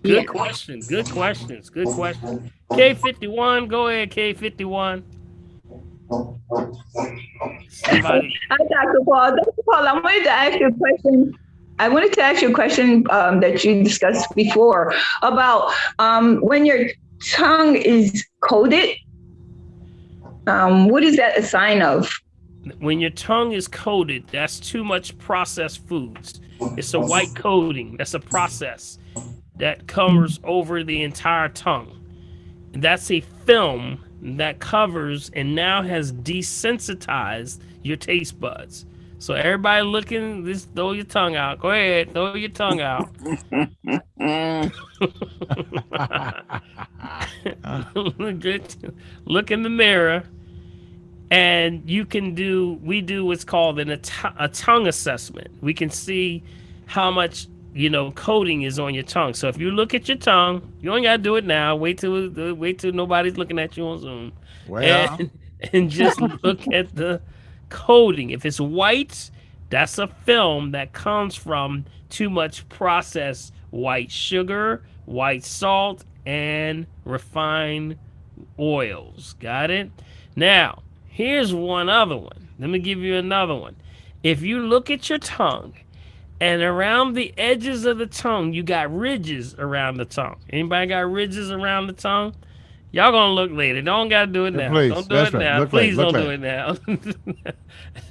Good question. Good questions. Good question. K51, go ahead, K51. Somebody. Hi, Dr. Paul. Dr. Paul, I wanted to ask you a question. That you discussed before about when your tongue is coated. What is that a sign of? When your tongue is coated, that's too much processed foods. It's a white coating. That's a process that covers over the entire tongue. That's a film that covers and now has desensitized your taste buds. So everybody looking, just throw your tongue out. Go ahead, throw your tongue out. Look in the mirror. And we do what's called a tongue assessment. We can see how much, coating is on your tongue. So if you look at your tongue, you ain't got to do it now. Wait till nobody's looking at you on Zoom. Well, and just look at the coating. If it's white, that's a film that comes from too much processed white sugar, white salt, and refined oils. Got it? Now, here's one other one. Let me give you another one. If you look at your tongue and around the edges of the tongue, you got ridges around the tongue. Anybody got ridges around the tongue? Y'all gonna look later. Don't gotta do it now. Please, Don't do it now. Please don't do it now.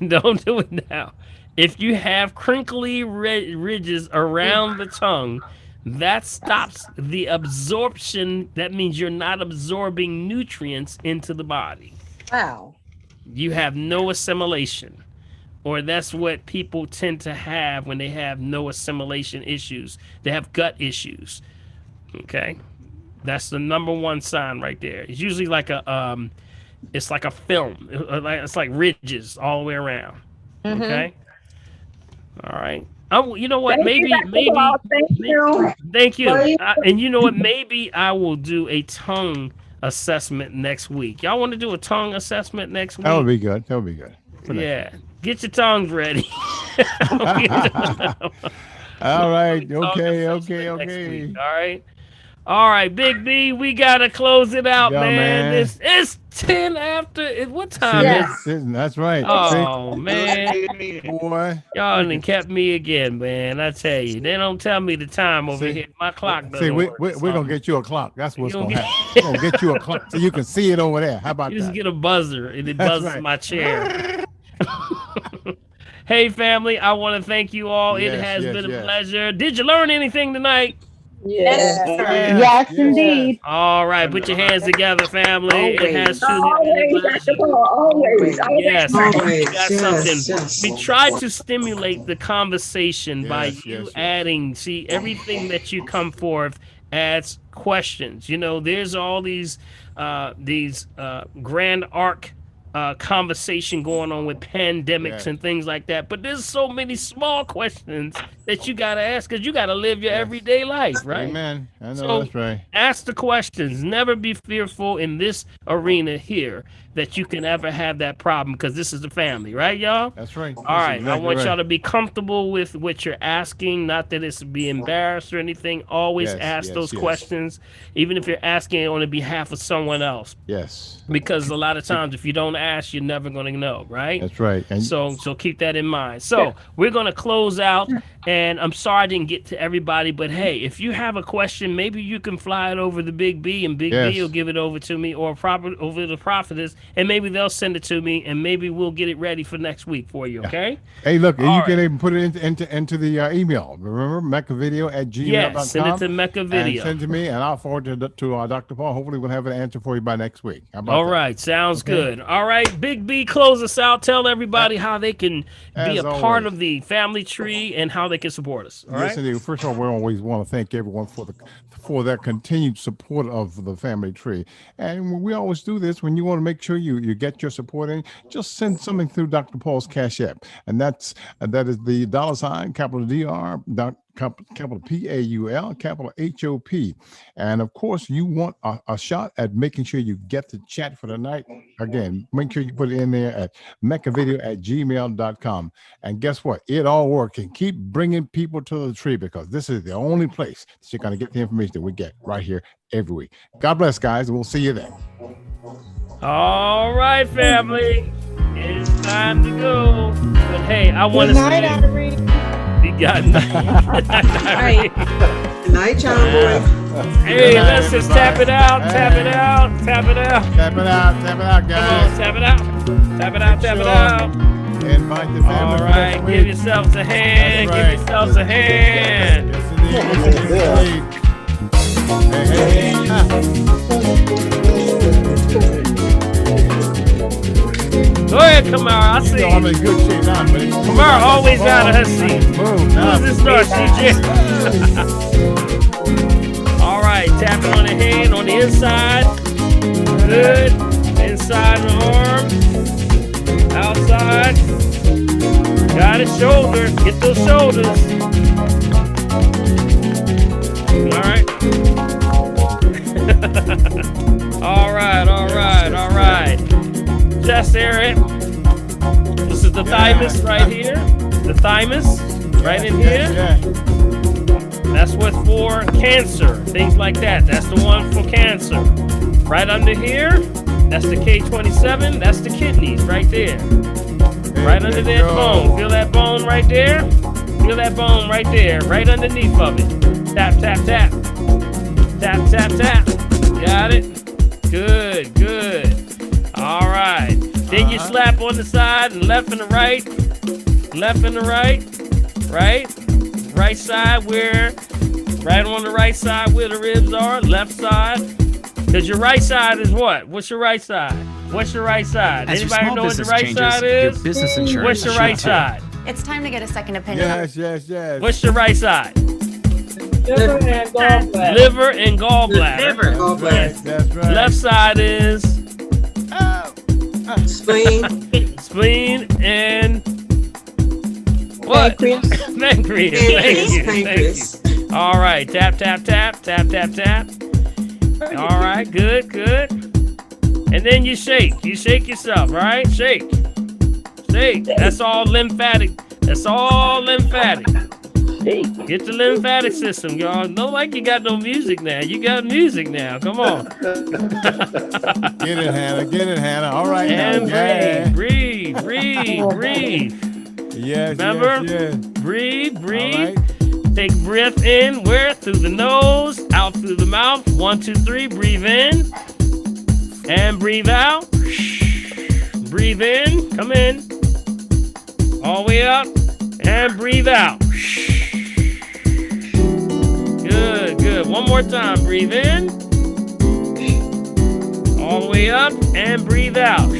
Don't do it now. If you have crinkly ridges around the tongue, that stops the absorption. That means you're not absorbing nutrients into the body. Wow. You have no assimilation. Or that's what people tend to have when they have no assimilation issues. They have gut issues. Okay? That's the number one sign right there. It's usually like it's like a film. It's like ridges all the way around. Okay? All right. You know what? Maybe. Thank you. And you know what? Maybe I will do a tongue assessment next week. Y'all want to do a tongue assessment next week? That would be good. That would be good. Yeah. Get your tongues ready. All right. Okay. All right. All right, Big B, we gotta close it out, Yeah, man. man. It's 10 after. What time See, is? that's right. See, Oh man, boy. y'all Look done at, kept me again, man. I tell you, they don't tell me the time over see, here. My clock see, doesn't work or we're gonna something. get you a clock. That's You what's don't gonna get. happen. We're gonna get you a clock so you can see it over there. How about You just that? get a buzzer and it That's buzzes right. my chair. Hey, family, I want to thank you all. It Yes, has yes, been a yes. pleasure. Did you learn anything tonight? Yes, sir. Yes, Yes, yes. indeed. All right, put your hands together, family. It has Always. truly been a Always, Dr. pleasure. Paul, always, Always. Yes, always. we Always, got something. yes, yes. We tried to stimulate the conversation by Yes, you yes, yes. adding, see, everything that you come forth adds questions. You know, there's all these grand arc conversation going on with pandemics Yes, and things like that. But there's so many small questions that you got to ask because you got to live your yes. everyday life, right? Amen. I know So that's right. ask the questions. Never be fearful in this arena here that you can ever have that problem because this is the family, right, y'all? That's right. All That's right. I exactly want right. y'all to be comfortable with what you're asking, not that it's to be embarrassed or anything. Always Yes, ask yes, those yes. questions, even if you're asking it on the behalf of someone else. Yes. Because a lot of times, if you don't ask, you're never going to know, right? That's right. And So keep that in mind. So we're gonna close out, and I'm sorry I didn't get to everybody, but hey, if you have a question, maybe you can fly it over to Big B, and Big B will yes. give it over to me, or over to the prophetess, and maybe they'll send it to me, and maybe we'll get it ready for next week for you. Okay? Hey, look, All you can right. even put it into the email. Remember, mechavideo at Yes, send it gmail.com to Mecca and Video. send to me, and I'll forward it to Dr. Paul. Hopefully, we'll have an answer for you by next week. How about All that? right, sounds Okay. good. All right, Big B, close us out. Tell everybody how they can be As a part always. of the family tree and how they can support us. All Yes, right. indeed. First of all, we always want to thank everyone for their continued support of the family tree. And we always do this when you want to make sure you get your support in. Just send something through Dr. Paul's Cash App, and that is the $ capital DR capital PAUL capital HOP. And of course, you want a shot at making sure you get the chat for the night. Again, make sure you put it in there at mechavideo at gmail.com. And guess what? It all works. And keep bringing people to the tree because this is the only place that you're going to get the information that we get right here every week. God bless, guys. And we'll see you then. All right, family. It's time to go. But hey, I want to say we got night. Good night, John Boy. Hey, let's just tap it out, tap it out, tap it out. Tap it out, Come guys. on, tap it out. Tap it out, tap it out. Invite the family. All for right, next give week. yourselves a hand. That's Give right. yourselves a hand. Yes, indeed. Yes, indeed. Go ahead, Kamara. I see you. I'm in good shape now, but it's Kamara always out of her seat. Move now. Who's this start, CJ? All right, tap it on the hand on the inside. Good. Inside the arm. Outside. Got it. Shoulder. Get those shoulders. All right. All right. All right. All right. Chest area. This is the thymus right here. The thymus right in here. That's what for cancer, things like that. That's the one for cancer. Right under here, that's the K27. That's the kidneys right there. Right under that bone. Feel that bone right there? Feel that bone right there, right underneath of it. Tap, tap, tap. Tap, tap, tap. Got it? Good, good. All right. Then you slap on the side and left and the right. Left and the right. Right? Right side where, right on the right side where the ribs are. Left side. Because your right side is what? What's your right side? What's your right side? As your Anybody small know what the business right changes, side your is? business insurance What's your should right too. side? It's time to get a second opinion. Yes, yes, yes. What's your right side? Liver and gallbladder. Liver and gallbladder. Liver. Gallbladder. Yes. That's right. Left side is Spleen. spleen and what? Pancreas. Pancreas. Thank you. Pancreas. Thank you. All right. Tap, tap, tap. Tap, tap, tap. All right. Good, good. And then you shake. You shake yourself, right? Shake. Shake. That's all lymphatic. That's all lymphatic. Get the lymphatic system, y'all. No, like you got no music now. You got music now. Come on. Get it, Hannah. Get it, Hannah. All right. And now. Yeah. breathe. Yes. Remember? Yes. Breathe. Right. Take breath in. Where? Through the nose, out through the mouth. 1, 2, 3. Breathe in. And breathe out. Breathe in. Come in. All the way up. And breathe out. Good. One more time. Breathe in. All the way up. And breathe out.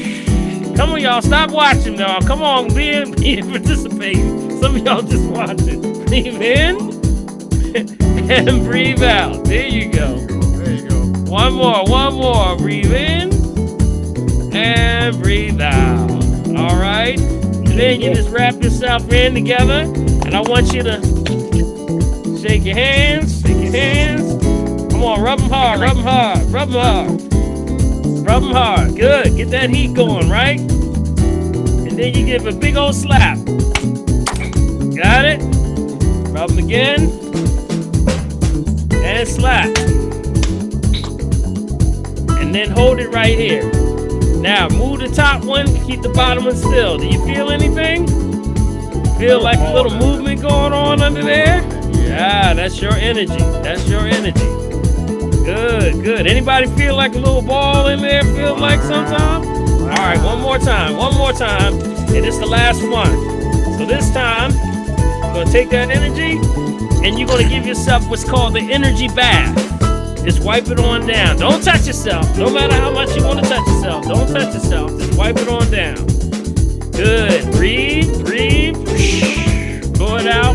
Come on, y'all. Stop watching, y'all. Come on. Be participating. Some of y'all just watching. Breathe in. And breathe out. There you go. One more. Breathe in. And breathe out. All right. And then you just wrap yourself in together. And I want you to shake your hands. Come on, rub them hard. Good. Get that heat going, right? And then you give a big old slap. Got it? Rub them again. And slap. And then hold it right here. Now, move the top one, keep the bottom one still. Do you feel anything? Feel like a little movement going on under there? Yeah, that's your energy. Good. Anybody feel like a little ball in there? Feel like sometime? All right, one more time. And it's the last one. So this time, you're going to take that energy and you're going to give yourself what's called the energy bath. Just wipe it on down. Don't touch yourself. No matter how much you want to touch yourself, don't touch yourself. Just wipe it on down. Good. Breathe. Pull it out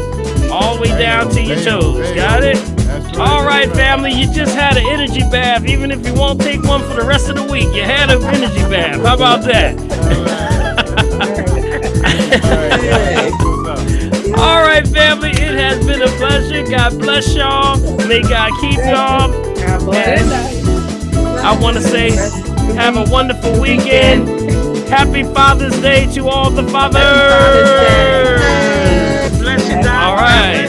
all the way down to your toes. Got it? All right, family. You just had an energy bath. Even if you won't take one for the rest of the week, you had an energy bath. How about that? All right, family. It has been a pleasure. God bless y'all. May God keep y'all. And I want to say, have a wonderful weekend. Happy Father's Day to all the fathers. All right.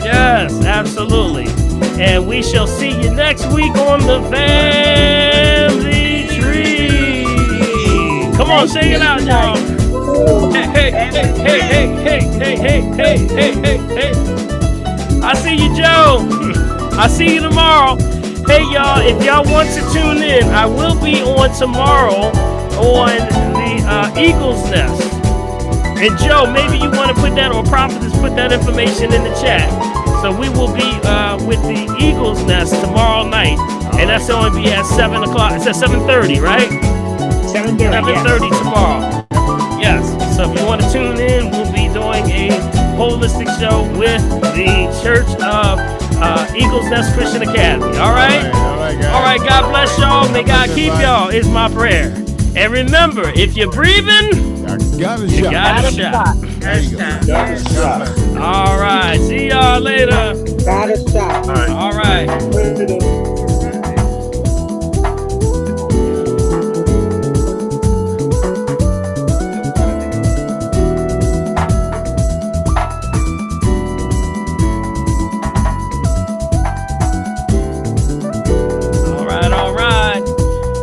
Yes, absolutely. And we shall see you next week on the Family Tree. Come on, sing it out, y'all. Hey. I see you, Joe. I see you tomorrow. Hey, y'all, if y'all want to tune in, I will be on tomorrow on the Eagle's Nest. And Joe, maybe you want to put that, or Prophetess put that information in the chat. So we will be with the Eagle's Nest tomorrow night. And that's going to be at 7 o'clock. It's at 7:30, right? 7:30 tomorrow. Yes. So if you want to tune in, we'll be doing a holistic show with the Church of Eagle's Nest Christian Academy. All right? All right. God bless y'all. May God keep y'all is my prayer. And remember, if you're breathing, you got a shot. All right. See y'all later. Got a shot. All right.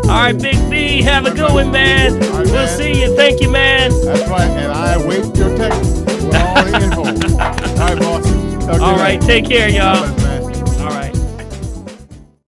All right, Big B, have a good one, man. Right, we'll see you. Thank you, man. That's right, and I await your text with all the info. All right, boss. All right, take care, y'all.